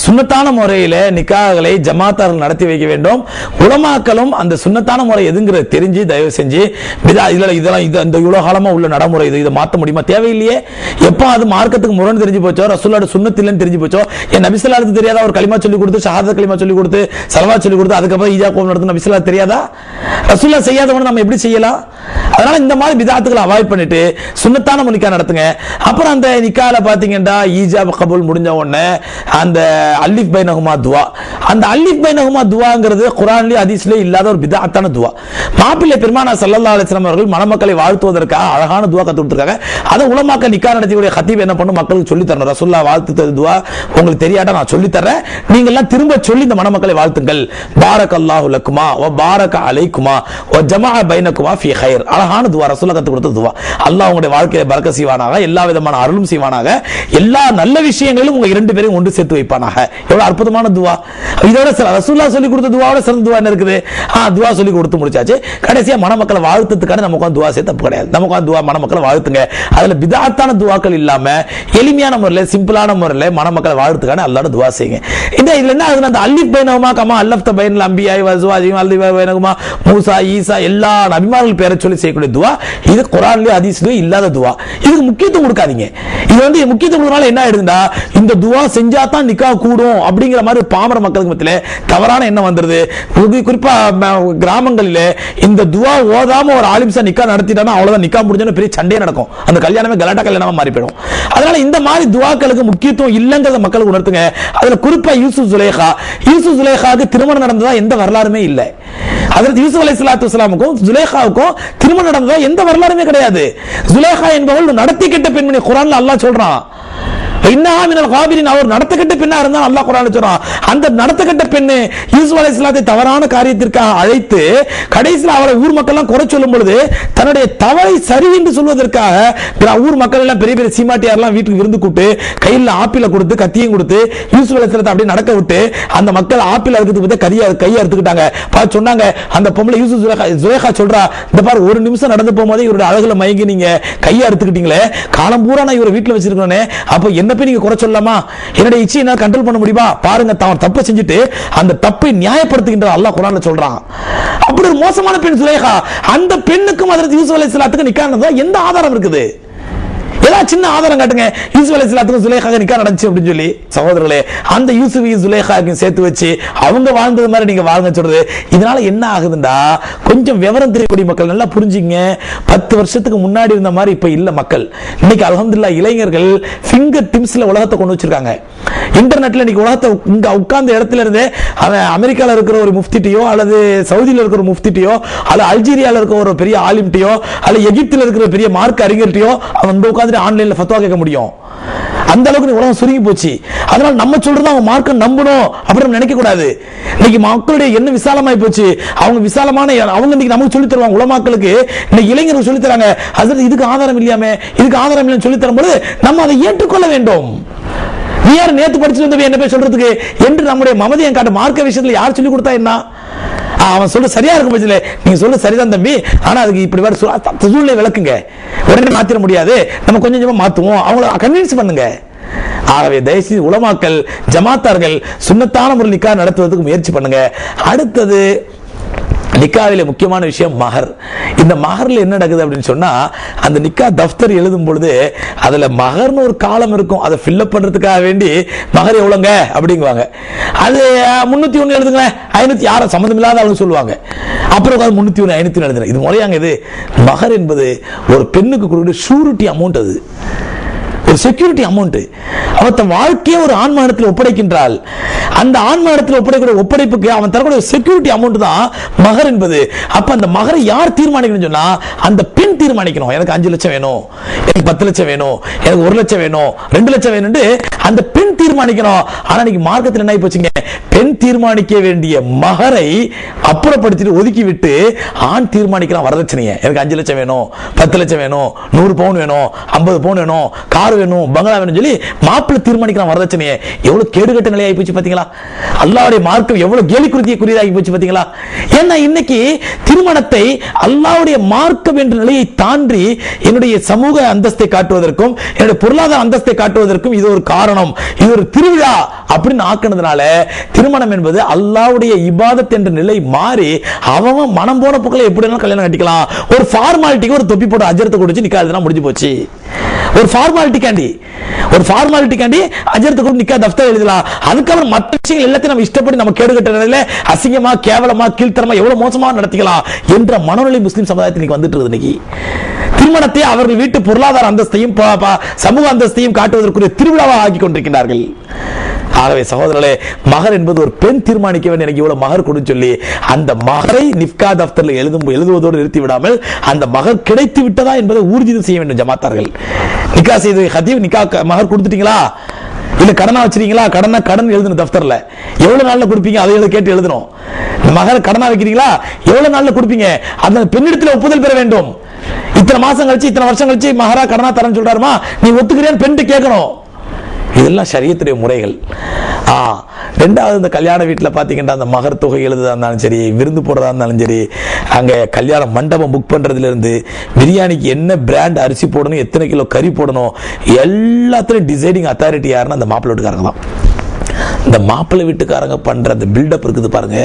சுன்னத்தான முறையில நிக்காகளை ஜமாத்தார்கள் நடத்தி வைக்க வேண்டும். உலமாக்களும் அந்த சுன்னத்தான முறை எதுங்கிறது தெரிஞ்சு தயவு செஞ்சு இதெல்லாம் இந்த இவ்வளவு காலமா உள்ள நடைமுறை இதை மாற்ற முடியுமா? தேவையில்லையே. எப்போ அது மார்க்கத்துக்கு முரண் தெரிஞ்சு போச்சோ, ரசூலோட சுன்னத் இல்லைன்னு தெரிஞ்சு போச்சோ, என் நபி ஸல்லல்லாஹு அலைஹி வஸல்லம் தெரியாதா? ஒரு களிமா சொல்லி கொடுத்து ஷஹாதத் களிமா சொல்லி கொடுத்து ஸலவாத் சொல்லி கொடுத்து அதுக்கப்புறம் ஈஜாப் கபூல் நடத்தும் நபி ஸல்லல்லாஹு தெரியாதா? ரசூலுல்லாஹ் செய்யாதவன நம்ம எப்படி செய்யலாம்? அதனால இந்த மாதிரி பிதாத்துகளை அவாய்ட் பண்ணிட்டு சுன்னத்தான நிக்கா நடத்துங்க. அப்புறம் அந்த நிக்கால பாத்தீங்கன்னா ஈஜாப் கபூல் முடிஞ்ச உடனே அந்த அலிஃப் பைனஹுமா துவா, அந்த அலிஃப் பைனஹுமா துவாங்கிறது குர்ஆன்லயே ஹதீஸ்லயே இல்லாத ஒரு பிதாத்தான துவா. மாப்பிள்ளை பெருமானார் ஸல்லல்லாஹு அலைஹி வஸல்லம் அவர்கள் மணமக்களை வாழ்த்துவதற்காக அழகான துவா கத்து கொடுத்திருக்காங்க. அதை உலமாக்கள் நிக்கா நடத்திய கத்தீப் என்ன பண்ணும், மக்களுக்கு சொல்லி தரணும். ரசூலுல்லாஹ் வாழ்த்து துவா உங்களுக்கு தெரியாட்டா நான் சொல்லி தரேன், நீங்க எல்லாம் திரும்ப சொல்லி இந்த மணமக்களை வாழ்த்துங்கள். பாரக்கல்லாஹு லக்குமா வ பாரக அலைக்குமா வ ஜமஅ பைனக்குமா ஃபீ கைர். அழகான துவா, ரசூலுல்லாஹ் கத்து கொடுத்த துவா. அல்லாஹ் உங்களுடைய வாழ்க்கையை பரக்கத் செய்வானாக, எல்லா விதமான அருளும் செய்வானாக, எல்லா நல்ல விஷயங்களிலும் உங்க 2 பேரையும் ஒன்று சேர்த்து வைப்பானாக. எவ்வளவு அற்புதமான துவா! இதோட ரசூலுல்லாஹ் சொல்லி கொடுத்த துவாவோட சிறந்த துவா என்ன இருக்குது? துவா சொல்லி கொடுத்து முடிச்சாச்சு. கடைசியா மணமக்களை வாழ்த்துறதுக்கான நமக்கு துவா செய்ய தப்பு கிடையாது. நமக்கு துவா மணமக்களை வாழ்த்துங்க. அதுல பிதாத்தான துவாக்கள் இல்லாம எளிமையான முறையில் சிம்பிளான முறையில் மணமக்களை வாழ்த்துக்கான அல்லாஹ்வோட துவா செய்யுங்க. இதுல என்ன ஆகுது, அந்த அலிஃப் பைனஹுமா கமா அல்லஃப்த பைனல் அன்பியாஇ வ அஸ்வாஜிஹிம் அல்லி பைனஹுமா மூசா ஈசா எல்லா நபிமார்கள் பேரை சொல்லி செய்யக்கூடிய துவா, இது குர்ஆன்லயே ஹதீஸ்லயே இல்லாத துவா. இதுக்கு முக்கியத்துவம் கொடுக்காதீங்க. இது வந்து முக்கியத்துவம் கொடுக்கறனால என்ன ஆயிடுதுன்னா, இந்த துவா செஞ்சா தான் நிக்கா கூடும் அப்படிங்கிற மாதிரி பாமர மக்களுக்கு மத்தியில தவறான எண்ணம் வந்துருது. குறிப்பா கிராமங்களிலே இந்த துவா ஓதாம ஒரு ஆலிம்சா நிக்கா நடத்திட்டானா அவ்வளவுதான், நிக்கா முடிஞ்சோன்னு பெரிய சண்டையே நடக்கும், அந்த கல்யாணமே கலாட்டா கல்யாணமா மாறி போயிடும். அதனால இந்த மாதிரி துவாக்களுக்கு முக்கியத்துவம் இல்லைங்கிறத மக்களுக்கு உணர்த்துங்க. அதுல குறிப்பா யூசுப் சுலேஹாவுக்கு திருமணம் நடந்ததா எந்த வரலாறுமே இல்லை. ஹஜ்ரத் யூசுப் அலைஹிஸ்ஸலாத்து வஸலாமுக்கும் சுலேஹாவுக்கும் திருமணம் நடந்ததா எந்த வரலாறுமே கிடையாது. சுலேஹா என்பவள் நடத்தி கெட்ட பெண்மணி, குர்ஆன்ல அல்லாஹ் சொல்றான். அவர் நடத்தக்கட்ட பெண்ணா இருந்தா அல்லாஹ் குர்ஆன்ல சொல்றான். அந்த நடத்தக்கட்ட பெண்ணு யூசுப் அலைஹிஸ்ஸலாத்தை தவறான காரியத்திற்காக அழைத்து கடைசியில் அவரை ஊர் மக்கள் எல்லாம் குறை சொல்லும் பொழுது தன்னுடைய தவறை சரி என்று சொல்வதற்காக ஊர் மக்கள் எல்லாம் பெரிய பெரிய சீமாட்டியார் எல்லாம் வீட்டுக்கு விருந்து கூப்பிட்டு கையில் ஆப்பிள கொடுத்து கத்தியும் கொடுத்து யூசுப் அலைஹிஸ்ஸலாத்தை அப்படியே நடக்க விட்டு அந்த மக்கள் ஆப்பிள் அறுக்கிறதுக்கு கையை அறுத்துக்கிட்டாங்க. சொன்னாங்க அந்த பொம்பளை யூசுப் சுலேஹா சொல்றா, இந்த பாரு ஒரு நிமிஷம் நடந்து போகும்போது இவருடைய அழகுல மயங்கி நீங்க கையை அறுத்துக்கிட்டீங்களே, காலம் பூரா நான் இவரை வீட்டுல வச்சிருக்கேன், அப்ப என்ன போய் நீங்க குறை சொல்லலாமா? என்னுடைய இச்சையை என்னால கண்ட்ரோல் பண்ண முடியுமா? பாருங்க, தான் தப்பு செஞ்சுட்டு அந்த தப்பை நியாயப்படுத்துகின்ற அல்லாஹ் குர்ஆன்ல சொல்றான். அப்படி ஒரு மோசமான பெண் சுலேஹா, அந்த பெண்ணுக்கும் ஹஜ்ரத் யூசுப் அலைஹிஸ்ஸலாத்துக்கு நிக்காஹ் நடந்ததா எந்த ஆதாரம் இருக்குது? ஏதாவது சின்ன ஆதாரம் காட்டுங்க. யூசுப் அலைஹிஸ்ஸலாத்துக்கும் சுலேஹாவுக்கு நிக்காஹ் நடந்துச்சு அப்படின்னு சொல்லி. சகோதரர்களே, அந்த யூசுஃபையும் சுலேஹாவையும் சேர்த்து வச்சு அவங்க வாழ்ந்தது மாதிரி நீங்க வாழுங்க சொல்றது. இதனால என்ன ஆகுதுண்டா, கொஞ்சம் விவரம் தெரியக்கூடிய மக்கள் நல்லா புரிஞ்சுங்க. 10 வருஷத்துக்கு முன்னாடி இருந்த மாதிரி இப்ப இல்ல மக்கள். இன்னைக்கு அல்ஹம்துலில்லாஹ் இளைஞர்கள் ஃபிங்கர் டிப்ஸ்ல உலகத்தை கொண்டு வச்சிருக்காங்க. இன்டர்நெட்ல இன்னைக்கு உலகத்தை இங்க உட்கார்ந்த இடத்துல இருந்து அவன் அமெரிக்கால இருக்கிற ஒரு முஃப்திட்டியோ அல்லது சவுதியில இருக்கிற ஒரு முஃப்திட்டியோ அல்லது அல்ஜீரியால இருக்கிற ஒரு பெரிய ஆலிம்ட்டியோ அல்லது எகிப்தில் இருக்கிற பெரிய மார்க் அறிஞர்ட்டியோ அவன் உட்கார்ந்து உட்கார்ந்து ஆன்லைன்ல ஃபத்வா கேட்க முடியும். அந்த அளவுக்கு உலகம் சுருங்கி போச்சு. அதனால நம்ம சொல்றத அவங்க மார்க்கம் நம்பணும் அப்படின்னு நினைக்க கூடாது. இன்னைக்கு மக்களுடைய என்ன விசாலமாய் போச்சு. அவங்க விசாலமான அவங்க இன்னைக்கு நமக்கு சொல்லி தருவாங்க. உலமாக்களுக்கு இன்னைக்கு இளைஞர்கள் சொல்லி தராங்க. அது இதுக்கு ஆதாரம் இல்லையாமே, இதுக்கு ஆதாரம் இல்லைன்னு சொல்லி தரும்போது நம்ம அதை ஏற்றுக்கொள்ள வேண்டும். நீ யார் நேத்து படிச்சுட்டு வந்து என்ன போய் சொல்றதுக்கு என்று நம்முடைய மமதியம் காட்ட மார்க்க விஷயத்துல யார் சொல்லி கொடுத்தா என்ன? அவன் சொல்ல சரியா இருக்கும் பட்சத்தில் நீங்க சொல்ல சரிதான் தம்பி, ஆனா அதுக்கு இப்படி வேற சூழ்நிலை விளக்குங்க, உடனே மாத்திர முடியாது, நம்ம கொஞ்சம் கொஞ்சமா மாத்துவோம், அவங்கள கன்வின்ஸ் பண்ணுங்க. ஆகவே தயவுசெய்து உலமாக்கள் ஜமாத்தார்கள் சுன்னத்தான முறை நிக்கா நடத்துவதற்கு முயற்சி பண்ணுங்க. அடுத்தது நிக்காவில முக்கியமான விஷயம் மஹர். இந்த மஹர்ல என்ன நடக்குது அப்படின்னு சொன்னா, அந்த நிக்கா தஃப்தர் எழுதும் பொழுது அதுல மஹர்னு ஒரு காலம் இருக்கும். அதை ஃபில்அப் பண்றதுக்காக வேண்டி மஹர் எவ்வளவுங்க அப்படிங்குவாங்க. அது 301 எழுதுங்களேன், 500 யாரும் சம்மந்தம் இல்லாத அவங்க சொல்லுவாங்க. அப்புறம் 301 500 எழுதுங்க. இது முறையாங்க. இது மஹர் என்பது ஒரு பெண்ணுக்கு கொடுக்கிற ஷூரிட்டி அமௌண்ட், அது ஒரு செக்யூரிட்டி அமௌண்ட். அவன் வாழ்க்கையை ஒரு ஆண்மானத்தில் ஒப்படைக்கின்றால் அந்த ஆண்மானத்தில் ஒப்படைக்கிற ஒப்படைப்புக்கு அவன் தரக்கூடிய செக்யூரிட்டி அமௌண்ட் தான் மகர் என்பது. அப்ப அந்த மகரை யார் தீர்மானிக்கணும் சொன்னா, அந்த பெண் தீர்மானிக்கணும். எனக்கு 5 லட்சம் வேணும், எனக்கு 10 லட்சம் வேணும், எனக்கு 1 லட்சம் வேணும், 2 லட்சம் வேணும், அந்த பெண் தீர்மானிக்கணும். ஆனா இன்னைக்கு மார்க்கத்தில் என்ன ஆகி போச்சுங்க, பெண் தீர்மானிக்க வேண்டிய மகரை அப்புறப்படுத்திட்டு ஒதுக்கி விட்டு ஆண் தீர்மானிக்கிறான் வரதட்சணையை. எனக்கு 5 லட்சம் வேணும், 10 லட்சம் வேணும், 100 பவுன் வேணும், 50 பவுன் வேணும், கார் வேணும், பங்களா வேணும் சொல்லி மாப்பிள்ளை தீர்மானிக்கிறான் வரதட்சணையை. எவ்வளவு கேடுகட்ட நிலையாகி போச்சு பாத்தீங்களா? அல்லாஹ்வுடைய மார்க்கம் எவ்வளவு கேலிக்குரியதாகி போச்சு பாத்தீங்களா? ஏன்னா இன்னைக்கு திருமணத்தை அல்லாஹ்வுடைய மார்க்கம் என்ற நிலையை தாண்டி என்னுடைய சமூக அந்தஸ்தை காட்டுவதற்கும் என்னுடைய பொருளாதார அந்தஸ்தை காட்டுவதற்கும் இது ஒரு காரணம், இது ஒரு திருவிழா அப்படின்னு ஆக்கினதுனால திருமணம் என்பது அல்லாஹ்வுடைய இபாதத் என்ற நிலை மாறி அவன் மனம் போன போக்கில் எப்படி கல்யாணம் கட்டிக்கலாம். ஒரு ஃபார்மாலிட்டிக்கு ஒரு தொப்பி போட்டு அஜரத்தை கொடுத்து நிக்கா எழுதுனா முடிஞ்சு போச்சு. ஒரு ஃபார்மாலிட்டிக்காண்டி அஜரத்தை கூட நிக்கா தஃப்தர் எழுதலாம். அதுக்கப்புறம் மற்ற விஷயங்கள் எல்லாத்தையும் நம்ம இஷ்டப்படி நம்ம கேடுகட்ட நிலையில அசிங்கமா கேவலமா கீழ்த்தரமா எவ்வளவு மோசமா நடத்திக்கலாம் என்ற மனநிலை முஸ்லிம் சமுதாயத்தில் வந்துட்டு இருக்கு. இன்னைக்கு திருமணத்தை அவர்கள் வீட்டு பொருளாதார அந்தஸ்தையும் சமூக அந்தஸ்தையும் காட்டுவதற்குரிய திருவிழாவாக ஆக்கி கொண்டிருக்கிறார்கள். ஆகவே சகோதரர்களே, மகர் என்பது ஒரு பெண் தீர்மானிக்க வேண்டிய எனக்கு இவ்வளவு மகர் கொடுன்னு சொல்லி அந்த மகரை நிஃப்கா தஃப்தர்ல எழுதுவதோடு நிறுத்தி விடாமல் அந்த மகர் கிடைத்து விட்டதா என்பதை ஊர்ஜிதம் செய்ய வேண்டும். ஜமாத்தார்கள் நிக்கா செய்து ஹதீப் நிக்கா மகர் கொடுத்துட்டீங்களா, இல்ல கடனா வச்சிருக்கீங்களா, கடன் எழுதணும் தஃப்தர்ல எவ்வளவு நாள்ல கொடுப்பீங்க அதை கேட்டு எழுதணும். மகர் கடனா வைக்கிறீங்களா, எவ்வளவு நாள்ல கொடுப்பீங்க, அந்த பெண்ணிடத்தில் ஒப்புதல் பெற வேண்டும். இத்தனை மாசம் கழிச்சு இத்தனை வருஷம் கழிச்சு மகரா கடனா தரேன்னு சொல்றாருமா, நீ ஒத்துக்கிறேன்னு பெண் கேட்கணும். இதெல்லாம் ஷரியத்துடைய முறைகள். ரெண்டாவது, இந்த கல்யாண வீட்டில் பார்த்தீங்கன்னா அந்த மகர் தொகை எழுதுதா இருந்தாலும் சரி, விருந்து போடுறதா இருந்தாலும் சரி, அங்கே கல்யாண மண்டபம் புக் பண்ணுறதுல இருந்து பிரியாணிக்கு என்ன பிராண்ட் அரிசி போடணும், எத்தனை கிலோ கறி போடணும், எல்லாத்துலையும் டிசைடிங் அத்தாரிட்டி யாருன்னா அந்த மாப்பிள்ளை வீட்டுக்காரங்க தான். இந்த மாப்பிள்ளை வீட்டுக்காரங்க பண்ற அந்த பில்டப் இருக்குது பாருங்க,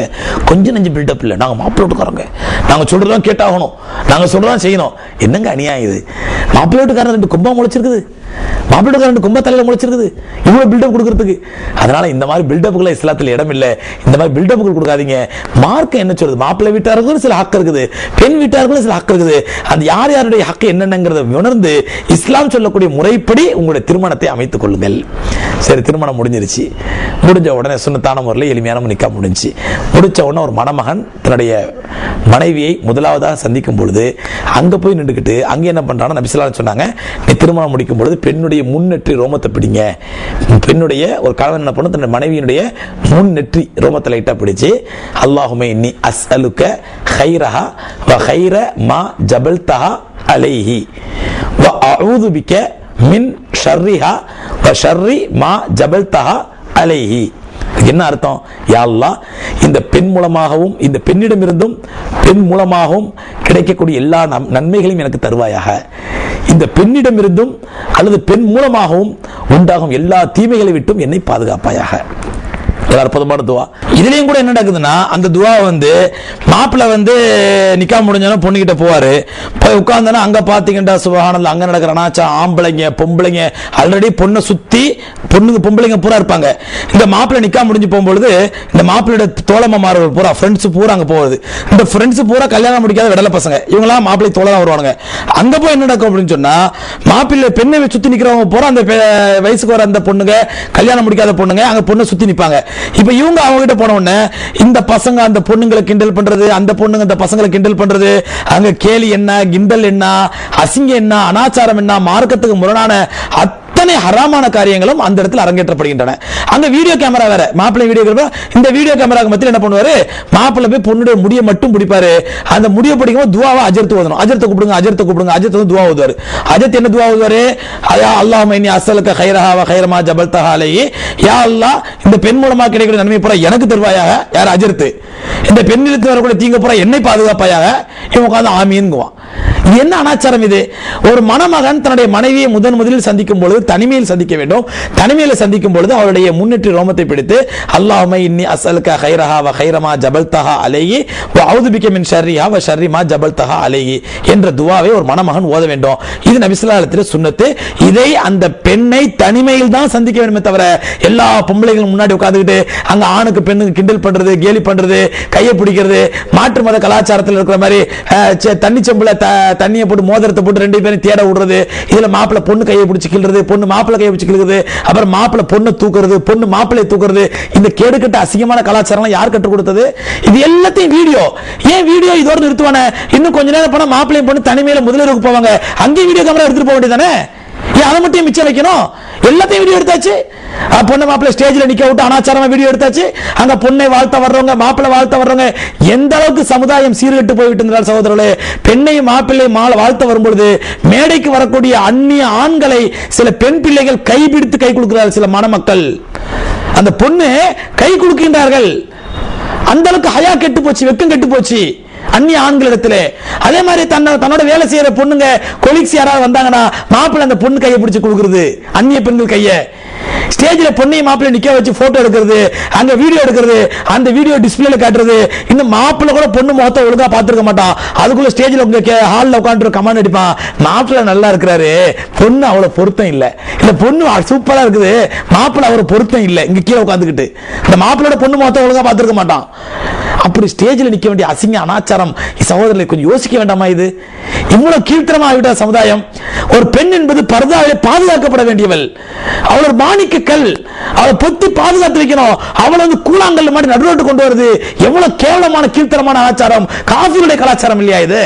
கொஞ்சம் நஞ்சு பில்டப் இல்லை. நாங்கள் மாப்பிள்ளை வீட்டுக்காரங்க, நாங்கள் சொல்றதான் கேட்டாகணும், நாங்கள் சொல்றதான் செய்யணும். என்னங்க அநியாயம் இது? மாப்பிள்ளை வீட்டுக்காரன் 2 கும்பம் முளைச்சிருக்குது, மாப்பிள்ளை வீட்டுக்காரன் 2 கும்ப தலையில முளைச்சிருக்குது, இவ்வளவு பில்டப் கொடுக்கறதுக்கு. அதனால இந்த மாதிரி பில்டப்புகளை இஸ்லாத்தில் இடம் இல்லை. இந்த மாதிரி பில்டப்புகள் கொடுக்காதீங்க. மார்க்கம் என்ன சொல்றது, மாப்பிள்ளை வீட்டார்களும் சில ஹக்கு இருக்குது, பெண் வீட்டார்களும் சில ஹக்கு இருக்குது. அந்த யார் யாருடைய ஹக்கு என்னென்னங்கிறத உணர்ந்து இஸ்லாம் சொல்லக்கூடிய முறைப்படி உங்களுடைய திருமணத்தை அமைத்துக் கொள்ளுங்கள். சரி, திருமணம் முடிஞ்சிருச்சு. முடிஞ்ச உடனே சுன்னத்தான முறையில் எளிமையான நிக்கா முடிஞ்சு முடிச்ச உடனே ஒரு மணமகன் தன்னுடைய மனைவியை முதலாவதாக சந்திக்கும் பொழுது அங்க போய் நின்றுக்கிட்டு அங்கே என்ன பண்றாங்க, நபி ஸல்லல்லாஹு அலைஹி வஸல்லம் சொன்னாங்க, நீ திருமணம் முடிக்கும் பொழுது பெண்ணுடைய முன்னெற்றி ரோமத்தை பிடிங்க. பெண்ணுடைய ஒரு கணவன் என்ன பண்ண, தன்னுடைய மனைவியினுடைய முன்னெற்றி ரோமத்தை லைட்டா பிடிச்சு, அல்லாஹும்ம இன்னி அஸ்அலுக கைரஹா வ கைர மா ஜபல்தஹா அலைஹி வ அஊது பிக மின் ஷர்ரிஹா வ ஷர்ரி மா ஜபல்தஹா அலைஹி. என்ன அர்த்தம்? யா அல்லாஹ், இந்த பெண் மூலமாகவும் இந்த பெண்ணிடமிருந்தும் பெண் மூலமாகவும் கிடைக்கக்கூடிய எல்லா நன்மைகளையும் எனக்கு தருவாயாக. இந்த பெண்ணிடமிருந்தும் அல்லது பெண் மூலமாகவும் உண்டாகும் எல்லா தீமைகளை விட்டும் என்னை பாதுகாப்பாயாக. அற்புதமான துவா. இதுலயும் கூட என்ன நடக்குதுன்னா, அந்த துவா மாப்பிள்ள நிக்கா முடிஞ்சாலும் பொண்ணுகிட்ட போவாரு, போய் உட்கார்ந்தானா அங்க பாத்தீங்கன்னா சுபஹானல்லாஹ், அங்க நடக்கிற அனாச்சா ஆம்பளைங்க பொம்பளைங்க ஆல்ரெடி பொண்ணை சுத்தி பொம்பளைங்க பூரா இருப்பாங்க. இந்த மாப்பிள்ள நிக்கா முடிஞ்சு போகும்பொழுது இந்த மாப்பிள்ளையோட தோழமார்கள் பூரா ஃப்ரெண்ட்ஸ் பூரா அங்க போகுது. இந்த ஃப்ரெண்ட்ஸ் பூரா கல்யாணம் முடிக்காத விடல பசங்க, இவங்களாம் மாப்பிள்ளை தோழமா வருவாங்க. அங்க போய் என்ன நடக்கும் அப்படின்னு சொன்னா, மாப்பிள்ளை பெண்ணை சுத்தி நிக்கிறவங்க பூரா அந்த வயசுக்கு வர அந்த பொண்ணுங்க, கல்யாணம் முடிக்காத பொண்ணுங்க அங்க பொண்ணை சுத்தி நிப்பாங்க. இப்ப இவங்க அவங்க கிட்ட போன உடனே இந்த பசங்க அந்த பொண்ணுங்களை கிண்டல் பண்றது, அந்த பொண்ணுங்க அந்த பசங்களை கிண்டல் பண்றது, அங்க கேலி என்ன, கிண்டல் என்ன, அசிங்கம் என்ன, அனாச்சாரம் என்ன, மார்க்கத்துக்கு முரணான அத்தனை ஹராமான காரியங்களும் அந்த இடத்துல அரங்கேற்றப்படுகின்றன. அங்க வீடியோ கேமரா வேற, மாப்பிள்ளை வீடியோ கேமரா. இந்த வீடியோ கேமராக்கு மத்தியில் என்ன பண்ணுவாரு, மாப்பிள்ளை போய் பொண்ணுடைய முடியை மட்டும் பிடிப்பாரு. அந்த முடியை பிடிக்கும் துவாவை அஜர்த்து ஓதணும். அஜர்த்து கூப்பிடுங்க, அஜர்த்து கூப்பிடுங்க, அஜர்த்து வந்து துவா ஓதுவாரு. அஜர்த்து என்ன துவா ஓதுவாரு, அல்லாஹும்ம இன்னி அஸ்அலுக கைரஹா வ கைர மா ஜபல்தஹா அலைஹி, யா அல்லாஹ் இந்த பெண் மூலமா கிடைக்கிற நன்மை பூரா எனக்கு தருவாயாக. யார் அஜர்த்து, இந்த பெண்ணிலிருந்து வரக்கூடிய தீங்கு பூரா என்னை பாதுகாப்பாயாக. இவன் உட்கார்ந்து ஆமீன்ங்குவான். என்ன அனாச்சாரம் இது? ஒரு மணமகன் தன்னுடைய மனைவியை முதலில் சந்திக்கும் பொழுது தனிமையில் சந்திக்க வேண்டும். தனிமையில் சந்திக்கும் பொழுது அவருடைய முன்னேற்றி ரோமத்தை பிடித்து அல்லாஹும்ம இன்னி அஸ்அலுக கைரஹா வ கைர மா ஜபல்தஹா அலைஹி வ அஊது பிக மின் ஷர்ரிஹா வ ஷர்ரி மா ஜபல்தஹா அலைஹி என்ற துஆவை ஒரு மணமகன் ஓத வேண்டும். இது நபி ஸல்லல்லாஹு அலைஹி வஸல்லம் சுன்னத்து. இதை அந்த பெண்ணை தனிமையில் தான் சந்திக்க வேண்டுமே தவிர எல்லா பொம்பளைகளும் முன்னாடி உட்கார்ந்துக்கிட்டு அங்க ஆணுக்கு பெண்ணுக்கு கிண்டல் பண்றது, கேலி பண்றது, கையை பிடிக்கிறது, மாற்று மத கலாச்சாரத்தில் இருக்கிற மாதிரி தண்ணி செம்புல தண்ணியை போட்டு மோதிரத்தை போட்டு ரெண்டு பேரும் தேட விடுறது, இதுல மாப்பிள்ளை பொண்ணு கையை பிடிச்சி கிள்றது, பொண்ணு மாப்பிள்ளை கையை பிடிச்சி கிள்றது, அப்புறம் மாப்பிள்ளை பொண்ணு தூக்குறது, பொண்ணு மாப்பிள்ளை தூக்குறது, இந்த கேடுகட்ட அசிங்கமான கலாச்சாரம் யார் கற்றுக் கொடுத்தது? இது எல்லாத்தையும் வீடியோ. ஏன் வீடியோ இதோட நிறுத்துவானே? இன்னும் கொஞ்ச நேரம் போனா மாப்பிள்ளையும் பொண்ணு தனிமையில முதலிரவுக்கு போவாங்க, அங்கேயும் வீடியோ கேமரா எடுத்துட்டு போக வேண்டியதானே? ஏன் அதை மட்டும் மிச்சம் வைக்கணும்? எல்லாத்தையும் வீடியோ எடுத்தாச்சு. பொண்ணு மாப்பிள்ளை ஸ்டேஜ்ல நிக்க விட்டு அனாச்சாரமா வீடியோ எடுத்தாச்சு. அங்க பொண்ணை வாழ்த்த வர்றவங்க, மாப்பிள்ளை வாழ்த்த வர்றவங்க, எந்த அளவுக்கு சமுதாயம் சீர்கெட்டு போய்விட்டு இருந்தால் சகோதரர்களே, பெண்ணையும் மாப்பிள்ளை வாழ்த்த வரும்பொழுது மேடைக்கு வரக்கூடிய அந்நிய ஆண்களை சில பெண் பிள்ளைகள் கைபிடித்து கை கொடுக்கிறார்கள். சில மணமக்கள் அந்த பொண்ணு கை கொடுக்கின்றார்கள். அந்த அளவுக்கு ஹயா கெட்டு போச்சு, வெக்கம் கெட்டு போச்சு அந்நிய ஆண்களிடத்திலே. அதே மாதிரி தன்னோட வேலை செய்யற பொண்ணுங்க கொலீக்ஸ் யாராவது வந்தாங்கன்னா மாப்பிள்ளை அந்த பொண்ணு கையை பிடிச்சு கொடுக்கிறது, அந்நிய பெண்கள் கையை. ஸ்டேஜ்ல பொண்ணையும் மாப்பிள்ளை நிக்க வச்சு போட்டோ எடுக்கிறது, அங்க வீடியோ எடுக்கிறது, அந்த வீடியோ டிஸ்பிளேல காட்டுறது. இந்த மாப்பிள்ளை கூட பொண்ணு முகத்தை ஒழுங்கா பாத்துருக்க மாட்டான். அதுக்குள்ள ஸ்டேஜ்ல ஹால்ல உட்காந்து கமெண்ட் அடிப்பான், மாப்பிள்ளை நல்லா இருக்கிறாரு, பொண்ணு அவ்வளவு பொருத்தம் இல்ல, இந்த பொண்ணு சூப்பரா இருக்குது, மாப்பிள்ளை அவ்வளவு பொருத்தம் இல்ல. இங்க கீழே உட்காந்துக்கிட்டு இந்த மாப்பிள்ளோட பொண்ணு முகத்தை ஒழுங்கா பாத்துருக்க மாட்டான். அப்படி ஸ்டேஜ்ல நிக்க வேண்டிய அசிங்க அனாச்சாரம் சகோதரர்களை கொஞ்சம் யோசிக்க வேண்டாமா? இது இவ்வளவு கீழ்த்தரமா ஆகிவிட்ட சமுதாயம். ஒரு பெண் என்பது பர்தாவிலே பாதுகாக்கப்பட வேண்டியவள். அவள் ஒரு மாணிக்கக்கல், அவளை பொத்தி பாதுகாத்து வைக்கணும். அவளை வந்து கூழாங்கல் மாதிரி நடுரோட்டு கொண்டு வருது. எவ்வளவு கேவலமான கீழ்த்தரமான ஆச்சாரம், காஃபிருடைய கலாச்சாரம் இல்லையா இது?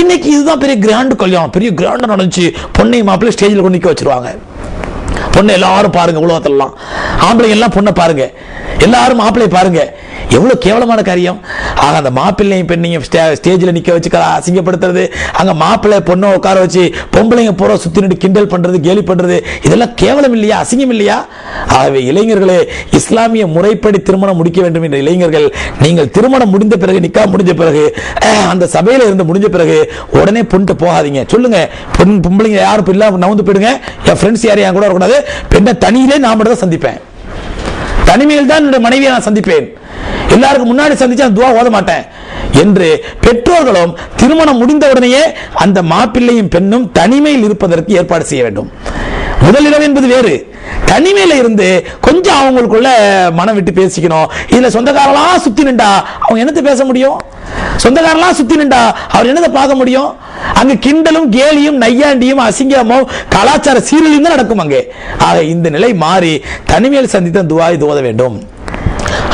இன்னைக்கு இதுதான் பெரிய கிராண்ட் கல்யாணம், பெரிய கிராண்ட் நடந்துச்சு. பொண்ணை மாப்பிள்ளை ஸ்டேஜில் கொண்டு நிக்க வச்சிருவாங்க. பொண்ணை எல்லாரும் பாருங்க, உலகத்திலாம் ஆம்பளைங்க எல்லாம் பொண்ணை பாருங்க, எல்லாரும் மாப்பிள்ளை பாருங்க. எவ்வளவு கேவலமான காரியம். ஆக அந்த மாப்பிள்ளையும் பெண்ணையும் ஸ்டேஜில் நிக்க வச்சு அசிங்கப்படுத்துறது, அங்க மாப்பிள்ளை பொண்ணை உட்கார வச்சு பொம்பளைங்க பூரா சுத்தி நின்று கிண்டல் பண்றது, கேலி பண்றது, இதெல்லாம் கேவலம் இல்லையா, அசிங்கம் இல்லையா? ஆகவே இளைஞர்களே, இஸ்லாமிய முறைப்படி திருமணம் முடிக்க வேண்டும் என்ற இளைஞர்கள், நீங்கள் திருமணம் முடிந்த பிறகு, நிக்கா முடிஞ்ச பிறகு, அந்த சபையில இருந்து முடிஞ்ச பிறகு உடனே பொண்ணு போகாதீங்க. சொல்லுங்க, பொம்பளைங்க யாரும் இல்ல நவுந்து போயிடுங்க, என் ஃப்ரெண்ட்ஸ் யாரும் என் கூட வரக்கூடாது, பெண்ணை தனியிலே நான் மட்டும் தான் சந்திப்பேன், தனிமையில் தான் என்னுடைய மனைவியை நான் சந்திப்பேன், எல்லாருக்கும் முன்னாடி சந்திச்சு அந்த துவா ஓத மாட்டேன் என்று பெற்றோர்களும் திருமணம் முடிந்த உடனேயே அந்த மாப்பிள்ளையும் பெண்ணும் தனிமையில் இருப்பதற்கு ஏற்பாடு செய்ய வேண்டும். முதல் இரவு என்பது வேறு, தனிமையில இருந்து கொஞ்சம் அவங்களுக்குள்ள மனம் விட்டு பேசிக்கணும். இதுல சொந்தக்காரெல்லாம் சுத்தி நின்றா அவங்க என்னத்தை பேச முடியும்? சொந்தக்காரெல்லாம் சுத்தி நின்றா அவர் என்னத்தை பார்க்க முடியும்? அங்க கிண்டலும் கேலியும் நையாண்டியும் அசிங்கமும் கலாச்சார சீரழியும் தான் நடக்கும் அங்கே. ஆக இந்த நிலை மாறி தனிமையில் சந்தித்த துவா ஓத வேண்டும்.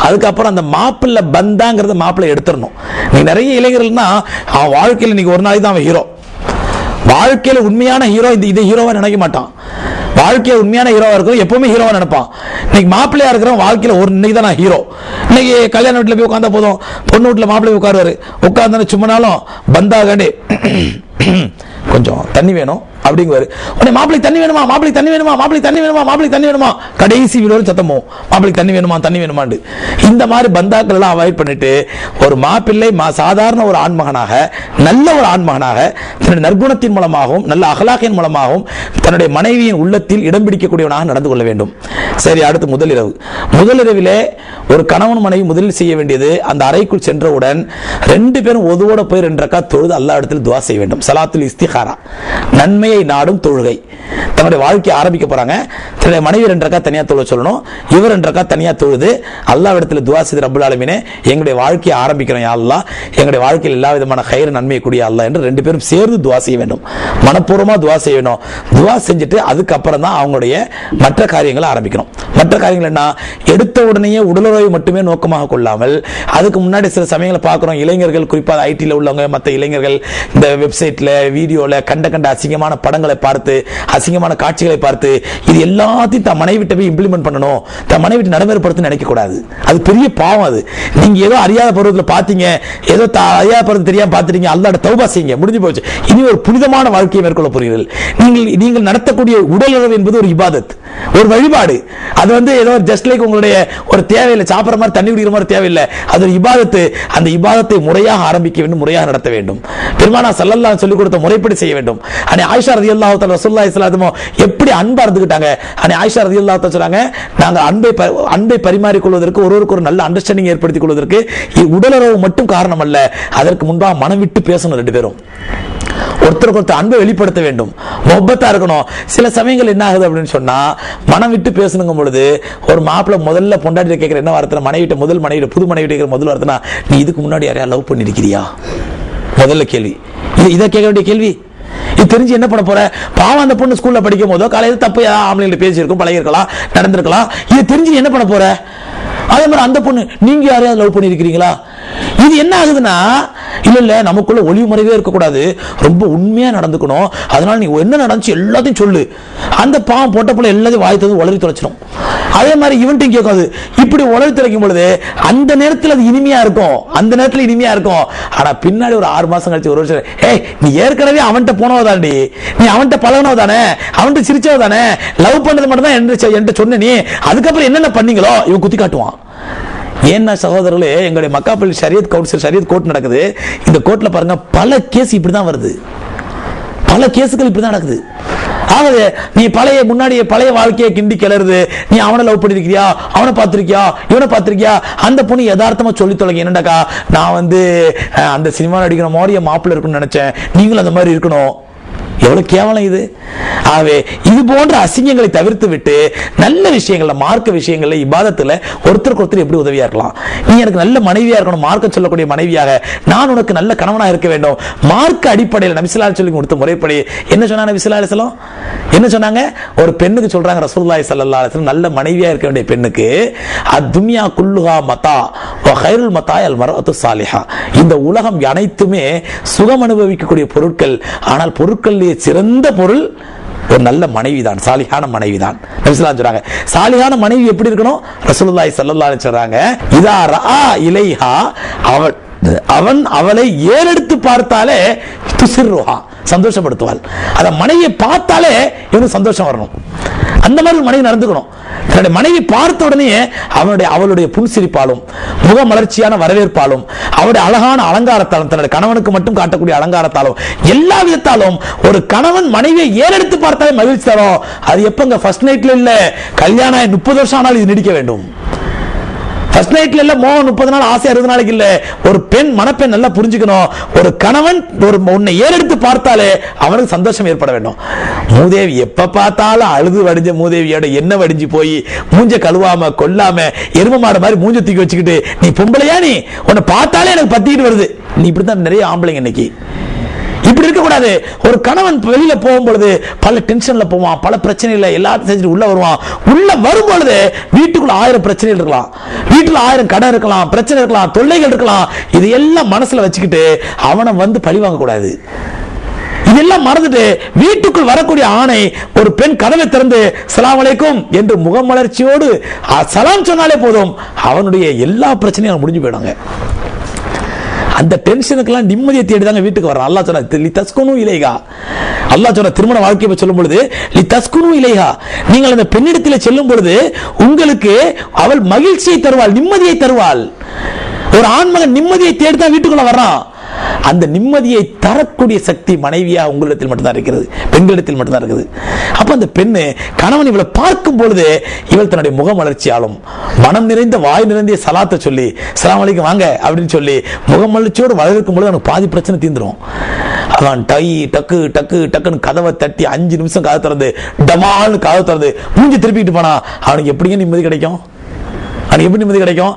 அதுக்கப்புறம் அந்த மாப்பிள்ளை பந்தாங்கிறத மாப்பிள்ளை எடுத்துடணும். நீங்க நிறைய இளைஞர்கள்னா அவன் வாழ்க்கையில் இன்னைக்கு ஒரு நாளைக்கு தான் அவன் ஹீரோ. வாழ்க்கையில உண்மையான ஹீரோ இது ஹீரோவா நினைக்க மாட்டான். வாழ்க்கையில உண்மையான ஹீரோவா இருக்கும் எப்பவுமே ஹீரோவா நினைப்பான். இன்னைக்கு மாப்பிள்ளையா இருக்கிறவன் வாழ்க்கையில ஒரு இன்னைக்கு தான் நான் ஹீரோ. இன்னைக்கு கல்யாண வீட்டுல போய் உட்காந்தா போதும், பொண்ணு வீட்டுல மாப்பிள்ளை உட்காருவாரு, உட்கார்ந்து சும்மானாலும் பந்தாகண்டே கொஞ்சம் தண்ணி வேணும் அப்படிங்குவாரு. உடனே மாப்பிள்ளை தண்ணி வேணுமா, மாப்பிள்ளை தண்ணி வேணுமா, மாப்பிள்ளை தண்ணி வேணுமா, மாப்பிள்ளை தண்ணி வேணுமா, கடைசி வீடு சத்தமோ மாப்பிள்ளை தண்ணி வேணுமா, தண்ணி வேணுமாண்டு. இந்த மாதிரி பந்தாக்கள் எல்லாம் அவாய்ட் பண்ணிட்டு ஒரு மாப்பிள்ளை சாதாரண ஒரு ஆண்மகனாக, நல்ல ஒரு ஆண்மகனாக, தன்னுடைய நற்குணத்தின் மூலமாகவும் நல்ல அகலாக்கின் மூலமாகவும் தன்னுடைய மனைவியின் உள்ளத்தில் இடம் பிடிக்கக்கூடியவனாக நடந்து கொள்ள வேண்டும். சரி, அடுத்து முதலிரவு. முதலிரவிலே ஒரு கணவன் மனைவி முதலில் செய்ய வேண்டியது, அந்த அறைக்குள் சென்றவுடன் ரெண்டு பேரும் ஒதுவோட போய் 2 ரக்காத் தொழுது அல்லாஹ் இடத்தில் துஆ செய்ய வேண்டும். சலாத்துல் இஸ்திகாரா, நன்மை துணையை நாடும் தொழுகை. தன்னுடைய வாழ்க்கையை ஆரம்பிக்க போறாங்க. தன்னுடைய மனைவி 2 ரக்காத் தனியா தொழ சொல்லணும். இவர் 2 ரக்காத் தனியா தொழுது அல்லாஹ்விடத்தில் துஆ செய்து, ரப்பல் ஆலமீனே எங்களுடைய வாழ்க்கையை ஆரம்பிக்கிறோம் யா அல்லாஹ், எங்களுடைய வாழ்க்கையில் எல்லா விதமான கைர் நன்மையை கூடிய அல்லாஹ் என்று 2 பேரும் சேர்ந்து துஆ செய்ய வேண்டும். மனப்பூர்வமா துஆ செய்ய வேண்டும். துஆ செஞ்சுட்டு அதுக்கப்புறம் தான் அவங்களுடைய மற்ற காரியங்களை ஆரம்பிக்கணும். மற்ற காரியங்கள் என்ன, எடுத்த உடனேயே உடலுறவை மட்டுமே நோக்கமாக கொள்ளாமல், அதுக்கு முன்னாடி சில சமயங்களை பார்க்கிறோம், இளைஞர்கள் குறிப்பாக ஐடியில் உள்ளவங்க, மற்ற இளைஞர்கள் இந்த வெப்சைட்ல வீடியோல கண்ட அசிங்கமான படங்களை பார்த்து, அசிங்கமான காட்சிகளை பார்த்து, இது எல்லாத்தையும் தன் மனைவிட்ட போய் இம்ப்ளிமெண்ட் பண்ணணும், தன் மனைவிட்டு நடைமுறைப்படுத்த நினைக்க கூடாது. அது பெரிய பாவம். அது நீங்க ஏதோ அறியாத பருவத்தில் பார்த்தீங்க, ஏதோ அறியாத பருவம் தெரியாம பார்த்துட்டீங்க, அல்லாஹ்ட்ட தௌபா செய்யுங்க, முடிஞ்சு போச்சு. இனி ஒரு புனிதமான வாழ்க்கையை மேற்கொள்ள போறீர்கள். நீங்கள் நடத்தக்கூடிய உடலுறவு என்பது ஒரு இபாதத், ஒரு வழிபாடு. அது ஏதோ ஜஸ்ட் லைக் உங்களுடைய ஒரு தேவையில்லை, சாப்பிட்ற மாதிரி தண்ணி குடிக்கிற மாதிரி தேவையில்லை, அது ஒரு இபாதத்து. அந்த இபாதத்தை முறையாக ஆரம்பிக்க வேண்டும், முறையாக நடத்த வேண்டும். பெருமானார் ஸல்லல்லாஹு அலைஹி சொல்லிக் கொடுத்த முறைப்படி செய்ய வேண்டும். அன்னை ஆயிஷா ரலியல்லாஹு தஆலா ரசூலுல்லாஹி ஸல்லல்லாஹு அலைஹி வஸல்லம் எப்படி அன்பா இருந்துக்கிட்டாங்க. அன்னை ஆயிஷா ரலியல்லாஹு தஆலா சொல்றாங்க, நாங்கள் அன்பை பரிமாறிக் கொள்வதற்கு, ஒருவருக்கு ஒரு நல்ல அண்டர்ஸ்டாண்டிங் ஏற்படுத்திக் கொள்வதற்கு உடலுறவு மட்டும் காரணம் அல்ல, அதற்கு முன்பாக மனம் விட்டு பேசணும். 2 பேரும் ஒருத்தருக்கு ஒருத்தர் அன்பை வெளிப்படுத்த வேண்டும், முஹப்பத்தா இருக்கணும். சில சமயங்கள் என்ன ஆகுது அப்படின்னு சொன்னா, மனம் விட்டு பேசணுங்கும் பொழுது ஒரு மாப்பிள்ளை முதல்ல பொண்டாட்டி கேட்கிற என்ன வார்த்தை, மனைவிட்ட முதல் மனைவி புது மனைவி கேட்கிற முதல் வார்த்தைனா, நீ இதுக்கு முன்னாடி யாரையா லவ் பண்ணிருக்கிறியா? முதல்ல கேள்வி. இதை கேட்க வேண்டிய கேள்வி. இது தெரிஞ்சு என்ன பண்ண போற? பாவம், அந்த பொண்ணு ஸ்கூல்ல படிக்கும் போதோ காலையில் தப்பு ஆம்பளைங்க பேசியிருக்கும், பழகிருக்கலாம், நடந்திருக்கலாம். இது தெரிஞ்சு என்ன பண்ண போற? அதே மாதிரி அந்த பொண்ணு, நீங்க யாரையாவது லவ் பண்ணிருக்கிறீங்களா? இது என்ன ஆகுதுன்னா, இல்ல நமக்குள்ள ஒளிவு மறைவே இருக்கக்கூடாது, ரொம்ப உண்மையா நடந்துக்கணும், அதனால நீ என்ன நடந்துச்சு எல்லாத்தையும் சொல்லு. அந்த பாவம் போட்ட போல எல்லாத்தையும் வாய்த்தது உளறி தொலைச்சிடும். அதே மாதிரி இவன்ட்டையும் கேட்காது. இப்படி உளறி தொலைக்கும் பொழுது அந்த நேரத்தில் அது இனிமையா இருக்கும், அந்த நேரத்தில் இனிமையா இருக்கும். ஆனா பின்னாடி ஒரு 6 மாசம் கழிச்சு, 1 வருஷம், ஏய் நீ ஏற்கனவே அவன்கிட்ட போனவதாண்டி, நீ அவன்கிட்ட பழகினவ தானே, அவன்கிட்ட சிரிச்சவ தானே, லவ் பண்ணது மட்டும் தான் என்கிட்ட சொன்ன, நீ அதுக்கப்புறம் என்னென்ன பண்ணீங்களோ இவன் குத்தி காட்டுவான். ஏன்னா சகோதரர்களே, எங்களுடைய மக்காப்பள்ளி ஷரியத் கவுன்சில் ஷரியத் கோர்ட் நடக்குது. இந்த கோர்ட்ல பாருங்க, பல கேஸ் இப்படிதான் வருது, பல கேஸுகள் இப்படிதான் நடக்குது. ஆகவே நீ பழைய வாழ்க்கையை கிண்டி கிளறுது. நீ அவனை லவ் பண்ணிருக்கியா, அவனை பார்த்திருக்கியா, இவனை பார்த்திருக்கியா? அந்த பொண்ணு யதார்த்தமா சொல்லி தொலைங்க, என்னடாக்கா நான் அந்த சினிமா நடிக்கிற மாதிரி மாப்பிள்ளை இருக்குன்னு நினைச்சேன், நீங்களும் அந்த மாதிரி இருக்கணும். எவ்வளவு கேவலம் இது. ஆகவே இது போன்ற அசிங்கங்களை தவிர்த்து விட்டு நல்ல விஷயங்கள்ல, மார்க்க விஷயங்கள்ல, இபாதத்துல ஒருத்தருக்கு ஒருத்தர் எப்படி உதவியா இருக்கலாம். நீ எனக்கு நல்ல மனைவியா இருக்கணும், மார்க்க சொல்லக்கூடிய மனைவியாக, நான் உனக்கு நல்ல கணவனாக இருக்க வேண்டும். மார்க்க அடிப்படையில் நபி ஸல்லல்லாஹு அலைஹி சொல்லி கொடுத்த முறைப்படி என்ன சொன்னாங்க நபி ஸல்லல்லாஹு அலைஹி வஸல்லம்? என்ன சொன்னாங்க? ஒரு பெண்ணுக்கு சொல்றாங்க ரசூலுல்லாஹி ஸல்லல்லாஹு அலைஹி வஸல்லம், நல்ல மனைவியா இருக்க வேண்டிய பெண்ணுக்கு அத்துன்யா குல்லுஹா மதா வ கைருல் மதாய் அல் மர்அத்து ஸாலிஹா, இந்த உலகம் அனைத்துமே சுகம் அனுபவிக்கக்கூடிய பொருட்கள், ஆனால் பொருட்கள் சிறந்த பொருள் ஒரு நல்ல மனைவி தான், சாலிஹான மனைவி தான். நபி ஸல்லல்லாஹு அலைஹி சொல்றாங்க, சாலிஹான மனைவி எப்படி இருக்கணும்? ரசூலுல்லாஹி ஸல்லல்லாஹு அலைஹி சொல்றாங்க, இதா ரஆ இலைஹா, அவன் அவளை ஏறெடுத்து பார்த்தாலே துசிர்ருஹா, சந்தோஷப்படுத்துவாள். அத மனைவியை பார்த்தாலே இவனுக்கு சந்தோஷம் வரணும். அந்த மாதிரி மனைவி நடந்துக்கணும். தன்னுடைய மனைவி பார்த்த உடனே அவளுடைய புன்சிரிப்பாலும், முகமலர்ச்சியான வரவேற்பாலும், அவருடைய அழகான அலங்காரத்தாலும், தன்னுடைய கணவனுக்கு மட்டும் காட்டக்கூடிய அலங்காரத்தாலும், எல்லா விதத்தாலும் ஒரு கணவன் மனைவியை ஏறெடுத்து பார்த்தாலே மகிழ்ச்சி தரும். அது எப்பங்க? ஃபர்ஸ்ட் நைட்ல இல்ல, கல்யாணம் 30 வருஷம் ஆனாலும் இது நீடிக்க வேண்டும். ஃபர்ஸ்ட் நைட்ல இல்ல, 30 நாள் ஆசை 60 நாளைக்கு இல்ல. ஒரு பெண், மணப்பெண் நல்லா புரிஞ்சுக்கணும், ஒரு கணவன் உன்னை ஏறெடுத்து பார்த்தாலே அவனுக்கு சந்தோஷம் ஏற்பட வேண்டும். மூதேவி எப்ப பார்த்தாலும் அழுது வடிஞ்ச மூதேவியோட என்ன வடிஞ்சு போய் மூஞ்ச கழுவாம கொல்லாம எரும மாடு மாதிரி மூஞ்ச தூக்கி வச்சுக்கிட்டு, நீ பொம்பளையா, நீ உன்னை பார்த்தாலே எனக்கு பத்திக்கிட்டு வருது. நீ இப்படித்தான் நிறைய ஆம்பளைங்க இன்னைக்கு. இப்படி இருக்க கூடாது. ஒரு கணவன் வெளியில போகும்பொழுது பல டென்ஷன்ல போவான், பல பிரச்சனைகள் எல்லாத்தையும் செஞ்சுட்டு உள்ள வருவான். உள்ள வரும்பொழுது வீட்டுக்குள்ள 1000 பிரச்சனைகள் இருக்கலாம், வீட்டுல 1000 கடன் இருக்கலாம், பிரச்சனை இருக்கலாம், தொல்லைகள் இருக்கலாம். இதையெல்லாம் மனசுல வச்சுக்கிட்டு அவனை பழி வாங்க கூடாது. இதெல்லாம் மறந்துட்டு வீட்டுக்குள் வரக்கூடிய ஆணை, ஒரு பெண் கதவை திறந்து ஸலாம் அலைக்கும் என்று முகமலர்ச்சியோடு சலாம் சொன்னாலே போதும், அவனுடைய எல்லா பிரச்சனையும் முடிஞ்சு போயிடுங்க. அந்த டென்ஷனுக்கெல்லாம் நிம்மதியை தேடிதாங்க வீட்டுக்கு வர்றான். அல்லாஹ் சொன்ன லிதஸ்குனு இலைஹா, அல்லாஹ் சொன்ன திருமண வாழ்க்கையை சொல்லும் பொழுது லிதஸ்குனு இலைஹா, நீங்கள் அந்த பெண்ணிடத்தில் செல்லும் பொழுது உங்களுக்கு அவள் மகிழ்ச்சியை தருவாள், நிம்மதியை தருவாள். ஒரு ஆண்மகன் நிம்மதியை தேடிதான் வீட்டுக்குள்ள வர்றான். அந்த நிம்மதியை தரக்கூடிய சக்தி மனைவியா உங்களிடத்தில் மட்டும்தான் இருக்கிறது, பெண்களிடத்தில் மட்டும்தான் இருக்குது. அப்ப அந்த பெண்ணு கணவன் இவளை பார்க்கும் பொழுது இவள் தன்னுடைய முகமலர்ச்சியாலும் மனம் நிறைந்த வாய் நிறைந்த சலாத்தை சொல்லி அஸ்ஸலாமு அலைக்கும் வாங்க அப்படின்னு சொல்லி முகமலர்ச்சியோடு வளர்க்கும் பொழுது அவனுக்கு பாதி பிரச்சனை தீர்ந்துடும். அவன் டக்கு டக்கு டக்குன்னு கதவை தட்டி 5 நிமிஷம் கதவை திறந்து டமால்னு கதவை திறந்து மூஞ்சி திருப்பிட்டு போனா அவனுக்கு எப்படிங்க நிம்மதி கிடைக்கும்? எப்படி நிம்மதி கிடைக்கும்?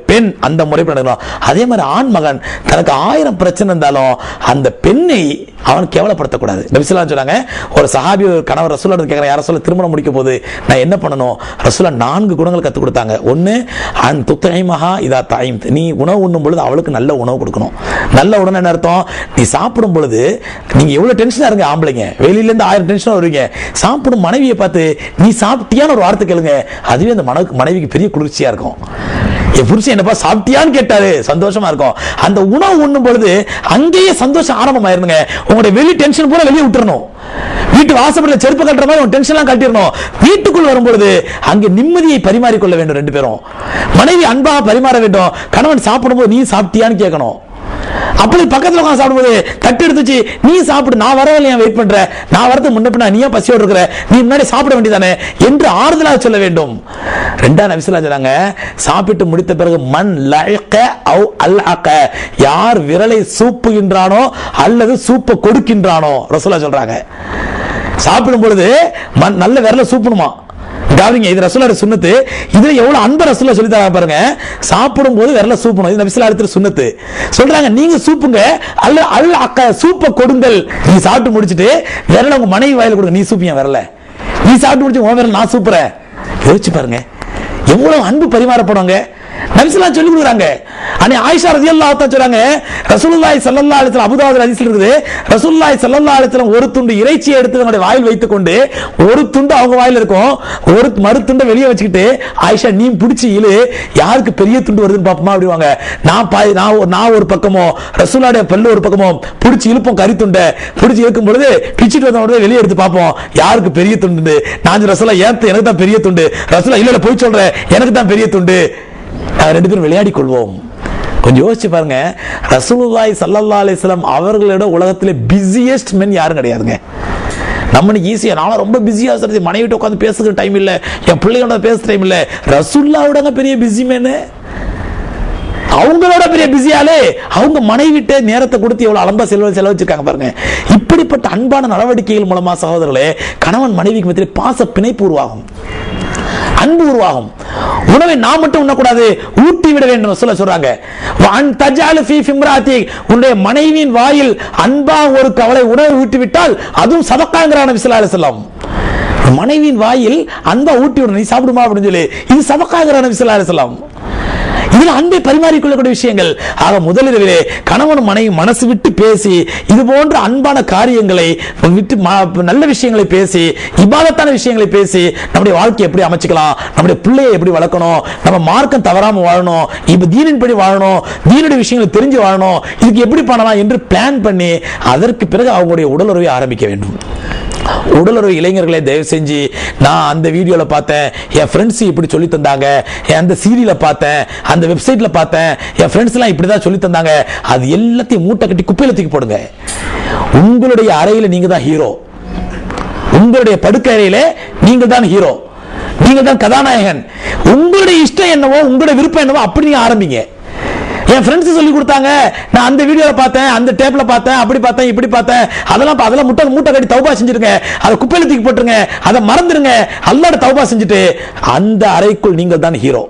பெண் அந்த முறைப்படி நடக்கணும். அதே மாதிரி ஆண் மகன் தனக்கு 1000 பிரச்சனை இருந்தாலும் அந்த பெண்ணை அவன் கேவலப்படுத்தக்கூடாது. நபி ஸல்லல்லாஹு அலைஹி வஸல்லம் சொன்னாங்க, ஒரு சஹாபி ஒரு கணவர் ரசூலுல்லாஹ் கேட்கிறார், யார சொல்ல திருமணம் முடிக்க போது நான் என்ன பண்ணணும்? ரசூலுல்லாஹ் 4 குணங்கள் கற்றுக் கொடுத்தாங்க. ஒன்று, அன் துத்இமஹா இதா தஅய்ம், நீ உணவு உண்ணும் பொழுது அவளுக்கு நல்ல உணவு கொடுக்கணும். நல்ல உணவு என்ன அர்த்தம்? நீ சாப்பிடும் பொழுது நீங்க எவ்வளவு டென்ஷனா இருங்க ஆம்பளைங்க, வெளியில இருந்து 1000 டென்ஷன் வருவீங்க, சாப்பிடும் மனைவியை பார்த்து நீ சாப்பிட்டியான்னு ஒரு வார்த்தை கேளுங்க, அதுவே அந்த மனைவிக்கு பெரிய குளிர்ச்சியா இருக்கும். என் புருஷன் என்னப்பா சாப்பிட்டியான்னு கேட்டாரு, சந்தோஷமா இருக்கும். அந்த உணவு உண்ணும் பொழுது அங்கேயே சந்தோஷம் ஆரம்பமாயிருங்க. உங்களுடைய வெளி டென்ஷன் பூரா வெளியே விட்டுறணும். வீட்டு வாசப்படியில் செருப்பு கட்டுற மாதிரி உங்க டென்ஷன் எல்லாம் கட்டிடணும். வீட்டுக்குள் வரும்பொழுது அங்கே நிம்மதியை பரிமாறிக்கொள்ள வேண்டும். 2 பேரும் மனைவி அன்பாக பரிமாற வேண்டும். கணவன் சாப்பிடும்போது நீ சாப்பிட்டியான்னு கேட்கணும். அப்படி பக்கத்துல உட்காந்து சாப்பிடும்போது தட்டு எடுத்துச்சு நீ சாப்பிடு, நான் வரவில்லை, வெயிட் பண்ற, நான் வரது முன்ன பின்ன, நீ பசியோடு இருக்கிற, நீ முன்னாடி சாப்பிட வேண்டியதானே என்று ஆறுதலாக சொல்ல வேண்டும். 2 நபி ஸல்லல்லாஹு அலைஹி வஸல்லம் சாப்பிட்டு முடித்த பிறகு மன் லஅக அவ் அல்அக, யார் விரலை சூப்புகின்றானோ அல்லது சூப்ப கொடுக்கின்றானோ ரசூலுல்லாஹ் சொல்றாங்க. சாப்பிடும் பொழுது நல்ல விரலை சூப்பணுமா. இது ரசூலுல்லாஹ் சுன்னத்து. இதுல எவ்வளவு அன்பு ரசூலுல்லாஹ் சொல்லி தராங்க பாருங்க. சாப்பிடும் போது விரல சூப்பணும், இது நபி ஸல்லல்லாஹு அலைஹி வஸல்லம் சுன்னத்து. சொல்றாங்க நீங்க சூப்புங்க, அல்ல அல் அக்க சூப்ப கொடுங்கள். நீ சாப்பிட்டு முடிச்சிட்டு விரல உங்க மனைவி வாயில கொடுங்க, நீ சூப்பியா விரல, நீ சாப்பிட்டு முடிச்சு உன் விரல நான் சூப்புறேன். யோசிச்சு பாருங்க எவ்வளவு அன்பு பரிமாறப்படுவாங்க. நபி ஸல்லல்லாஹு சொல்லி கொடுக்குறாங்க. அன்னை ஆயிஷா ரலியல்லாஹு தஆலா சொல்றாங்க, ரசூலுல்லாஹி ஸல்லல்லாஹு அலைஹி வஸல்லம் அபூதாவுத் ஹதீஸ்ல இருக்குது, ரசூலுல்லாஹி ஸல்லல்லாஹு அலைஹி வஸல்லம் ஒரு துண்டு இறைச்சியை எடுத்து தன்னுடைய வாயில் வைத்துக் கொண்டு ஒரு துண்டு அவங்க வாயில இருக்கும், ஒரு மறு துண்டை வெளியே வச்சுக்கிட்டு ஆயிஷா நீ பிடிச்சி இழு, யாருக்கு பெரிய துண்டு வருதுன்னு பாப்போமா அப்படிவாங்க. நான் ஒரு பக்கமோ ரசூலுல்லாஹ்வுடைய பல்லு ஒரு பக்கமோ பிடிச்சி இழுப்போம், கறி துண்டை பிடிச்சி இழுக்கும் பொழுது பிச்சிட்டு வந்த வெளியே எடுத்து பார்ப்போம் யாருக்கு பெரிய துண்டு. நான் ரசூலுல்லாஹ் எனக்கு தான் பெரிய துண்டு, ரசூலுல்லாஹ் இல்ல போய் சொல்றேன் எனக்கு தான் பெரிய துண்டு. 2 பேரும் விளையாடி கொள்வோம். கொஞ்சம் யோசிச்சு பாருங்க, ரசூலுல்லாஹி ஸல்லல்லாஹு அலைஹி வஸல்லம் அவர்களோட உலகத்திலே பிஸியஸ்ட் மென் யாரும் கிடையாதுங்க. நம்மளுக்கு ஈஸியா நான் ரொம்ப பிஸியா இருக்கிறது, மனைவிட்டு உட்காந்து பேசுகிற டைம் இல்ல, என் பிள்ளைகளோட பேசுற டைம் இல்ல. ரசூலுல்லாஹ்வோட பெரிய பிஸி மேனு, அவங்களோட பெரிய பிஸியாலே அவங்க மனைவிட்ட நேரத்தை கொடுத்து எவ்வளவு அலம்பா செலவழிச்சிருக்காங்க பாருங்க. இப்படிப்பட்ட அன்பான நடவடிக்கைகள் மூலமா சகோதரர்களே கணவன் மனைவிக்கு மத்தியிலே பாச பிணைப்பு உருவாகும், அன்பு உருவாகும். உணவை நான் மட்டும் உண்ணக்கூடாது, ஊட்டி விட வேண்டும் சொல்றாங்க. உன்னுடைய மனைவியின் வாயில் அன்பா ஒரு கவலை உணவை ஊட்டி விட்டால் அதுவும் சதக்காங்கிறான் நபி ஸல்லல்லாஹு அலைஹி வஸல்லம். மனைவியின் வாயில் அன்பா ஊட்டி விட, நீ சாப்பிடுமா அப்படின்னு சொல்லி, இது சதக்காங்கிறான் நபி ஸல்லல்லாஹு அலைஹி வஸல்லம். இதுல அன்பை பரிமாறிக்கொள்ளக்கூடிய விஷயங்கள். ஆக முதலிலே கணவன் மனைவி மனசு விட்டு பேசி இது போன்ற அன்பான காரியங்களை விட்டு நல்ல விஷயங்களை பேசி இபாதத்தான விஷயங்களை பேசி நம்முடைய வாழ்க்கையை எப்படி அமைச்சுக்கலாம், நம்முடைய பிள்ளையை எப்படி வளர்க்கணும், நம்ம மார்க்கம் தவறாம வாழணும், இப்ப தீனின் படி வாழணும், தீனுடைய விஷயங்களை தெரிஞ்சு வாழணும், இதுக்கு எப்படி பண்ணலாம் என்று பிளான் பண்ணி அதற்கு பிறகு அவங்களுடைய உடலுறவை ஆரம்பிக்க வேண்டும். உடலுறவு இளைஞர்களை தயவு செஞ்சு, நான் அந்த வீடியோல பார்த்தேன், என் ஃப்ரெண்ட்ஸ் இப்படி சொல்லி தந்தாங்க, அந்த சீரியல பார்த்தேன், அந்த வெப்சைட்ல பார்த்தேன், என் ஃப்ரெண்ட்ஸ் எல்லாம் இப்படிதான் சொல்லி தந்தாங்க, அது எல்லாத்தையும் மூட்டை கட்டி குப்பையில தூக்கி போடுங்க. உங்களுடைய அறையில நீங்க தான் ஹீரோ, உங்களுடைய படுக்கை அறையில நீங்க தான் ஹீரோ, நீங்க தான் கதாநாயகன். உங்களுடைய இஷ்டம் என்னவோ உங்களுடைய விருப்பம் என்னவோ அப்படி நீங்க ஆரம்பிங்க. என் ஃப்ரெண்ட்ஸ் சொல்லி கொடுத்தாங்க, நான் அந்த வீடியோல பார்த்தேன், அந்த டேப்ல பார்த்தேன், அப்படி பார்த்தேன், இப்படி பார்த்தேன், அதெல்லாம் மூட்டை கட்டி தௌபா செஞ்சிருங்க, அதை குப்பையில தூக்கி போட்டுருங்க, அதை மறந்துருங்க, அல்லாஹ்வோட தௌபா செஞ்சுட்டு அந்த அறைக்குள் நீங்கள் தான் ஹீரோ.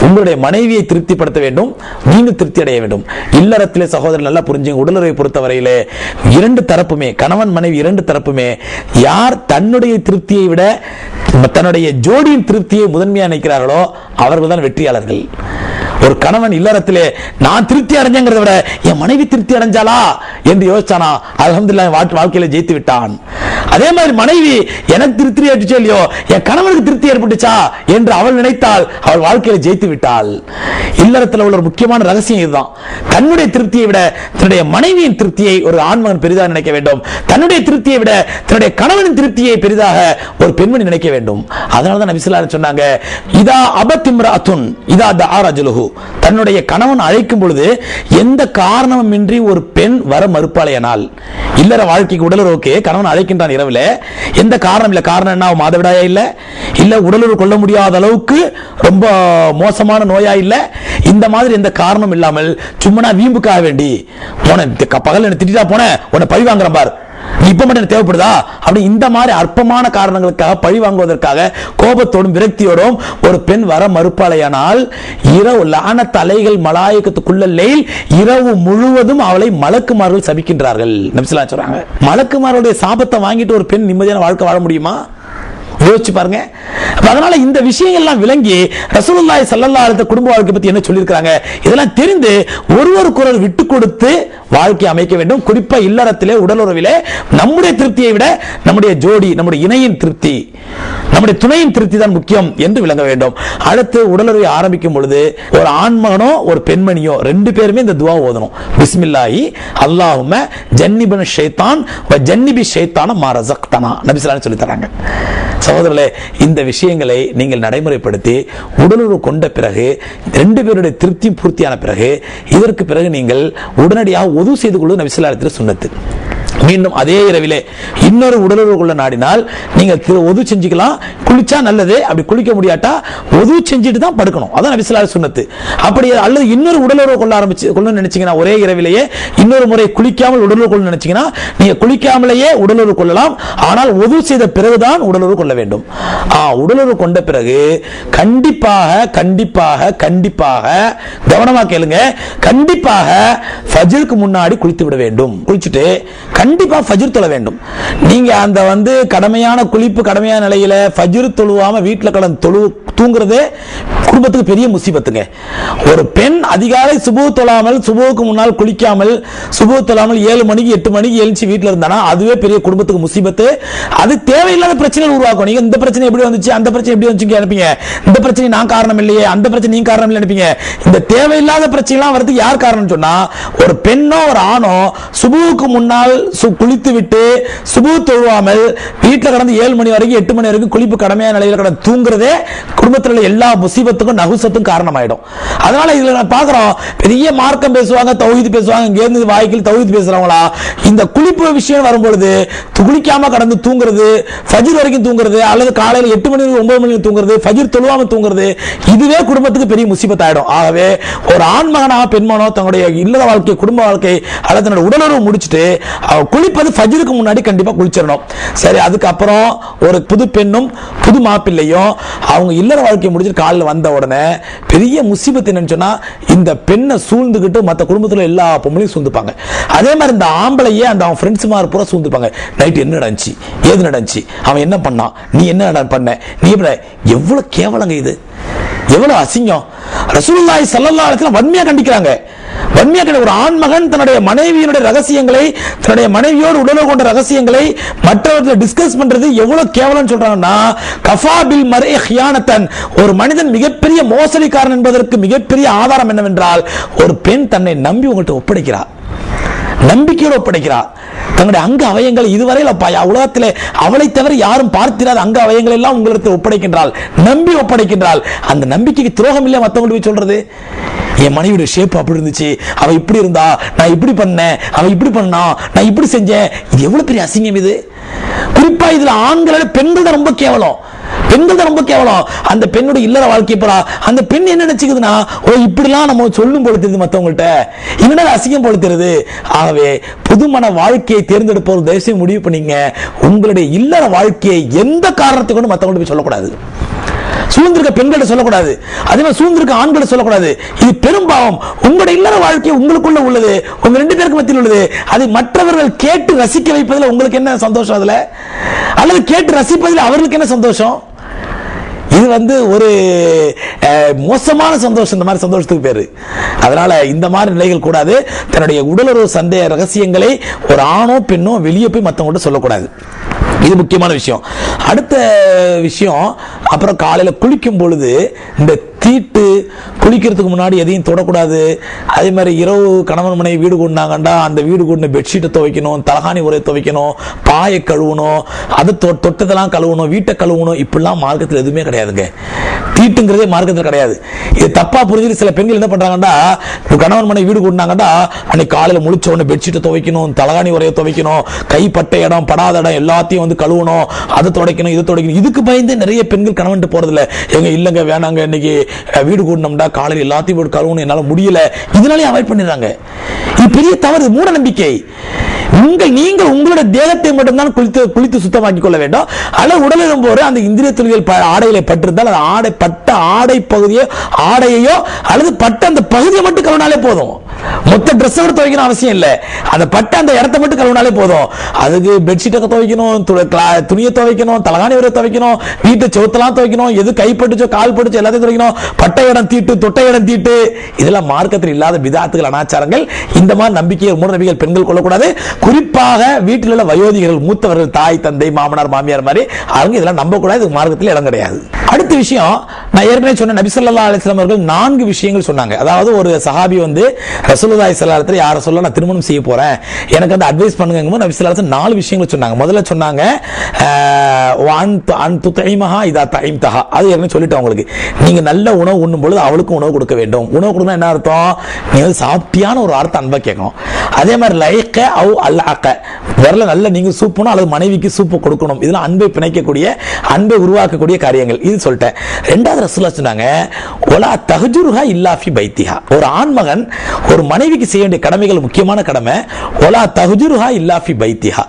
உங்களுடைய மனைவியை திருப்திப்படுத்த வேண்டும், நீங்கள் திருப்தி அடைய வேண்டும். இல்லறத்திலே சகோதரர் நல்லா புரிஞ்சுங்க, உடலுறவை பொறுத்தவரையிலே 2 தரப்புமே, கணவன் மனைவி 2 தரப்புமே யார் தன்னுடைய திருப்தியை விட தன்னுடைய ஜோடியின் திருப்தியை முதன்மையா நினைக்கிறார்களோ அவர்கள் தான் வெற்றியாளர்கள். ஒரு கணவன் இல்லறத்திலே நான் திருப்தி அடைஞ்சேங்கிறத விட என் மனைவி திருப்தி அடைஞ்சாலா என்று யோசிச்சானா அல்ஹம்துலில்லாஹ் வாழ்க்கையில ஜெயித்து விட்டான். அதே மாதிரி மனைவி எனக்கு திருப்தி ஏற்பட்டுச்சோ இல்லையோ, என் கணவனுக்கு திருப்தி ஏற்பட்டுச்சா என்று அவள் நினைத்தால் அவள் வாழ்க்கையில ஜெயித்து விட்டாள். இல்லறத்தில் உள்ள ஒரு முக்கியமான ரகசியம் இதுதான். தன்னுடைய திருப்தியை விட தன்னுடைய மனைவியின் திருப்தியை ஒரு ஆண்மகன் பெரிதாக நினைக்க வேண்டும். தன்னுடைய திருப்தியை விட தன்னுடைய கணவனின் திருப்தியை பெரிதாக ஒரு பெண்மணி நினைக்க வேண்டும். அதனாலதான் நபி ஸல்லல்லாஹு அலைஹி வஸல்லம் சொன்னாங்க, இதா அபத்திம்ரஅத்துன் இதா தஆ ரஜுலுஹு, தன்னுடைய கணவன் அழைக்கும் பொழுது எந்த காரணமின்றி ஒரு பெண் வர மறுப்பாளையானால், இல்லற வாழ்க்கைக்கு உடலுறவுக்கு கணவன் அழைக்கின்றான் இரவுல, எந்த காரணம் இல்ல, காரணம் என்ன, மாதவிடாயா இல்ல, இல்ல உடலுறவு கொள்ள முடியாத அளவுக்கு ரொம்ப மோசமான நோயா இல்ல, இந்த மாதிரி எந்த காரணம் இல்லாமல் சும்மா வீம்புக்காக வேண்டி பகல் என்ன திட்டா போன உன்னை பழி வாங்குறேன் பார், இப்ப மட்டும் தேவைப்படுதா அப்படி இந்த மாதிரி அற்பமான காரணங்களுக்காக பழி வாங்குவதற்காக கோபத்தோடும் விரக்தியோடும் ஒரு பெண் வர மறுப்பாளையானால் இரவு லானத் அலைகள் மலாயிகத்துக்குள்ள இரவு முழுவதும் அவளை மலக்குமார்கள் சபிக்கின்றார்கள். நபி ஸல்லல்லாஹு அலைஹி வஸல்லம் சொல்றாங்க, மலக்குமார்களுடைய சாபத்தை வாங்கிட்டு ஒரு பெண் நிம்மதியான வாழ்க்கை வாழ முடியுமா? யோசிச்சு பாருங்க. அதனால இந்த விஷயங்கள் எல்லாம் விளங்கி ரசூலுல்லாஹி ஸல்லல்லாஹு அலைஹி வஸல்லம் குடும்ப வாழ்க்கை பத்தி என்ன சொல்லியிருக்காங்க இதெல்லாம் தெரிந்து ஒருவருக்கொருவர் விட்டு கொடுத்து வாழ்க்கை அமைக்க வேண்டும். குறிப்பா இல்லறத்திலே உடலுறவிலே நம்முடைய திருப்தியை விட நம்முடைய ஜோடி, நம்முடைய இணையின் திருப்தி, நம்முடைய துணையின் திருப்தி தான் முக்கியம் என்று விளங்க வேண்டும். அடுத்து உடலுறவை ஆரம்பிக்கும் பொழுது ஒரு ஆண்மகனோ ஒரு பெண்மணியோ ரெண்டு பேருமே இந்த துஆ ஓதணும். பிஸ்மில்லாஹி அல்லாஹும்ம ஜன்னிபன ஷைத்தான் வ ஜன்னிபி ஷைத்தான மா ரஸக்தனா, நபி ஸல்லல்லாஹு அலைஹி வஸல்லம் சொல்லி தராங்க. சகோதரர்களே, இந்த விஷயங்களை நீங்கள் நடைமுறைப்படுத்தி உடலுறவு கொண்ட பிறகு ரெண்டு பேருடைய திருப்தி பூர்த்தியான பிறகு இதற்கு பிறகு நீங்கள் உடனடியாக ஒது செய்து கொள்வது நபி ஸல்லல்லாஹு அலைஹி வஸல்லம் சுன்னத்து. மீண்டும் அதே இரவிலே இன்னொரு உடலுறவு கொள்ள நாடினால் நீங்கள் ஒது செஞ்சுக்கலாம், குளிச்சா நல்லது. அப்படி குளிக்க முடியாட்டா ஒது செஞ்சுட்டு தான் படுக்கணும், அதான் நபி ஸல்லல்லாஹு அலைஹி வஸல்லம் சுன்னத்து. அப்படி அல்லது இன்னொரு உடலுறவு கொள்ள நினைச்சீங்கன்னா ஒரே இரவிலேயே இன்னொரு முறை குளிக்காமல் உடலுறவு கொள்ள நினைச்சீங்கன்னா நீங்க குளிக்காமலேயே உடலுறவு கொள்ளலாம். ஆனால் ஒது செய்த பிறகுதான் உடலுறவு கொள்ள வேண்டும். உடலுறவு கொண்ட பிறகு கண்டிப்பாக கண்டிப்பாக கண்டிப்பாக கவனமா கேளுங்க, கண்டிப்பாக ஃபஜ்ருக்கு முன்னாடி குளித்து விட வேண்டும். குளிச்சுட்டு கண்டிப்பா ஃபஜ்ர் தொழ வேண்டும். நீங்க அந்த கடமையான குளிப்பு கடமையான நிலையில ஃபஜ்ர் தொழுவாம வீட்டில் கடந்து தூங்குறது குடும்பத்துக்கு பெரிய முசீபத்துங்க. ஒரு பெண் அதிகாலை சுபு தொழாமல், சுபுவுக்கு முன்னால் குளிக்காமல், சுபு தொழாமல் 7 மணிக்கு 8 மணிக்கு எழுச்சி வீட்டில் இருந்தானா அதுவே பெரிய குடும்பத்துக்கு முசீபத்து. அது தேவையில்லாத பிரச்சனைகள் உருவாக்கும். நீங்க இந்த பிரச்சனை எப்படி வந்துச்சு, அந்த பிரச்சனை எப்படி வந்துச்சு நினைப்பீங்க, இந்த பிரச்சனை நான் காரணம் இல்லையே, அந்த பிரச்சனை நீங்க காரணம் இல்லை நினைப்பீங்க. இந்த தேவையில்லாத பிரச்சனை எல்லாம் வரதுக்கு யார் காரணம் சொன்னா ஒரு பெண்ணோ ஒரு ஆணோ சுபுவுக்கு முன்னால் குளித்து விட்டு சுபு தொழுவாமல் வீட்டில் கடந்து 7 மணி வரைக்கும் 8 மணி வரைக்கும் குளிப்பு கடமையான நிலையில் கடந்து தூங்குறதே குடும்பத்தில் எல்லா முசீபத்துக்கும் நகுசத்துக்கும் காரணமாயிடும். அதனால இதுல நான் பாக்குறோம், பெரிய மார்க்கம் பேசுவாங்க, தௌஹீத் பேசுவாங்க, இங்கேருந்து வாய்க்கில் தௌஹீத் பேசுறவங்களா இந்த குளிப்பு விஷயம் வரும்பொழுது குளிக்காம கடந்து தூங்குறது, ஃபஜ்ர் வரைக்கும் தூங்குறது, அல்லது காலையில் 8 மணி 9 மணி தூங்குறது, ஃபஜ்ர் தொழுவாம தூங்குறது, இதுவே குடும்பத்துக்கு பெரிய முசீபத் ஆயிடும். ஆகவே ஒரு ஆண்மகனா பெண்மனோ தங்களுடைய இல்லற வாழ்க்கை குடும்ப வாழ்க்கை அல்லது தன்னுடைய உடலுறவு முடிச்சுட்டு குளிப்பது ஃபஜ்ருக்கு முன்னாடி கண்டிப்பா குளிச்சிடணும். சரி, அதுக்கப்புறம் ஒரு புது பெண்ணும் புது மாப்பிள்ளையும் அவங்க இல்லற வாழ்க்கையை முடிச்சுட்டு காலையில் வந்த உடனே பெரிய முசீபத் என்னன்னு சொன்னா இந்த பெண்ணை சூழ்ந்துகிட்டு மற்ற குடும்பத்தில் எல்லா பொம்பளையும் சூழ்ந்துப்பாங்க. அதே மாதிரி இந்த ஆம்பளையே அந்த அவன் ஃப்ரெண்ட்ஸ் மாதிரி பூரா சூழ்ந்துப்பாங்க. நைட்டு என்ன நடந்துச்சு, ஏது நடந்துச்சு, அவன் என்ன பண்ணான், நீ என்ன பண்ண, நீ எவ்வளவு கேவலங்க, இது எவ்வளவு அசிங்கம். ரசூலுல்லாஹி ஸல்லல்லாஹு அலைஹி வஸல்லம் வன்மையா கண்டிக்கிறாங்க. ஒரு ஆண்மகன் தன்னுடைய மனைவியினுடைய ரகசியங்களை, தன்னுடைய மனைவியோடு உடலுறவு கொண்ட ரகசியங்களை மற்றவர்கள் டிஸ்கஸ் பண்றது எவ்வளவு கேவலம் சொல்றாங்கன்னா, கஃபா பில் மர்இ கியானத்தன், ஒரு மனிதன் மிகப்பெரிய மோசடிக்காரன் என்பதற்கு மிகப்பெரிய ஆதாரம் என்னவென்றால் ஒரு பெண் தன்னை நம்பி உங்கள்கிட்ட ஒப்படைக்கிறார், நம்பிக்கையோடு ஒப்படைக்கிறார். தங்களுடைய அங்க அவயங்களை இதுவரையில் உலகத்திலே அவளை தவிர யாரும் பார்த்திராத அங்க அவயங்கள் எல்லாம் உங்களுக்கு ஒப்படைக்கின்றாள், நம்பி ஒப்படைக்கின்றாள். அந்த நம்பிக்கைக்கு துரோகம் இல்லையா மற்றவங்களுக்கு சொல்றது? என் மனைவியோட ஷேப் அப்படி இருந்துச்சு, அவ இப்படி இருந்தா, நான் இப்படி பண்ணேன், அவ இப்படி பண்ணா, நான் இப்படி செஞ்சேன். இது எவ்வளவு பெரிய அசிங்கம் இது. குறிப்பா இதுல ஆண்களோட பெண்கள் தான் ரொம்ப கேவலம், பெண்கள் தான் ரொம்ப கேவலம். அந்த பெண்ணுடைய இல்லற வாழ்க்கை போறா, அந்த பெண் என்ன நினைச்சுக்குதுன்னா, ஓ இப்படிலாம் நம்ம சொல்லும் போல தெரியுது மற்றவங்கள்ட்ட, இன்னும் அசிங்கம் போல தெரியுது. ஆகவே புதுமண வாழ்க்கையை தேர்ந்தெடுப்போர் தயவுசெய்து முடிவு பண்ணீங்க, உங்களுடைய இல்லற வாழ்க்கையை எந்த காரணத்தை கொண்டு மற்றவங்கள்ட்ட போய் சொல்லக்கூடாது. சூழ்ந்திருக்க பெண்களை சொல்லக்கூடாது, அதே மாதிரி சூழ்ந்திருக்க ஆண்களை சொல்லக்கூடாது. இது பெரும்பாவம். உங்களுடைய இல்லற வாழ்க்கை உங்களுக்குள்ள உள்ளது, உங்க ரெண்டு பேருக்கு மத்தியில் உள்ளது. அதை மற்றவர்கள் கேட்டு ரசிக்க வைப்பதில் உங்களுக்கு என்ன சந்தோஷம் அதுல, அல்லது கேட்டு ரசிப்பதில் அவர்களுக்கு என்ன சந்தோஷம்? இது ஒரு மோசமான சந்தோஷம். இந்த மாதிரி சந்தோஷத்துக்கு பேரு. அதனால இந்த மாதிரி நிலைகள் கூடாது. தன்னுடைய உடலுறவு சந்தேக ரகசியங்களை ஒரு ஆணோ பெண்ணோ வெளியே போய் மற்றவங்கள்ட்ட சொல்லக்கூடாது. இது முக்கியமான விஷயம். அடுத்த விஷயம், அப்புறம் காலையில் குளிக்கும் பொழுது இந்த தீட்டு, குளிக்கிறதுக்கு முன்னாடி எதையும் தொடக்கூடாது. அதே மாதிரி இரவு கணவன் மனைவி வீடு கூடினாங்கண்டா அந்த வீடு கூடின பெட்ஷீட்டை துவைக்கணும், தலகாணி உரையை துவைக்கணும், பாயை கழுவணும், அது தொட்டதெல்லாம் கழுவணும், வீட்டை கழுவணும். இப்படிலாம் மார்க்கத்தில் எதுவுமே கிடையாதுங்க. தீட்டுங்கிறதே மார்க்கத்தில் கிடையாது. இது தப்பா புரிஞ்சு சில பெண்கள் என்ன பண்றாங்கடா, கணவன் மனைவி வீடு கூடினாங்கடா அன்னைக்கு காலையில் முழிச்ச உடனே பெட்ஷீட்டை துவைக்கணும், தலகாணி உரையை துவைக்கணும், கைப்பட்ட இடம் படாத இடம் எல்லாத்தையும் வந்து கழுவணும், அதை துடைக்கணும், இதை துடைக்கணும். இதுக்கு பயந்து நிறைய பெண்கள் கணவன் போறதில்ல. எங்க இல்லைங்க வேணாங்க, இன்னைக்கு வீடு கூடணும்டா காலையில் எல்லாத்தையும் போட்டு கழுவணும், என்னால முடியல, இதனாலே அவாய்ட் பண்ணிடுறாங்க. இது பெரிய தவறு, மூட நம்பிக்கை. நீங்கள் உங்களுடைய தேகத்தை மட்டும்தான் குளித்து சுத்தமாக்கிக் கொள்ள வேண்டும். அல்லது உடலிலும் போற அந்த இந்திரிய துணிகள் ஆடைகளை பட்டிருந்தால் அது ஆடை பட்ட ஆடை பகுதியோ ஆடையையோ அல்லது பட்ட அந்த பகுதியை மட்டும் கழுவினாலே போதும். மொத்த ட்ரெஸ் துவைக்கணும் அவசியம் இல்லை. அந்த பட்ட அந்த இடத்தை மட்டும் கழுவினாலே போதும். அதுக்கு பெட்ஷீட்டை துவைக்கணும், துணியை துவைக்கணும், தலகாணி உரை துவைக்கணும், வீட்டை செவுத்தெல்லாம் துவைக்கணும், எது கைப்பட்டுச்சோ கால் பட்டுச்சோ எல்லாத்தையும் துவைக்கணும், பட்ட இடம் தீட்டு, தொட்ட இடம் தீட்டு, இதெல்லாம் மார்க்கத்தில் இல்லாத விதாத்துகள், அனாச்சாரங்கள். இந்த மாதிரி நம்பிக்கையை மூட நம்பிக்கைகள் பெண்கள் கொள்ளக்கூடாது. குறிப்பாக வீட்டில் உள்ள வயோதிகர்கள், மூத்தவர்கள், தாய் தந்தை மாமனார் மாமியார் மாதிரி அவங்க இதெல்லாம் நம்பக்கூடாது. மார்க்கத்தில் இடம் கிடையாது. அடுத்த விஷயம், நான் ஏற்கனவே சொன்ன நபி ஸல்லல்லாஹு அலைஹி வஸல்லம் அவர்கள் 4 விஷயங்கள் சொன்னாங்க. அதாவது ஒரு சஹாபி வந்து ரசூலுல்லாஹி ஸல்லல்லாஹு அலைஹி வஸல்லம் யார சொல்ல நான் திருமணம் செய்ய போறேன், எனக்கு வந்து அட்வைஸ் பண்ணுங்க. நபி ஸல்லல்லாஹு அலைஹி வஸல்லம் 4 விஷயங்கள் சொன்னாங்க. முதல்ல சொன்னாங்க அன் துதைமஹா இதா தஐம்தஹா. அது ஏற்கனவே சொல்லிட்டேன் உங்களுக்கு. நீங்க நல்ல உணவு உண்ணும் பொழுது அவளுக்கும் உணவு கொடுக்க வேண்டும். உணவு கொடுக்கணும் என்ன அர்த்தம்? நீங்க சாப்பிட்டியான ஒரு வார்த்தை அன்பா கேட்கணும். அதே மாதிரி லைக்க அவ் அல்லஅக, வரல நல்ல நீங்க சூப்புணும் அல்லது மனைவிக்கு சூப்பு கொடுக்கணும். இதெல்லாம் அன்பை பிணைக்கக்கூடிய, அன்பை உருவாக்கக்கூடிய காரியங்கள். இது சொல்லிட்டேன். ரெண்டாவது ரசூலுல்லாஹ் சொன்னாங்க ஒலா தஹஜுருஹா இல்லா ஃபி பைத்திஹா. ஒரு ஆண்மகன் ஒரு மனைவிக்கு செய்ய வேண்டிய கடமைகள், முக்கியமான கடமை, ஒலா தஹஜுருஹா இல்லா ஃபி பைத்திஹா.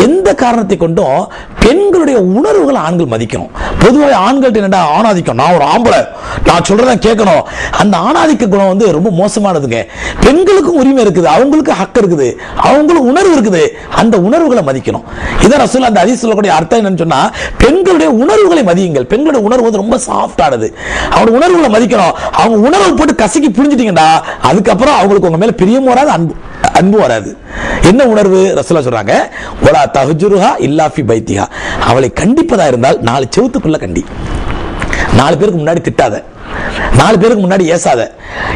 எந்த காரணத்தை கொண்டும் பெண்களுடைய உணர்வுகளை ஆண்கள் மதிக்கணும். பொதுவாக ஆண்கள்ட்ட என்னடா ஆணாதிக்கம், நான் ஒரு ஆம்பளை, நான் சொல்றத கேட்கணும். அந்த ஆணாதிக்க குணம் வந்து ரொம்ப மோசமானதுங்க. பெண்களுக்கும் உரிமை இருக்குது, அவங்களுக்கு ஹக்கு இருக்குது, அவங்களுக்கு உணர்வு இருக்குது. அந்த உணர்வுகளை மதிக்கணும். இதான் ரசூலுல்லாஹ் அந்த ஹதீஸ் சொல்லக்கூடிய அர்த்தம் என்னன்னு சொன்னா, பெண்களுடைய உணர்வுகளை மதியுங்கள். பெண்களுடைய உணர்வு வந்து ரொம்ப சாஃப்டானது. அவங்க உணர்வுகளை மதிக்கணும். அவங்க உணர்வை போட்டு கசக்கி புரிஞ்சிட்டீங்கடா, அதுக்கப்புறம் அவங்களுக்கு உங்க மேல பிரியமும் வராது, அன்பு வராது. என்ன உணர்வு? ரசூலுல்லாஹ் சொல்றாங்க வலா தஹஜுருஹா இல்லா ஃபி பைத்திஹா. அவளை கண்டிப்பதா இருந்தால் 4 செவுத்துக்குள்ள கண்டி. 4 பேருக்கு முன்னாடி திட்டாத, 4 பேருக்கு முன்னாடி ஏசாத.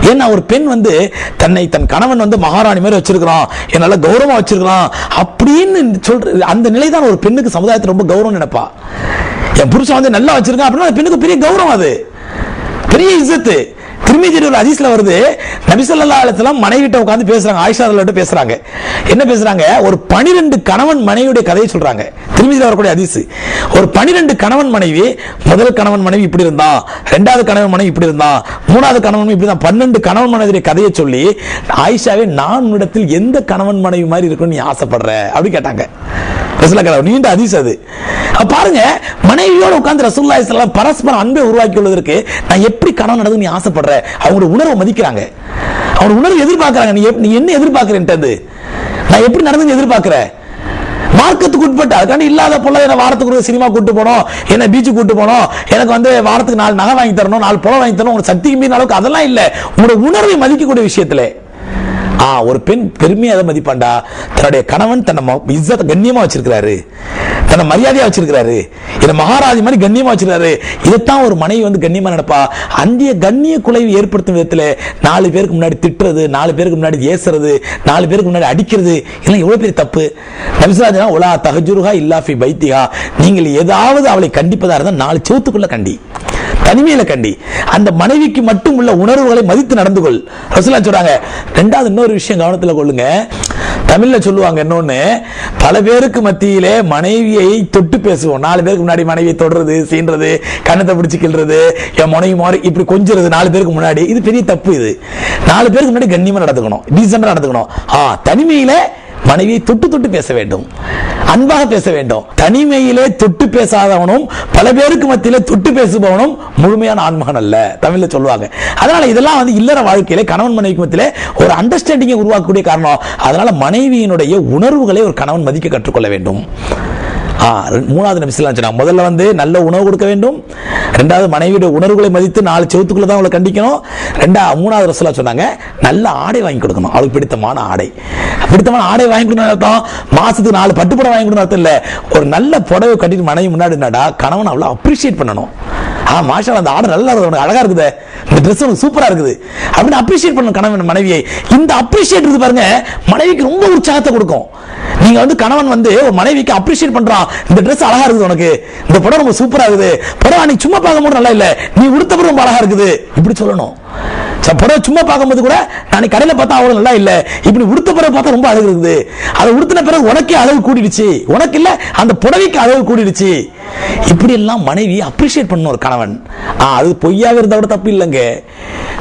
ஏன்னா ஒரு பெண் வந்து தன்னை தன் கணவன் வந்து மகாராணி மாதிரி வச்சிருக்கிறான், என்னால கௌரவமா வச்சிருக்கிறான் அப்படின்னு சொல்ற அந்த நிலை தான் ஒரு பெண்ணுக்கு சமுதாயத்தில் ரொம்ப கௌரவம் நினைப்பா. என் புருஷன் வந்து நல்லா வச்சிருக்கான் அப்படின்னா பெண்ணுக்கு பெரிய கௌரவம், அது பெரிய இஸ்ஸத்து. திருமிதியில் ஒரு ஹதீஸ்ல வருது, நபி ஸல்லல்லாஹு அலைஹி வஸல்லம் மனைவிட்ட உட்கார்ந்து பேசுறாங்க, ஆயிஷா ரலியல்லாஹு அன்ஹா பேசுறாங்க. என்ன பேசுறாங்க? ஒரு 12 கணவன் மனைவியுடைய கதையை சொல்றாங்க. திருமிதியில் வரக்கூடிய ஹதீஸ். ஒரு 12 கணவன் மனைவி, முதல் கணவன் மனைவி இப்படி இருந்தா, இரண்டாவது கணவன் மனைவி இப்படி இருந்தா, மூணாவது கணவன் மனைவி இப்படி இருந்தா, 12 கணவன் மனைவியுடைய கதையை சொல்லி, ஆயிஷாவே நான் உன்னிடத்தில் எந்த கணவன் மனைவி மாதிரி இருக்குன்னு நீ ஆசைப்படுற அப்படி கேட்டாங்க. நீண்ட ஹதீஸ் அது. பாருங்க, மனைவியோட உட்கார்ந்து ரசூலுல்லாஹி ஸல்லல்லாஹு அலைஹி வஸல்லம் பரஸ்பர அன்பை உருவாக்கி கொள்வதற்கு நான் எப்படி கணவன் நடந்து நீ ஆசைப்படுற, அவங்களோட உணர்வை மதிக்கிறாங்க, அவங்களோட உணர்வு எதிர்பார்க்கறாங்க. நீ என்ன எதிர்பார்க்கிறேன்றது, நான் எப்படி நடந்து எதிர்பார்க்கிற, மார்க்கத்துக்கு உட்பட்டு. அதுக்காண்டி இல்லாத பொருளை என்ன வாரத்துக்கு ஒரு சினிமா கூட்டு போனோம், என்ன பீச்சுக்கு கூட்டு போனோம், எனக்கு வந்து வாரத்துக்கு 4 நகை வாங்கி தரணும், 4 புடவை வாங்கி தரணும், உங்களுக்கு சக்திக்கு மீறின அளவுக்கு அதெல்லாம் இல்லை. உங்களோட உணர்வை மதிக்கக்கூடிய விஷயத்துல ஒரு பெண் பெருமையா அதை மதிப்பாண்டா, தன்னுடைய கணவன் தன்னை இஸ்ஸத்தை கண்ணியமா வச்சிருக்கிறாரு, தன்னை மரியாதையா வச்சிருக்கிறாரு, இதை மகாராஜி மாதிரி கண்ணியமா வச்சிருக்காரு. இதைத்தான் ஒரு மனைவி வந்து கண்ணியமா நினைப்பா. அந்த கண்ணிய குலைவு ஏற்படுத்தும் விதத்துல 4 பேருக்கு முன்னாடி திட்டுறது, 4 பேருக்கு முன்னாடி ஏசுறது, 4 பேருக்கு முன்னாடி அடிக்கிறது, இதெல்லாம் எவ்வளவு பெரிய தப்பு. நபிசுல்லா உலா தஹஜுருஹா இல்லா ஃபி பைத்திஹா. நீங்கள் ஏதாவது அவளை கண்டிப்பதா இருந்தால் 4 செவுத்துக்குள்ள கண்டி, தனிமையில கண்டி. அந்த மனைவிக்கு மட்டும் உள்ள உணர்வுகளை மதித்து நடந்து கொள் ரசூலுல்லாஹ் சொல்றாங்க. ரெண்டாவது இன்னொரு விஷயம் கவனத்துல கொள்ளுங்க. தமிழ்ல சொல்லுவாங்க இன்னொன்னு, பல பேருக்கு மத்தியிலே மனைவியை தொட்டு பேசுவோம். 4 பேருக்கு முன்னாடி மனைவியை தொடுறது, சீன்றது, கண்ணத்தை பிடிச்சு கிள்றது, என் மனைவி மாதிரி இப்படி கொஞ்சிறது 4 பேருக்கு முன்னாடி, இது பெரிய தப்பு. இது 4 பேருக்கு முன்னாடி கண்ணியமா நடந்துக்கணும், டீசெண்டா நடந்துக்கணும். தனிமையில மனைவியை தொட்டு தொட்டு பேச வேண்டும், அன்பாக பேச வேண்டும். தனிமையிலே தொட்டு பேசாதவனும் பல பேருக்கு மத்தியிலே தொட்டு பேசுபவனும் முழுமையான ஆண்மகன் அல்ல, தமிழ்ல சொல்லுவாங்க. அதனால இதெல்லாம் வந்து இல்லற வாழ்க்கையில கணவன் மனைவிக்கு மத்தியிலே ஒரு அண்டர்ஸ்டாண்டிங்கை உருவாக்கக்கூடிய காரணம். அதனால மனைவியினுடைய உணர்வுகளை ஒரு கணவன் மதிக்க கற்றுக்கொள்ள வேண்டும். மூணாவது நபி ஸல்லல்லாஹு அலைஹி வஸல்லம் முதல்ல வந்து நல்ல உணவு கொடுக்க வேண்டும், ரெண்டாவது மனைவியுடைய உணர்வுகளை மதித்து 4 செவத்துக்குள்ள தான் அவளை கண்டிக்கணும், மூணாவது ரசூலுல்லாஹ் சொன்னாங்க நல்ல ஆடை வாங்கி கொடுக்கணும், அவளுக்கு பிடித்தமான ஆடை. பிடித்தமான ஆடை வாங்கி கொடுக்கணும் அர்த்தம் மாசத்துக்கு 4 பட்டுப்புடவை வாங்கி கொடுக்கணும் அர்த்தம் இல்ல. ஒரு நல்ல புடவை கட்டிட்டு மனைவி முன்னாடி என்னடா கணவன் அவளை அப்ரிஷியேட் பண்ணணும். மாஷா அந்த ஆடை நல்லா இருக்குது, அழகா இருக்குது, இந்த ட்ரெஸ் உனக்கு சூப்பரா இருக்குது அப்படின்னு அப்ரிஷியேட் பண்ணணும் கணவன் மனைவியை. இந்த அப்ரிஷியேட் இருக்கு பாருங்க மனைவிக்கு ரொம்ப உற்சாகத்தை கொடுக்கும். நீங்க வந்து கணவன் வந்து ஒரு மனைவிக்கு அப்ரிஷியேட் பண்றான், இந்த ட்ரெஸ் அழகா இருக்குது, உனக்கு இந்த புடவை ரொம்ப சூப்பரா இருக்குது, புடவை நீ சும்மா பார்க்கும்போது நல்லா இல்ல, நீ உடுத்த புடவை ரொம்ப அழகா இருக்குது இப்படி சொல்லணும். புடவை சும்மா பார்க்கும்போது கூட நான் கடையில பார்த்தா அவ்வளவு நல்லா இல்ல, இப்படி உடுத்த புடவை பார்த்தா ரொம்ப அழகு இருக்குது, அதை உடுத்தின பிறகு உனக்கே அளவு கூடிடுச்சு, உனக்கு இல்ல அந்த புடவைக்கு அளவு கூடிடுச்சு, இப்படி எல்லாம் மனைவி அப்ரிஷியேட் பண்ணணும் ஒரு கணவன். அது பொய்யாவே இருந்தா கூட தப்பு இல்லைங்க,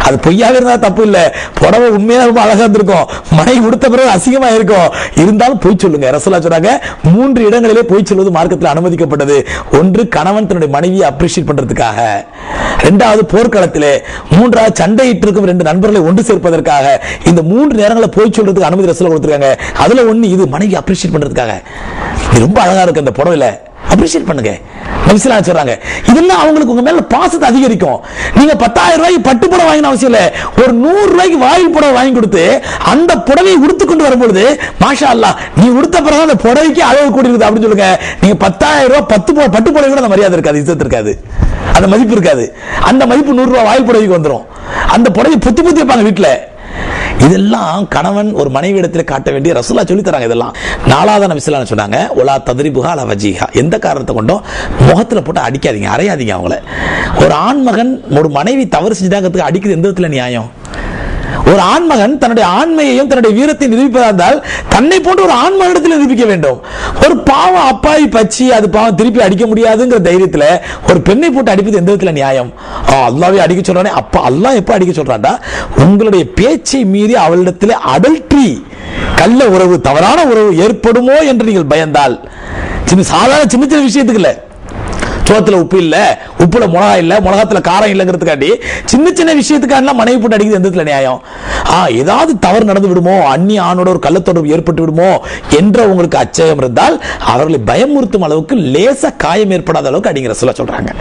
அது பொய்யாவே இருந்தா தப்பு இல்ல. புடவை உண்மையா ரொம்ப அழகா இருந்திருக்கும், மனைவி உடுத்த பிறகு அசிங்கமா இருக்கும், இருந்தாலும் பொய் சொல்லுங்க. ரசூலுல்லாஹ் சொன்னாங்க 3 இடங்களிலே பொய் சொல்வது மார்க்கத்தில் அனுமதிக்கப்பட்டது. ஒன்று கணவன் தன்னுடைய மனைவியை அப்ரிஷியேட் பண்றதுக்காக, இரண்டாவது போர்க்களத்திலே, மூன்றாவது சண்டையிட்டு இருக்கும் 2 நண்பர்களை ஒன்று சேர்ப்பதற்காக. இந்த 3 நேரங்களை பொய் சொல்றதுக்கு அனுமதி ரசூலுல்லாஹ் கொடுத்திருக்காங்க. அதுல ஒண்ணு இது மனைவி அப்ரிஷியேட் பண்றதுக்காக, இது ரொம்ப அழகா இருக்கு அந்த புடவையில அப்ரிஷியேட் பண்ணுங்க நபி ஸல்லல்லாஹு அலைஹி வஸல்லம். இதெல்லாம் அவங்களுக்கு உங்க மேல பாசத்தை அதிகரிக்கும். நீங்க 10,000 ரூபாய்க்கு பட்டு புடவை வாங்கின அவசியம் இல்ல, ஒரு 100 ரூபாய்க்கு வாயில் புடவை வாங்கி கொடுத்து அந்த புடவையை உடுத்துக்கொண்டு வரும்பொழுது மாஷா அல்லாஹ் நீ உடுத்த பிறகு அந்த புடவைக்கு அளவு கூடி இருக்குது அப்படின்னு சொல்லுங்க. நீங்க 10,000 ரூபாய் பட்டு புடவை கூட அந்த மரியாதை இருக்காது, இஸ்ஸத் இருக்காது, அந்த மதிப்பு இருக்காது. அந்த மதிப்பு 100 ரூபாய் வாயில் புடவைக்கு வந்துடும். அந்த புடவை புத்தி வைப்பாங்க வீட்டுல. இதெல்லாம் கணவன் ஒரு மனைவி இடத்துல காட்ட வேண்டிய ரசூலுல்லாஹ் சொல்லி தராங்க. இதெல்லாம் 4வது நபி ஸல்லல்லாஹு அலைஹி வஸல்லம் சொன்னாங்க ஒலா தத்ரிபுஹா அலா வஜிஹா, எந்த காரணத்தை கொண்டும் முகத்துல போட்டு அடிக்காதீங்க, அறையாதீங்க அவங்கள. ஒரு ஆண்மகன் ஒரு மனைவி தவறு செஞ்சாங்கிறதுக்கு அடிக்கிறது எந்த விதத்துல நியாயம்? ஒரு ஆண்மகன் தன்னுடைய ஆண்மையையும் தன்னுடைய வீரத்தை நிரூபிப்பதா இருந்தால் தன்னை போன்ற ஒரு ஆண்மகனிடத்தில் நிரூபிக்க வேண்டும். ஒரு பாவம் அப்பாவி பச்சி அது பாவம் திருப்பி அடிக்க முடியாதுங்கிற தைரியத்துல ஒரு பெண்ணை போட்டு அடிப்பது எந்த விதத்துல நியாயம்? அல்லாஹ்வே அடிக்க சொல்றானே, அப்ப அல்லாஹ் எப்ப அடிக்க சொல்றான்டா உங்களுடைய பேச்சை மீறி அவளிடத்தில் அடல்ட்ரி கள்ள உறவு தவறான உறவு ஏற்படுமோ என்று நீங்கள் பயந்தால், சாதாரண சின்ன சின்ன விஷயத்துக்கு இல்ல, சோத்துல உப்பு இல்ல, உப்புல மிளகா இல்ல, மிளகாத்துல காரம் இல்லங்கிறதுக்காண்டி சின்ன சின்ன விஷயத்துக்காக மனைவி போட்டு அடிக்கிறது எந்த நியாயம்? ஏதாவது தவறு நடந்து விடுமோ, அந்நிய ஆணோட ஒரு கள்ளத்தொடர்பு ஏற்பட்டு விடுமோ என்ற உங்களுக்கு அச்சயம் இருந்தால் அவர்களை பயமுறுத்தும் அளவுக்கு லேசா காயம் ஏற்படாத அளவுக்கு அடிங்கிற சொல்ல சொல்றாங்க.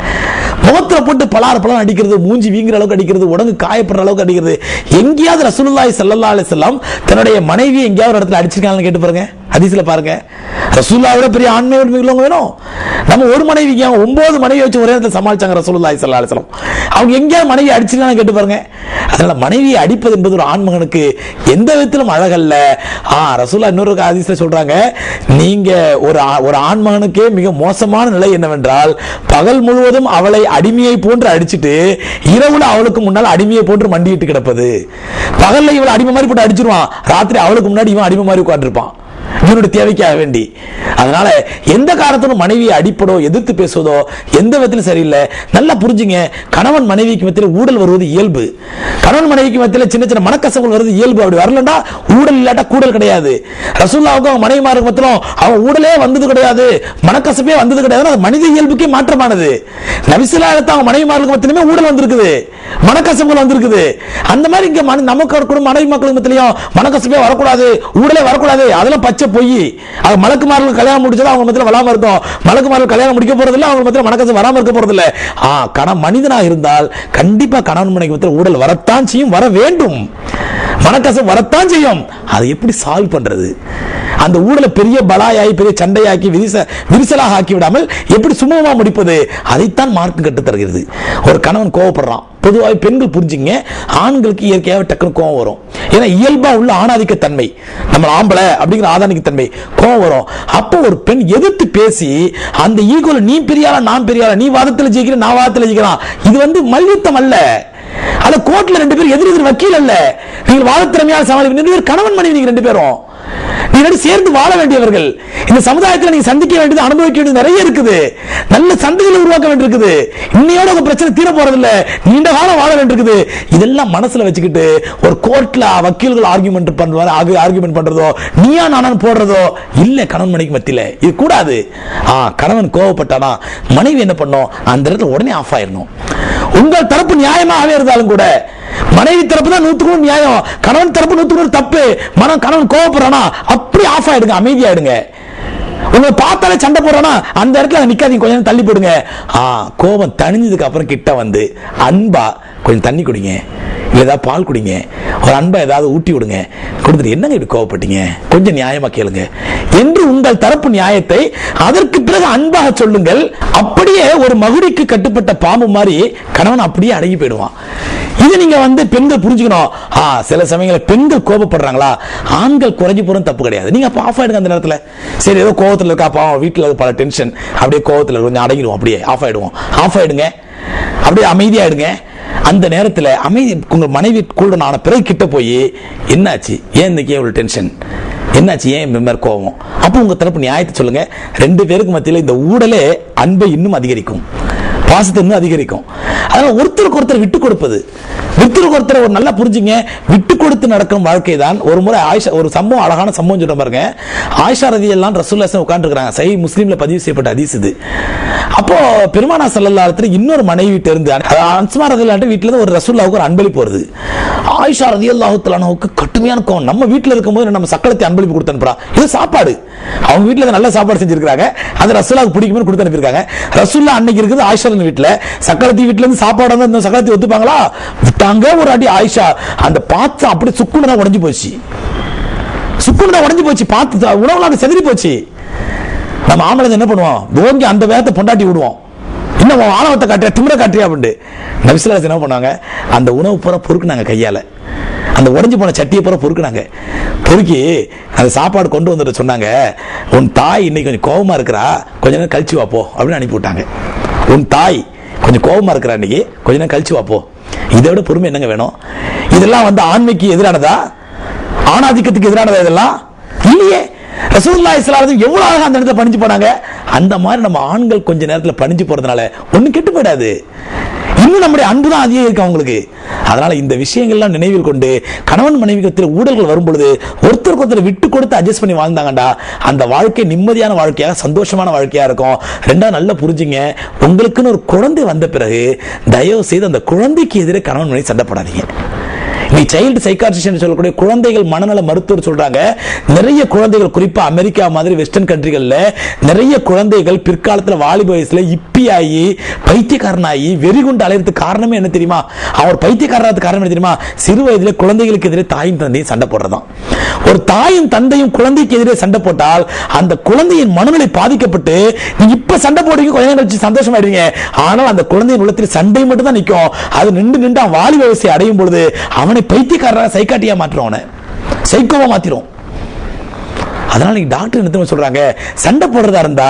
முகத்துல போட்டு பலார் அடிக்கிறது, மூஞ்சி வீங்குற அளவுக்கு அடிக்கிறது, உடம்பு காயப்படுற அளவுக்கு அடிக்கிறது, எங்கேயாவது ரசூலுல்லாஹி ஸல்லல்லாஹு அலைஹி வஸல்லம் தன்னுடைய மனைவி எங்கேயாவது இடத்துல அடிச்சிருக்காங்கன்னு கேட்டு பாருங்க. ஹதீஸ்ல பாருங்க, ரசூலுல்லாஹ்வை பெரிய ஆண்மையோடு மிகலவங்க வேணும். நம்ம ஒரு மனைவிக்கு 9 மனைவி வச்சு ஒரே இடத்துல சமாளிச்சாங்க ரசூலுல்லாஹி ஸல்லல்லாஹு அலைஹி வஸல்லம். அவங்க எங்கேயாவது மனைவி அடிச்சிருக்காங்கன்னு கேட்டு பாருங்க. அதனால மனைவியை அடிப்பது என்பது ஒரு ஆண்மகனுக்கு எந்த விதத்திலும் அழகல்ல. ரசூலுல்லாஹ் இன்னொரு ஹதீஸ்ல சொல்றாங்க, நீங்க ஒரு ஆண்மகனுக்கே மிக மோசமான நிலை என்னவென்றால் பகல் முழுவதும் அவளை அடிமையை போன்று அடிச்சுட்டு இரவுல அவளுக்கு முன்னால் அடிமையை போன்று மண்டிட்டு கிடப்பது. பகல்ல இவளை அடிமை மாதிரி போட்டு அடிச்சிருவான், ராத்திரி அவளுக்கு முன்னாடி இவன் அடிமை மாதிரி உட்கார்ந்திருப்பான் இவனுடைய தேவைக்காக வேண்டி. அதனால எந்த காரணத்திலும் மனைவியை அடிப்படோ எதிர்த்து பேசுவதோ எந்த விதத்திலும் சரியில்லை. நல்லா புரிஞ்சுங்க, கணவன் மனைவிக்கு மத்தியில் ஊடல் வருவது இயல்பு. கணவன் மனைவிக்கு மத்தியில் சின்ன சின்ன மனக்கசங்கள் வருவது இயல்பு. அப்படி வரலண்டா ஊடல் இல்லாட்டா கூடல் கிடையாது. ரசூலுல்லாஹ்வுக்கும் மனைவிமாருக்கு மத்தியிலும் அவன் ஊடலே வந்தது கிடையாது, மனக்கசப்பே வந்தது கிடையாது. அது மனித இயல்புக்கே மாற்றமானது. நபி ஸல்லல்லாஹு அலைஹி வஸல்லம் மனைவிமாருக்கு மத்தியிலுமே ஊடல் வந்திருக்குது, மனக்கசப்புகள் வந்திருக்குது. அந்த மாதிரி இங்க நமக்கு மனைவி மக்களுக்கு மத்தியிலும் மனக்கசப்பே வரக்கூடாது, ஊடலே வரக்கூடாது, அதெல்லாம் பச்சை பொய். அது மலக்குமார்கள் கல்யாணம் முடிச்சது அவங்க மத்தியில வராம இருக்கும், மலக்குமார்கள் கல்யாணம் முடிக்க போறது இல்ல, அவங்க மத்தியில மனக்கசப்பு வராம இருக்க போறது இல்ல. மனிதனாக இருந்தால் கண்டிப்பா கணவன் மனைவி மத்தியில ஊடல் வரத்தான் செய்யும், வர வேண்டும், மனக்கசப்பு வரத்தான் செய்யும். அதை எப்படி சால்வ் பண்றது? அந்த ஊடலை பெரிய பலாயாகி பெரிய சண்டையாக்கி விரிசலாக ஆக்கி விடாமல் எப்படி சுமூகமா முடிப்பது? அதைத்தான் மார்க்கம் கற்றுத் தருகிறது. ஒரு கணவன் கோவப்படுறான், பொதுவாக பெண்கள் புரிஞ்சுங்க, ஆண்களுக்கு இயற்கையாக டக்குனு கோவம் வரும். ஏன்னா இயல்பா உள்ள ஆணாதிக்க தன்மை, நம்ம ஆம்பளை அப்படிங்கிற ஆதானிக்க தன்மை, கோவம் வரும். அப்போ ஒரு பெண் எதிர்த்து பேசி அந்த ஈகோல நீ பெரியாளா நான் பெரியாளா, நீ வாதத்தில் ஜெயிக்கிற நான் வாதத்தில் ஜெயிக்கிறான், இது மல்யுத்தம் அல்ல. அல்ல கோர்ட்ல 2 பேர் எதிர் வக்கீல் அல்ல, நீங்கள் வாதத்திறமையால் சமாளிக்க கணவன் மனைவி, நீங்க 2 பேரும் நீங்க சேர்ந்து வாழ வேண்டியவர்கள். இந்த சமுதாயத்தில் நீங்க சந்திக்க வேண்டியது அனுபவிக்க வேண்டியது நிறைய இருக்குது. நல்ல சந்தைகளை உருவாக்க வேண்டியிருக்குது. இன்னையோட உங்க பிரச்சனை தீர போறது இல்ல, நீண்ட காலம் வாழ வேண்டியிருக்குது. இதெல்லாம் மனசுல வச்சுக்கிட்டு ஒரு கோர்ட்ல வக்கீல்கள் ஆர்குமெண்ட் பண்றதோ நீயா நானும் போடுறதோ இல்ல. கணவன் மனைவிக்கு மத்தியில இது கூடாது. கணவன் கோவப்பட்டானா மனைவி என்ன பண்ணும், அந்த இடத்துல உடனே ஆஃப் ஆயிடணும். உங்கள் தரப்பு நியாயமாகவே இருந்தாலும் கூட மனைவி தரப்பு தான் 100% நியாயம், கணவன் தரப்பு 100% தப்பு. கணவன் கோவப்படுறானா அப்படி ஆஃப் ஆயிடுங்க, அமைதியாயிடுங்க. உங்களை பார்த்தாலே சண்டை போடுறோம்னா அந்த இடத்துல நிக்காதீங்க, கொஞ்சம் தள்ளி போடுங்க. கோபம் தணிஞ்சதுக்கு அப்புறம் கிட்ட வந்து அன்பா கொஞ்சம் தண்ணி குடிங்க, இல்லை ஏதாவது பால் குடிங்க, ஒரு அன்பா ஏதாவது ஊட்டி விடுங்க. கொடுத்துட்டு என்னங்க இப்படி கோவப்பட்டீங்க, கொஞ்சம் நியாயமா கேளுங்க என்று உங்கள் தரப்பு நியாயத்தை அதற்கு பிறகு அன்பாக சொல்லுங்கள். அப்படியே ஒரு மகுடிக்கு கட்டுப்பட்ட பாம்பு மாதிரி கணவன் அப்படியே அடங்கி போயிடுவான். இது நீங்க பெண்கள் புரிஞ்சுக்கணும். சில சமயங்களில் பெண்கள் கோபப்படுறாங்களா, ஆண்கள் குறைஞ்சி போறது தப்பு கிடையாது. நீங்க அப்ப ஆஃப் ஆயிடுங்க அந்த நேரத்தில். சரி ஏதோ கோவத்தில் இருக்கா பாவம், வீட்டில் பல டென்ஷன், அப்படியே கோவத்தில் கொஞ்சம் அடங்கிடுவோம், அப்படியே ஆஃப் ஆயிடுவோம். ஆஃப் ஆயிடுங்க, அப்படியே அமைதியாயிடுங்க. அந்த நேரத்தில் அமைதி உங்கள் மனைவி கூட ஆன பிறகு கிட்ட போய் என்னாச்சு, ஏன் இன்னைக்கு எவ்வளவு டென்ஷன், என்னாச்சு, ஏன் மெம்பர் கோவம், அப்போ உங்க தரப்பு நியாயத்தை சொல்லுங்க. ரெண்டு பேருக்கு மத்தியில் இந்த ஊடலே அன்பை இன்னும் அதிகரிக்கும், பாசத்தை இன்னும் அதிகரிக்கும். அதனால ஒருத்தருக்கு ஒருத்தர் விட்டு கொடுப்பது, ஒருத்தருக்கு ஒருத்தர் ஒரு நல்லா புரிஞ்சுங்க, விட்டு கொடுத்து நடக்கும் வாழ்க்கை தான். ஒரு முறை ஆயிஷா ஒரு சம்பவம், அழகான சம்பவம் சொல்ற பாருங்க. ஆயிஷா ரலியல்லாஹு ரசூலுல்லாஹி உட்கார்ந்து இருக்காங்க, சஹீஹ் முஸ்லிம்ல பதிவு செய்யப்பட்ட ஹதீஸ் இது. அப்போ பெருமானா ஸல்லல்லாஹு அலைஹி வஸல்லம் இன்னொரு மனைவி வீட்டு இருந்து அன்ஸ்மா ரலியல்லாஹு வீட்டுல இருந்து ஒரு ரசூலுல்லாஹ்வுக்கு ஒரு அன்பளிப்பு வருது. ஆயிஷா ரலியல்லாஹு தஆலாவுக்கு கடுமையான கோவம், நம்ம வீட்டுல இருக்கும்போது நம்ம சக்களத்தை அன்பளிப்பு கொடுத்து அனுப்புறா, இது சாப்பாடு, அவங்க வீட்டுல நல்ல சாப்பாடு செஞ்சிருக்காங்க, அது ரசூலுல்லாஹ்வுக்கு பிடிக்கும்னு கொடுத்து அனுப்பியிருக்காங்க. ரசூலுல்லாஹ் அன்னைக்கு இருக்குது ஆயிஷா வீட்டுல, சக்களத்தி வீட்டுல இருந்து சாப்பாடு வந்து சக்களத்தி ஒத்துப்பாங்களா, விட்டாங்க ஒரு அடி. ஆயிஷா அந்த பாத்திரம் அப்படி சுக்குனதா உடைஞ்சு போச்சு, சுக்குனதா உடைஞ்சு போச்சு, பாத்து உணவுலாம் செதறி போச்சு. நம்ம ஆம்பளை என்ன பண்ணுவோம், ஓங்கி அந்த வேகத்தை பொண்டாட்டி விடுவோம், இன்னும் ஆணவத்தை காட்டியா திமிர காட்டியா அப்படின்ட்டு. நபி ஸல்லல்லாஹு அலைஹி வஸல்லம் என்ன பண்ணாங்க, அந்த உணவு பூரா பொறுக்குனாங்க கையால, அந்த உடைஞ்சு போன சட்டியை பூரா பொறுக்குனாங்க. பொறுக்கி அந்த சாப்பாடு கொண்டு வந்துட்டு சொன்னாங்க, உன் தாய் இன்னைக்கு கொஞ்சம் கோபமா இருக்கிறா, கொஞ்ச நேரம் கழிச்சு வாப்போ அப்படின்னு அனுப்பி விட்டாங்க. உன் தாய் கொஞ்சம் கோபமா இருக்கிறா, இன்னைக்கு கொஞ்ச நேரம் கழிச்சு வாப்போ. இதை விட பொறுமை என்னங்க வேணும்? இதெல்லாம் ஆண்மைக்கு எதிரானதா, ஆணாதிக்கத்துக்கு எதிரானதா? இதெல்லாம் இல்லையே. ரசூலுல்லாஹி ஸல்லல்லாஹு அலைஹி வஸல்லம் எவ்வளவு அழகா அந்த இடத்துல பணிஞ்சு போனாங்க. அந்த மாதிரி நம்ம ஆண்கள் கொஞ்ச நேரத்துல பணிஞ்சு போறதுனால ஒண்ணும் கெட்டு போயிடாது, இன்னும் நம்முடைய அன்பு தான் அதிகம் இருக்கு அவங்களுக்கு. அதனால இந்த விஷயங்கள்லாம் நினைவில் கொண்டு கணவன் மனைவிக்கு ஊடல்கள் வரும் பொழுது ஒருத்தருக்கு ஒருத்தர் விட்டு கொடுத்து அட்ஜஸ்ட் பண்ணி வாழ்ந்தாங்கடா, அந்த வாழ்க்கை நிம்மதியான வாழ்க்கையாக சந்தோஷமான வாழ்க்கையா இருக்கும். ரெண்டாவது நல்லா புரிஞ்சுங்க, உங்களுக்குன்னு ஒரு குழந்தை வந்த பிறகு தயவு செய்து அந்த குழந்தைக்கு எதிரே கணவன் மனைவி சண்டை போடாதீங்க. நீ சைல்டு சைக்காட்ரிஸ்ட் சொல்லக்கூடிய குழந்தைகள் மனநல மருத்துவர் சொல்றாங்க, நிறைய குழந்தைகள் குறிப்பா அமெரிக்கா மாதிரி வெஸ்டர்ன் கண்ட்ரிகள்ல நிறைய குழந்தைகள் பிற்காலத்தில் வாலிப வயசுல இப்பியாகி பைத்தியக்காரனாகி வெறிகுண்டு அலையறதுக்கு காரணமே என்ன தெரியுமா? அவர் பைத்தியக்காரத்துக்கு காரணம் என்ன தெரியுமா? சிறு வயதிலே குழந்தைகளுக்கு எதிரே தாயும் தந்தையும் சண்டை போடுறதான். ஒரு தாயும் தந்தையும் குழந்தைக்கு எதிரே சண்டை போட்டால் அந்த குழந்தையின் மனநிலை பாதிக்கப்பட்டு நீ இப்ப சண்டை போடுவீங்க, கொஞ்ச நேரம் கழிச்சு சந்தோஷமாயிடுவீங்க. ஆனால் அந்த குழந்தையின் உள்ளத்தில் சண்டை மட்டும் தான் நிற்கும். அது நின்று வாலிப வயசை அடையும் பொழுது அவனை பைத்தியக்காரராக சைக்காட்டியா மாற்றுறோம், அவனை சைக்கோவா மாத்திரும். அதனால நீங்க டாக்டர் என்ன சொல்றாங்க, சண்டை போடுறதா இருந்தா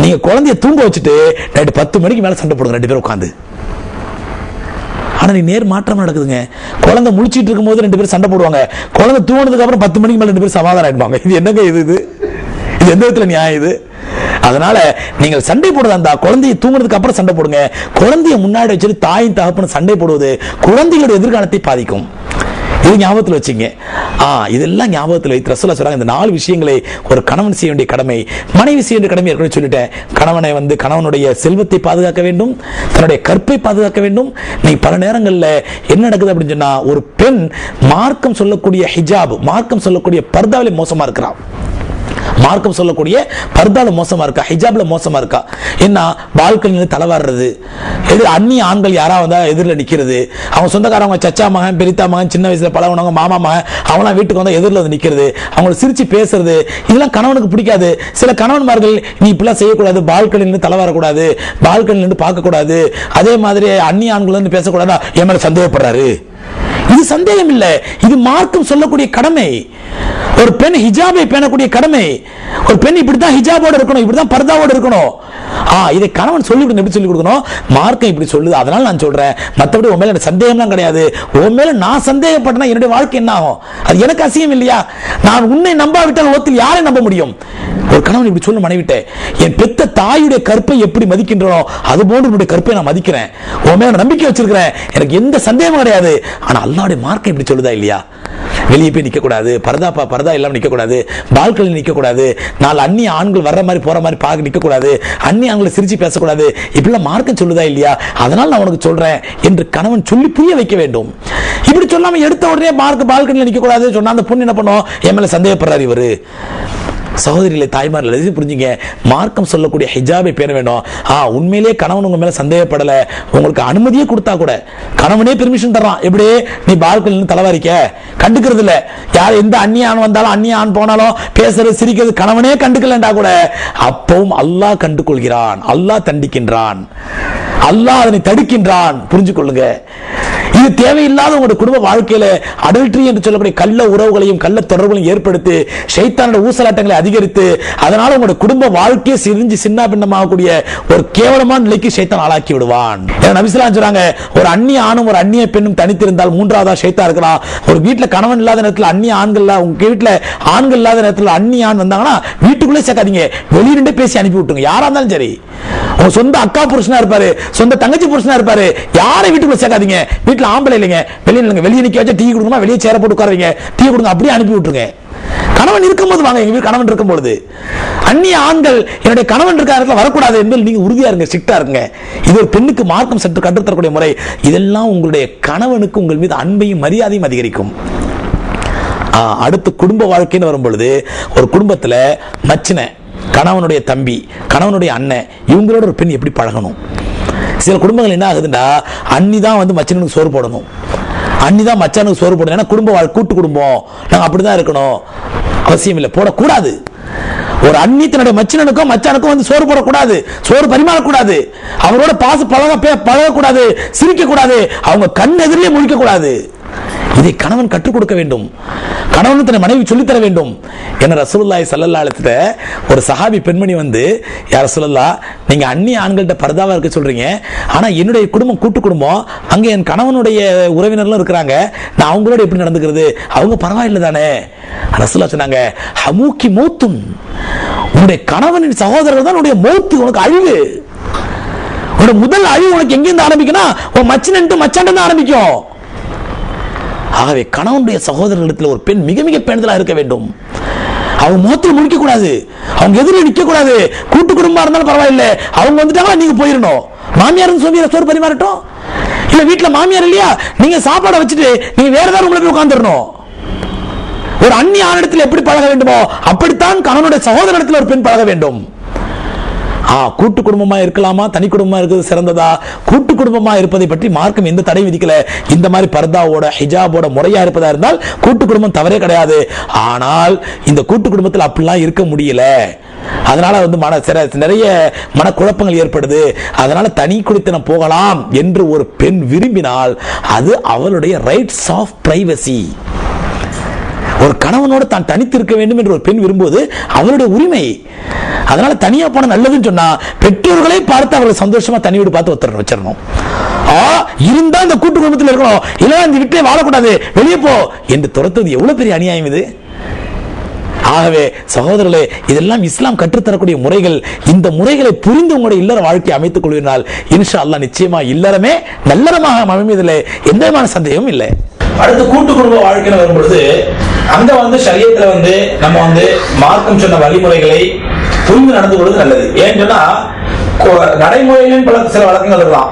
நீங்க குழந்தைய தூங்க வச்சுட்டு நைட்டு 10 மணிக்கு மேல சண்டை போடுங்க 2 பேரும் உட்காந்து. ஆனா நீ நேர் மாற்றம் நடக்குதுங்க. குழந்தை முழிச்சிட்டு இருக்கும் போது 2 பேரும் சண்டை போடுவாங்க, குழந்தை தூங்கினதுக்கு அப்புறம் 10 மணிக்கு மேல 2 பேரும் சமாதானம் ஆயிடுவாங்க. இது என்னங்க இது எந்த விதத்துல நியாயம் இது? அதனால நீங்கள் சண்டை போடுறதா இருந்தா குழந்தையை தூங்குறதுக்கு அப்புறம் சண்டை போடுங்க. குழந்தைய முன்னாடி வச்சுட்டு தாயின் தகப்பனும் சண்டை போடுவது குழந்தைகளுடைய எதிர்காலத்தை பாதிக்கும். இது ஞாபகத்தில் வச்சுங்க. இதெல்லாம் ஞாபகத்தில் வைத்து ரசூலுல்லாஹி சொல்றாங்க, இந்த 4 விஷயங்களை ஒரு கணவன் செய்ய வேண்டிய கடமை, மனைவி செய்ய வேண்டிய கடமை ஏற்கனவே சொல்லிட்டேன். கணவனை கணவனுடைய செல்வத்தை பாதுகாக்க வேண்டும், தன்னுடைய கற்பை பாதுகாக்க வேண்டும். நீ பல நேரங்களில் என்ன நடக்குது அப்படின்னு சொன்னா, ஒரு பெண் மார்க்கம் சொல்லக்கூடிய ஹிஜாப், மார்க்கம் சொல்லக்கூடிய பர்தாவிலே மோசமா இருக்கிறான், மார்க்கம் சொல்லக்கூடிய பர்தால மோசமா இருக்கா, ஹிஜாப்ல மோசமா இருக்கா. என்ன பால்கனில தலைவாடுறது, எதிர் அந்நிய ஆண்கள் யாராவது எதிரில் நிக்கிறது, அவங்க சொந்தக்காரங்க சச்சா மகன் பெரித்தா மகன் சின்ன வயசுல பழகுனவங்க மாமா மகன் அவங்களாம் வீட்டுக்கு வந்தா எதிரில் வந்து நிக்கிறது, அவங்களை சிரிச்சு பேசுறது, இதெல்லாம் கணவனுக்கு பிடிக்காது. சில கணவன்மார்கள் நீ இப்பெல்லாம் செய்யக்கூடாது, பால்கனில தலைவாரக்கூடாது, பால்கனில பார்க்க கூடாது, அதே மாதிரி அந்நிய ஆண்கள் பேசக்கூடாது, என் மேல சந்தேகப்படுறாரு. இது சந்தேகம் இல்லை, இது மார்க்கம் சொல்லக்கூடிய கடமை. ஒரு பெண் ஹிஜாபை பேணக்கூடிய கடமை. ஒரு பெண் இப்படித்தான் ஹிஜாபோட இருக்கணும், இப்படித்தான் பர்தாவோட இருக்கணும். இதை கணவன் சொல்லி கொடுக்கணும். மார்க்கம் இப்படி சொல்லுது, அதனால நான் சொல்றேன். மற்றபடி உன் மேல எனக்கு சந்தேகம்லாம் கிடையாது. உன் மேல நான் சந்தேகப்பட்டேன்னா என்னுடைய வாழ்க்கை என்ன ஆகும்? அது எனக்கு அசியம் இல்லையா? நான் உன்னை நம்பாவிட்டால் உலகத்தில் யாரை நம்ப முடியும்? ஒரு கணவன் இப்படி சொல்ல மனைவிட்ட, என் பெத்த தாயுடைய கற்பை எப்படி மதிக்கின்றனோ அது போன்று உன்னுடைய கற்பை நான் மதிக்கிறேன், உன் மேல நம்பிக்கை வச்சிருக்கிறேன், எனக்கு எந்த சந்தேகமும் கிடையாது. ஆனா அல்லாஹ்வுடைய மார்க்கம் இப்படி சொல்லுதா இல்லையா? வெளியே போய் நிக்க கூடாது, பர்தா இல்லாம நிக்க கூடாது, பால்கனில் நிக்க கூடாது, 4 அந்நிய ஆண்கள் வர்ற மாதிரி போற மாதிரி பார்க்க நிக்க கூடாது, அந்நிய ஆண்களை சிரிச்சு பேசக்கூடாது, இப்படிலாம் மார்க்கம் சொல்லுதா இல்லையா? அதனால நான் உனக்கு சொல்றேன் என்று கணவன் சொல்லி புரிய வைக்க வேண்டும். இப்படி சொல்லாம எடுத்த உடனே பால்கனில் நிக்க கூடாது சொன்னா அந்த பொண்ணு என்ன பண்ணும்? என் மேல சந்தேகப்படுறாரு இவரு, சகோதரிகளை தாய்மார்கள் எது புரிஞ்சுங்க, மார்க்கம் சொல்லக்கூடிய ஹிஜாபை பேண வேண்டும். உண்மையிலேயே கணவன் உங்க மேல சந்தேகப்படல, உங்களுக்கு அனுமதியே கொடுத்தா கூட, கணவனே பெர்மிஷன் தர்றான், எப்படி நீ பால்கனில தலைவாரிக்க கண்டுக்கிறது இல்ல, யார் எந்த அந்நிய ஆண் வந்தாலும் அந்நிய ஆண் போனாலும் பேசுறது சிரிக்கிறது கணவனே கண்டுக்கலண்டா கூட, அப்பவும் அல்லாஹ் கண்டுகொள்கிறான், அல்லாஹ் தண்டிக்கின்றான், அல்லாஹ் அதனை தடுக்கின்றான். புரிஞ்சு கொள்ளுங்க. இது தேவையில்லாத உங்களுடைய குடும்ப வாழ்க்கையில அடல்ட்ரி என்று சொல்லக்கூடிய கள்ள உறவுகளையும் கள்ள தொடர்புகளையும் ஏற்படுத்தி ஷைத்தானுடைய ஊசலாட்டங்களை அதிகரித்து அதனால உங்களுடைய குடும்ப வாழ்க்கையை சிரிஞ்சு சின்ன பின்னமாகக்கூடிய ஒரு கேவலமான நிலைக்கு ஷைத்தான் ஆளாக்கி விடுவான். நபி ஸல்லல்லாஹு அலைஹி வஸல்லம் ஒரு அந்நிய ஆணும் ஒரு அந்நிய பெண்ணும் தனித்திருந்தால் மூன்றாவதா ஷைத்தான் இருக்கலாம். ஒரு வீட்டுல கணவன் இல்லாத நேரத்தில் அந்நிய ஆண்கள், உங்க வீட்டுல ஆண்கள் இல்லாத நேரத்தில் அந்நிய ஆண் வந்தாங்கன்னா வீட்டுக்குள்ளே சேர்க்காதீங்க, வெளியிட்டு பேசி அனுப்பி விட்டுங்க. யாரா இருந்தாலும் சரி, உங்க சொந்த அக்கா புருஷனா இருப்பாரு, சொந்த தங்கச்சி புருஷனா இருப்பாரு, யாரை வீட்டுக்குள்ள சேர்க்காதீங்க. வீட்டுல ஆம்பளை இல்லைங்க, வெளியே நிக்க வச்சா டீ கொடுக்கணுமா, வெளியே சேர போட்டு உட்காருங்க, டீ கொடுங்க, அப்படியே அனுப்பி விட்டுருங்க. கணவன் இருக்கும்போது வாங்க, எங்க வீட்டு கணவன் இருக்கும் பொழுது. அந்நிய ஆண்கள் என்னுடைய கணவன் இருக்க இடத்துல வரக்கூடாது என்பதில் நீங்க உறுதியா இருங்க, ஸ்ட்ரிக்டா இருங்க. இது ஒரு பெண்ணுக்கு மார்க்கம் சற்று கற்றுத்தரக்கூடிய முறை. இதெல்லாம் உங்களுடைய கணவனுக்கு உங்கள் மீது அன்பையும் மரியாதையும் அதிகரிக்கும். அடுத்து குடும்ப வாழ்க்கைன்னு வரும் பொழுது, ஒரு குடும்பத்துல மச்சின, கணவனுடைய தம்பி, கணவனுடைய அண்ணன், இவங்களோட ஒரு பெண் எப்படி பழகணும்? சில குடும்பங்கள் என்ன ஆகுதுன்னா, அண்ணி தான் வந்து மச்சனுக்கு சோறு போடணும், அண்ணி தான் மச்சானுக்கு சோறு போடணும். ஏன்னா குடும்ப கூட்டு குடும்பம், நாங்க அப்படிதான் இருக்கணும், அவசியம் இல்லை, போடக்கூடாது. ஒரு அண்ணி தன்னுடைய மச்சனுக்கும் மச்சானுக்கும் வந்து சோறு போடக்கூடாது, சோறு பரிமாறக்கூடாது, அவரோட பாச பழகக்கூடாது, சிரிக்க கூடாது, அவங்க கண் எதிரிலே முழிக்க கூடாது. இதை கணவன் கற்றுக் கொடுக்க வேண்டும், கணவன் தன் மனைவி சொல்லித்தர வேண்டும். என்ன ரசூலுல்லாஹி ஸல்லல்லாஹு அலைஹி வஸல்லம் ஒரு சஹாபி பெண்மணி வந்து, யா ரசூலல்லாஹ், நீங்க அந்நிய ஆண்கள்ட்ட பர்தாவா இருக்க சொல்றீங்க, ஆனா என்னுடைய குடும்பம் கூட்டு குடும்பம், அங்க என் கணவனுடைய உறவினர்களும் இருக்கிறாங்க, நான் அவங்களோட எப்படி நடந்துக்கிறது? அவங்க பரவாயில்லை தானே? ரசூலுல்லாஹ் சொன்னாங்க, ஹமூக்கி மௌத்தும், உன்னுடைய கணவனின் சகோதரர்கள் தான் உன்னுடைய மௌத்து, உனக்கு அழிவு. உன்னோட முதல் அழிவு உனக்கு எங்கிருந்து ஆரம்பிக்கணும்? உன் மச்சினன் மச்சான் ஆரம்பிக்கும். ஆகவே கணவனுடைய சகோதரர்களிடத்தில் ஒரு பெண் மிக மிக பேணுதலா இருக்க வேண்டும். அவங்க முகத்தில் முடிக்க கூடாது, அவங்க எதிரில் நிற்க கூடாது. கூட்டு குடும்பமா இருந்தாலும் பரவாயில்லை, அவங்க வந்துட்டாங்களா நீங்க போயிடணும். மாமியார் சோறு பரிமாறட்டும், இல்ல வீட்டுல மாமியார் இல்லையா, நீங்க சாப்பாடை வச்சுட்டு நீங்க வேற ஏதாவது உங்களை போய் உட்கார்ந்துடணும். ஒரு அந்நிய ஆணிடத்தில் எப்படி பழக வேண்டுமோ அப்படித்தான் கணவனுடைய சகோதரத்தில் ஒரு பெண் பழக வேண்டும். கூட்டு குடும்பமா இருக்கலாமா, தனி குடும்பமா இருக்கிறது சிறந்ததா? கூட்டு குடும்பமா இருப்பதை பற்றி மார்க்கம் எந்த தடை விதிக்கல. இந்த மாதிரி பர்தாவோட ஹிஜாபோட முறையா இருப்பதா இருந்தால் கூட்டு குடும்பம் தவறே கிடையாது. ஆனால் இந்த கூட்டு குடும்பத்தில் அப்படிலாம் இருக்க முடியல, அதனால வந்து நிறைய மனக்குழப்பங்கள் ஏற்படுது, அதனால தனி குடித்தனம் போகலாம் என்று ஒரு பெண் விரும்பினால் அது அவளுடைய ரைட்ஸ் ஆஃப் பிரைவசி. ஒரு கணவனோடு தான் தனித்து இருக்க வேண்டும் என்று ஒரு பெண் விரும்புவது அவருடைய உரிமை. அதனால தனியா போன நல்லதுன்னு சொன்னா பெற்றோர்களே பார்த்து அவர்களை சந்தோஷமா தனி வீடு பார்த்து வச்சிடணும். இருந்தா இந்த கூட்டு குடும்பத்தில் இருக்கணும், இல்ல இந்த வீட்டிலே வாழக்கூடாது, வெளியே போ என்று துரத்துவது எவ்வளவு பெரிய அநியாயம் இது. ஆகவே சகோதரர்களே, இதெல்லாம் இஸ்லாம் கற்றுத்தரக்கூடிய முறைகள். இந்த முறைகளை புரிந்து உங்களுடைய இல்லற வாழ்க்கையை அமைத்துக் கொள்வதனால் இன்ஷா அல்லாஹ் நிச்சயமா இல்லறமே நல்லறமாக அமைவதில்லை, எந்த விதமான சந்தேகமும் இல்லை. அடுத்து கூட்டு குடும்ப வாழ்க்கையில வரும்பொழுது அங்க வந்து ஷரியத்துல வந்து நம்ம வந்து மார்க்கம் சொன்ன வழிமுறைகளை புரிந்து நடந்து கொள்வது நல்லது. ஏன்னு சொன்னா நடைமுறையிலும் சில வழக்கங்கள் இருக்கலாம்,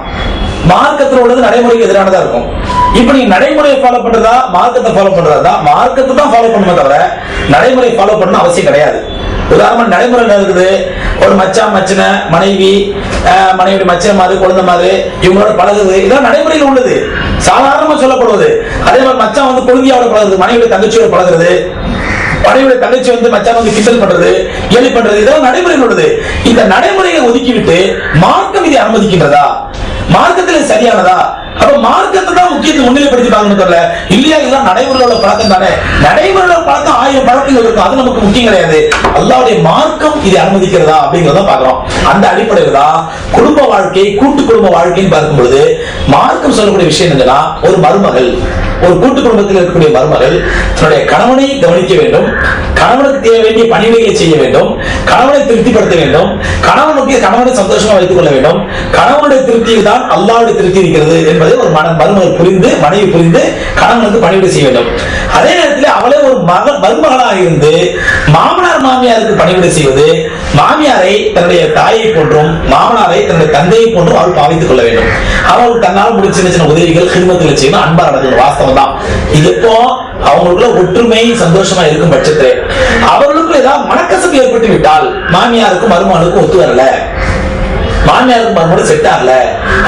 மார்க்கத்தில் உள்ளது நடைமுறைக்கு எதிரானதா இருக்கும். இப்ப நீங்க நடைமுறையை ஃபாலோ பண்றதா மார்க்கத்தை ஃபாலோ பண்றதா? மார்க்கத்தை தான் ஃபாலோ பண்ணுமே தவிர நடைமுறை ஃபாலோ பண்ணணும் அவசியம் கிடையாது. உதாரணம் நடைமுறை இருக்குது, ஒரு மச்சான் மச்சின மனைவி, மனைவி மச்சின மாதிரி குழந்தை மாதிரி இவங்களோட பழகுது, இதெல்லாம் நடைமுறையில் உள்ளது, சாதாரணமா சொல்லப்படுவது. அதே மாதிரி மச்சான் வந்து குழந்தையோட பழகுது, மனைவியோட தங்கச்சியோட பழகுறது, மனைவியோட தங்கச்சி வந்து மச்சான் வந்து கிண்டல் பண்றது, கேலி பண்றது, இதெல்லாம் நடைமுறையில் உள்ளது. இந்த நடைமுறையை ஒதுக்கிவிட்டு மார்க்கம் இதை அனுமதிக்கின்றதா? மார்க்கத்தில் சரியானதா? அப்ப மார்க்கத்தை தான் முக்கியத்துவம் முன்னிலைப்படுத்தி பார்க்கணும் தெரியல இல்லையா? இதுதான் நடைமுறையில் உள்ள பழக்கம் தானே. நடைமுறையில் பழக்கம் 1000 பழக்கங்கள் இருக்கும், அது நமக்கு முக்கியம் கிடையாது. அல்லாஹ்வுடைய மார்க்கம் இதை அனுமதிக்கிறதா அப்படிங்கறத பாக்குறோம். அந்த அடிப்படையில் தான் குடும்ப வாழ்க்கை, கூட்டு குடும்ப வாழ்க்கைன்னு பார்க்கும் பொழுது மார்க்கம் சொல்லக்கூடிய விஷயம் என்னன்னா, ஒரு மருமகள், ஒரு கூட்டு குடும்பத்தில் இருக்கக்கூடிய மருமகள் தன்னுடைய கணவனை கவனிக்க வேண்டும், கணவனுக்கு தேவை வேண்டிய பணிவிடைகளை செய்ய வேண்டும், கணவனை திருப்திப்படுத்த வேண்டும், கணவனை சந்தோஷமா வைத்துக் கொள்ள வேண்டும். கணவனுடைய திருப்தியில் தான் அல்லாஹ்வுடைய திருப்தி இருக்கிறது என்பதை ஒரு மருமகள் புரிந்து, மனைவி புரிந்து கணவனுக்கு பணிவிடை செய்ய வேண்டும். அதே நேரத்தில் நேரத்தில் அவளே ஒரு மருமகளாக இருந்து மாமனார் மாமியாருக்கு பணிவிடை செய்வது, மாமியாரை தன்னுடைய தாயை போன்றும் மாமனாரை தன்னுடைய தந்தையை போன்றும் அவள் பாவித்துக் கொள்ள வேண்டும். அவள் தன்னால் முடிச்ச சின்ன சின்ன உதவிகள் கிருமத்தில் செய்யணும், அன்பா நடக்கணும். வாஸ்தவம் தான். இது எப்போ அவங்களுக்குள்ள ஒற்றுமை சந்தோஷமா இருக்கும் பட்சத்தில் அவர்களுக்கு ஏதாவது மனக்கசப்பு ஏற்பட்டு விட்டால், மாமியாருக்கும் மருமகனுக்கும் ஒத்து வரல, மாமியாருக்கு மருமகனும் செட் ஆகல,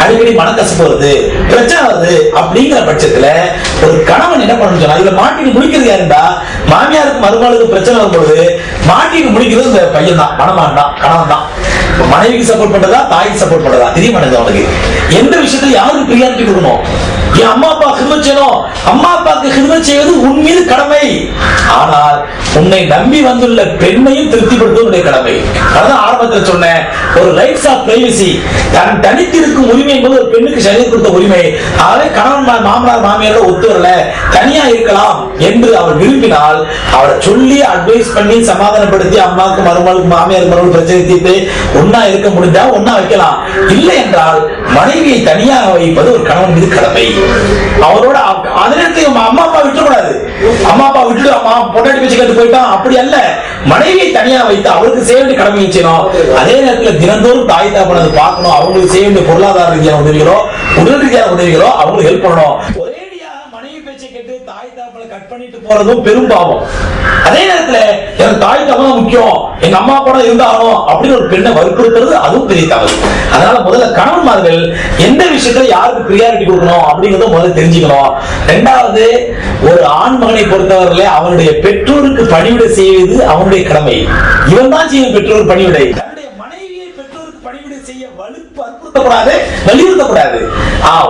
அடிக்கடி மனக்கசப்பு வருது, பிரச்சனை வருது அப்படிங்கிற பட்சத்துல ஒரு கணவன் என்ன பண்ணணும் சொன்னா, இதுல மாட்டிட்டு முடிக்கிறது யாருந்தா, மாமியாருக்கு மருமகளுக்கு பிரச்சனை வரும்பொழுது மாட்டிட்டு முடிக்கிறது இந்த பையன் தான், மணமான் தான், கணவன் தான். மனைவிக்கு சப்போர்ட் பண்றதா, தாய்க்கு சப்போர்ட் பண்றதா தெரிய மாட்டேங்குது அவனுக்கு. எந்த விஷயத்தை யாருக்கு பிரியாரிட்டி கொடுக்கணும்? என் அம்மா அப்பா ஹிதமத் செய்யணும், அம்மா அப்பாவுக்கு ஹிதமத் செய்வது உன் மீது கடமை. ஆனால் உன்னை நம்பி வந்துள்ள பெண்ணையும் திருப்திப்படுத்துவது கடமை. அதான் ஆரம்பத்தில் சொன்னேன், ஒரு ரைட்ஸ் ஆஃப் பிரைவசி, தன் தனித்திருக்கும் உரிமை என்பது ஒரு பெண்ணுக்கு சரியத் கொடுத்த உரிமை. ஆகவே கணவன் மாமனார் மாமியாரோட ஒத்து வரல, தனியா இருக்கலாம் என்று அவள் விரும்பினால் அவளை சொல்லி அட்வைஸ் பண்ணி சமாதானப்படுத்தி அம்மாவுக்கு மருமகளுக்கு மாமியாருக்கு மருமகள் பிரச்சனை தீர்த்து ஒன்னா இருக்க முடிஞ்சா ஒன்னா வைக்கலாம். இல்லை என்றால் மனைவியை தனியாக வைப்பது ஒரு கணவன் மீது கடமை. அவரோட அதே அம்மா அப்பா விட்டுக்கூடாது. அம்மா அப்பா விட்டு அம்மா பொண்டாட்டி பேச்சு கேட்டு போயிட்டான் அப்படி அல்ல, மனைவியை தனியா வைத்து அவளுக்கு செய்ய வேண்டிய கடமை செய்யணும். அதே நேரத்தில் தினந்தோறும் தாய் தாப்பனது பார்க்கணும், அவங்களுக்கு செய்ய வேண்டிய பொருளாதார ரீதியான உதவிகளோ உடல் ரீதியான உதவிகளோ அவங்களுக்கு ஹெல்ப் பண்ணணும். ஒரேடியாக மனைவி பேச்சை கேட்டு தாய் தாப்பனை கட் பண்ணிட்டு போறதும் பெரும் பாவம். அதே நேரத்தில் எனக்கு தாய் தாப்பனம் முக்கியம், எங்க அம்மா அப்பா இருந்தாலும் அப்படின்னு ஒரு பெண்ணை வற்புறுத்துறது அதுவும் பெரிய தவறு. அதனால முதல்ல கணவன்மார்கள் எந்த விஷயத்துல யாருக்கு பிரியாரிட்டி கொடுக்கணும் அப்படிங்கறத முதல்ல தெரிஞ்சுக்கணும். ரெண்டாவது, ஒரு ஆண் மகனை பொறுத்தவரையிலே அவனுடைய பெற்றோருக்கு பணிவிடை செய்வது அவனுடைய கடமை. இவன் தான் செய்யும் பெற்றோர் பணிவிடை. தன்னுடைய மனைவியை பெற்றோருக்கு பணிவிடை செய்ய வற்புறுத்தக்கூடாது, வலியுறுத்தக்கூடாது.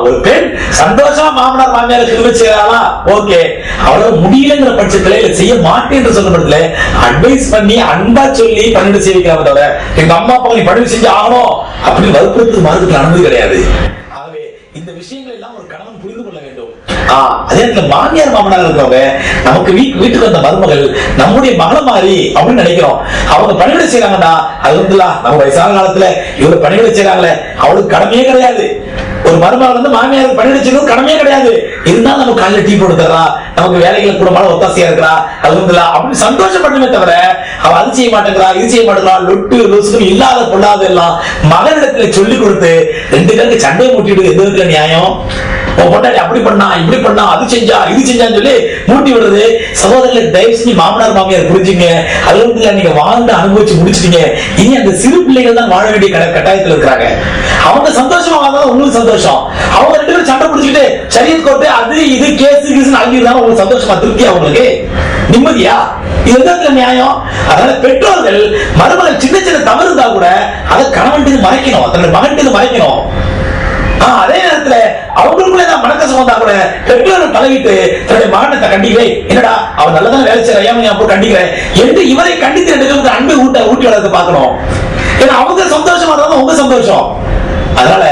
ஒரு பெண் சந்தோஷமா மாமனார் மாமியார் ஹிதமத் செய்யறாளா, ஓகே. அவளால முடியலங்கிற பட்சத்துல செய்ய மாட்டேன் என்று சொல்ல பட்சத்துல அட்வைஸ் பண்ணி அன்பா சொல்லி பணிவிடை செய்ய வைக்காம தவிர எங்க அம்மா அப்பா நீ பணிவிடை செஞ்சு ஆகணும் அப்படின்னு வற்புறுத்து மாறுறதுக்கு அனுமதி கிடையாது. ஆகவே இந்த விஷயங்கள் எல்லாம் ஒரு கணவன் புரிந்து கொள்ள வேண்டும். அதே நேரத்தில் மாமியார் மாமனார் இருக்கவங்க நமக்கு வீட்டுக்கு வந்த மருமகள் நம்முடைய மகள மாதிரி அப்படின்னு நினைக்கிறோம். அவங்க பணிவிடை செய்யறாங்கன்னா அது வந்து நம்ம வயசான காலத்துல இவங்க பணிவிடை செய்யறாங்களே அவளுக்கு கடமையே கிடையாது. ஒரு மருமகள் வந்து மாமியாருக்கு பணிவிடை செய்யறது கடமையே கிடையாது. இருந்தாலும் நம்ம காலையில டீ போட்டு தரா, நமக்கு வேலைகளுக்கு கூட மன ஒத்தாசையா இருக்கிறா, அது வந்து அப்படின்னு சந்தோஷப்பட்டுமே தவிர அவ அது செய்ய மாட்டேங்கிறா, இது செய்ய மாட்டேங்கிறா, லொட்டு லொசுக்கு இல்லாத பொல்லாத எல்லாம் மகளிடத்துல சொல்லி கொடுத்து ரெண்டு பேருக்கு சண்டையை மூட்டிவிடுது. எந்த விதத்துல நியாயம்? பொண்டாட்டி அப்படி பண்ணா இப்படி பண்ணா அது செஞ்சா இது செஞ்சான்னு சொல்லி மூட்டி விடுறது. சகோதரர்கள் தயவு செஞ்சு மாமனார் மாமியார் புரிஞ்சுங்க. அது வந்து நீங்க வாழ்ந்து அனுபவிச்சு முடிச்சிட்டீங்க. இனி அந்த சிறு பிள்ளைகள் தான் வாழ வேண்டிய கட்டாயத்தில் இருக்கிறாங்க. அவங்க சந்தோஷமா வாழ்ந்தாலும் உங்களுக்கு சந்தோஷம். அவங்க ரெண்டு பேரும் சண்டை பிடிச்சிட்டு சரியத் கோர்ட்டு அது இது கேஸ் கீஸ் அழிஞ்சிருந்தாலும் உங்களுக்கு சந்தோஷமா திருப்தியா உங்களுக்கு நிம்மதியா? இது நியாயம். அதனால பெற்றோர்கள் மருமகள் சின்ன சின்ன தவறு இருந்தா கூட அதை கணவன் மறைக்கணும், தன்னுடைய மகன் மறைக்கணும். அதே நேரத்துல அவங்களுக்குள்ள மனக்கசம் வந்தா கூட பெற்றோர்கள் தலைவிட்டு தன்னுடைய மகனை கண்டிக்கிறேன், என்னடா அவன் நல்லதான வேலை செய்யற கண்டிக்கிறேன் என்று இவரை கண்டித்து ரெண்டு பேருக்கு அன்பை ஊட்டி வளர்த்து பார்க்கணும். ஏன்னா அவங்க சந்தோஷமா இருந்தாலும் உங்க சந்தோஷம். அதனால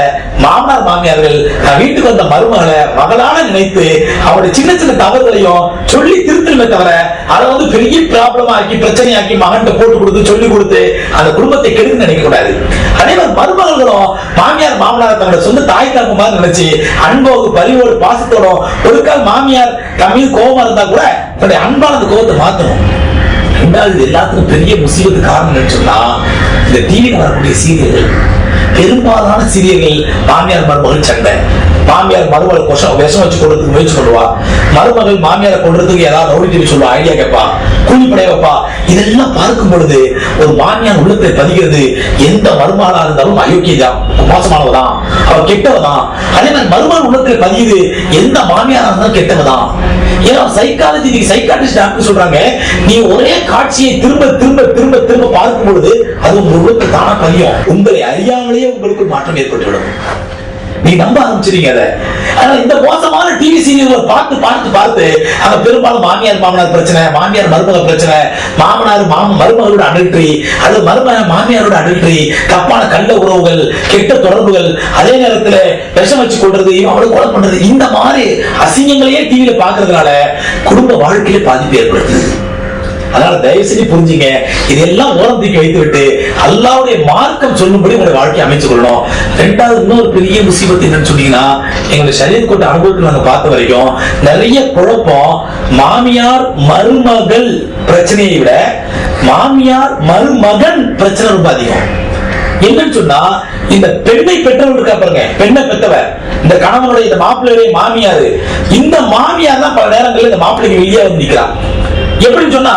மாமனார் மாமியார்கள் வீட்டுக்கு வந்த மருமகளை மகளான நினைத்து அவருடைய சின்ன சின்ன தவறுகளையும் சொல்லி திருத்தலுமே தவிர அதை வந்து பெரிய ப்ராப்ளம் ஆக்கி பிரச்சனையாக்கி மகன் போட்டு கொடுத்து சொல்லி கொடுத்து அந்த குடும்பத்தை கெடுத்து நினைக்க கூடாது. அதே மாதிரி மருமகளும் மாமியார் மாமனார் தன்னோட சொந்த தாய் தகப்பு மாதிரி நினைச்சு அன்போடு பரிவோடு பாசத்தோட ஒரு கால் மாமியார் தம்மீது கோபமா இருந்தா கூட தன்னுடைய அன்பான அந்த கோபத்தை மாத்தணும். ரெண்டாவது, எல்லாத்துக்கும் பெரிய முசீபத்து காரணம் சொன்னா இந்த டிவியில் வரக்கூடிய சீரியல்கள், பெரும்பாலான சீரியல்கள் மாமியார் மருமகள் சண்டை. மாமியார் மருமகள் விஷம் வச்சு கொடுறதுக்கு முயற்சி பண்ணுவா, மருமகள் மாமியாரை கொள்றதுக்கு ஏதாவது ரவுடி டிவி சொல்லுவா, ஐடியா கேட்பா, கூலிப்படைய வைப்பா. இதெல்லாம் பார்க்கும் பொழுது ஒரு மாமியார் உள்ளத்தை பதிகிறது. எந்த மருமகளா இருந்தாலும் அயோக்கியதான், மோசமானவதான், அவ கெட்டவதான். அதே மாதிரி மருமகள் உள்ளத்தில் பதியுது, எந்த மாமியாரா இருந்தாலும் கெட்டவதான். ஏன்னா சைக்காலஜி சைக்காட்ரிஸ்ட் டாக்டர் சொல்றாங்க, நீ ஒரே காட்சியை திரும்ப திரும்ப திரும்ப திரும்ப பார்க்கும் பொழுது அது உங்க உள்ளத்தில் தானா பதியும். உங்களை அறியாமலேயே உங்களுக்கு மாற்றம் ஏற்பட்டுவிடும். நீ நம்ப ஆரம்பிச்சிருங்க அதை. ஆனா இந்த மோசமான டிவி சீரியல்களை பார்த்து பார்த்து பார்த்து அங்க பெரும்பாலும் மாமியார் மாமனார் பிரச்சனை, மாமியார் மருமகள் பிரச்சனை, மாமனார் மருமகளோட அடல்ட்ரி, அது மாமியாரோட அடல்ட்ரி, தப்பான கண்ட உறவுகள், கெட்ட தொடர்புகள், அதே நேரத்தில் விஷம் வச்சு கொள்றது, அவளை கொலை பண்றது, இந்த மாதிரி அசிங்கங்களையே டிவியில பாக்குறதுனால குடும்ப வாழ்க்கையில பாதிப்பு ஏற்படுத்துது. அதனால தயவு செஞ்சு புரிஞ்சுங்க, இதெல்லாம் ஓரம் தூக்கி வைத்து விட்டு அல்லாஹ்வுடைய மார்க்கம் சொல்லும்படி உங்களுடைய வாழ்க்கையை அமைச்சு கொள்ளணும். ரெண்டாவது இன்னொரு பெரிய முசீபத் என்னன்னு சொன்னீங்கன்னா, எங்களுடைய ஷரியத் கோட்ட அனுபவத்தில் நாங்க பார்த்த வரைக்கும் நிறைய குழப்பம். மாமியார் மருமகள் பிரச்சனையை விட மாமியார் மருமகன் பிரச்சனை ரொம்ப அதிகம். என்னன்னு சொன்னா, இந்த பெண்ணை பெற்றவர் இருக்கா பாருங்க, பெண்ணை பெற்றவர் இந்த கணவனுடைய இந்த மாப்பிள்ளையுடைய மாமியார், இந்த மாமியார் தான் பல நேரங்களில் இந்த மாப்பிள்ளைக்கு வெளியே வந்து நிற்கிறான். எப்படின்னு சொன்னா,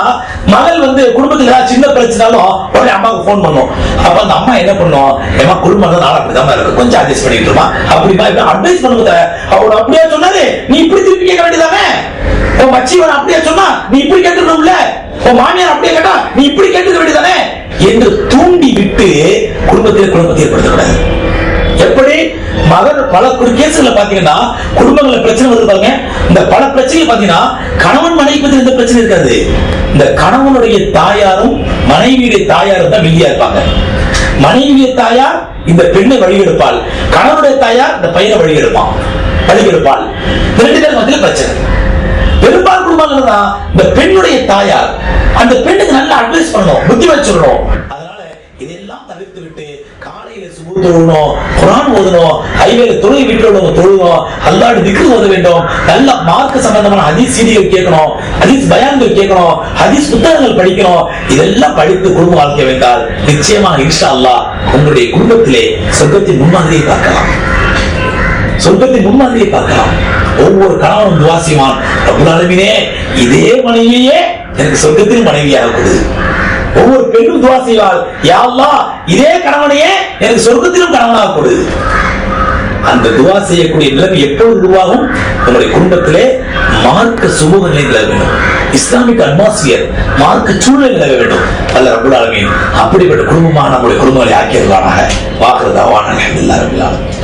மகள் வந்து குடும்பத்துல சின்ன பிரச்சனாலும் உடனே அம்மாவுக்கு போன் பண்ணும். அப்ப அந்த அம்மா என்ன பண்ணும், ஏமா குடும்பம் தான் நாளை அப்படிதான் இருக்கு, கொஞ்சம் அட்ஜஸ்ட் பண்ணிட்டு இருமா அப்படிமா அட்வைஸ் பண்ணுங்க. அவரோட அப்படியே சொன்னாரு, நீ இப்படி திருப்பி கேட்க வேண்டியதானே. உன் மச்சிவன் அப்படியே சொன்னா நீ இப்படி கேட்டுக்கணும்ல, உன் மாமியார் அப்படியே கேட்டா நீ இப்படி கேட்டுக்க வேண்டியதானே என்று தூண்டி விட்டு குடும்பத்தில் குழப்பத்தை ஏற்படுத்தக்கூடாது. எப்படி மகன் பல கேஸ்ல பாத்தீங்கன்னா குடும்பங்கள பிரச்சனை வருவாங்க. இந்த பல பிரச்சனை பாத்தீங்கன்னா கணவன் மனைவி பத்தி எந்த பிரச்சனை இருக்காது. இந்த கணவனுடைய தாயாரும் மனைவியுடைய தாயாரும் தான் வில்லியா இருப்பாங்க. மனைவியுடைய தாயார் இந்த பெண்ணை வழிகெடுப்பாள், கணவனுடைய தாயார் இந்த பையனை வழிகெடுப்பாள். ரெண்டு பேரும் மத்தியில பிரச்சனை. பெரும்பாலும் குடும்பங்கள் தான் இந்த பெண்ணுடைய தாயார் அந்த பெண்ணுக்கு நல்ல அட்வைஸ் பண்ணணும், புத்தி வச்சிடணும். அதனால இதெல்லாம் தவிர்த்து விட்டு காலையில சுபஹ் தொழணும், குர்ஆன் ஓதணும், ஹைவேல தொழுகை வீட்டில் உள்ளவங்க தொழுகணும், அல்லாஹ்வுடைய திக்ர் ஓத வேண்டும், நல்ல மார்க்க சம்பந்தமான ஹதீஸ் சீடிகள் கேட்கணும், ஹதீஸ் பயான்கள் கேட்கணும், ஹதீஸ் புத்தகங்கள் படிக்கணும். இதெல்லாம் படித்து குடும்ப வாழ்க்கை வந்தால் நிச்சயமாக இன்ஷா அல்லாஹ் உங்களுடைய குடும்பத்திலே சொர்க்கத்தின் முன்மாதிரியை பார்க்கலாம். சொர்க்கத்தின் முன்மாதிரியை பார்க்கலாம். ஒவ்வொரு கணவனும் துஆ செய்வான், ரப்பல் ஆலமீனே இதே மனைவியே எனக்கு சொர்க்கத்தின் மனைவியாக கொடு. ஒவ்வொரு பெண்ணும் துஆ செய்வாள், யா அல்லாஹ் இதே கணவனையே எனக்கு சொர்க்கத்திலும் கணவனாக கொடு. அந்த துஆ செய்யக்கூடிய நிலைமை எப்பொழுது உருவாகும்? நம்முடைய குடும்பத்திலே மார்க்க சுமூக நிலை நிலவ வேண்டும், இஸ்லாமிக் அட்மாஸ்பியர் மார்க்க சூழல் நிலவ வேண்டும். அல்லாஹ் ரப்பல் ஆலமீன் அப்படிப்பட்ட குடும்பமாக நம்முடைய குடும்பங்களை ஆக்கியருள்வானாக. வாஹிரு தஅவானா அல்ஹம்துலில்லாஹி ரப்பில் ஆலமீன்.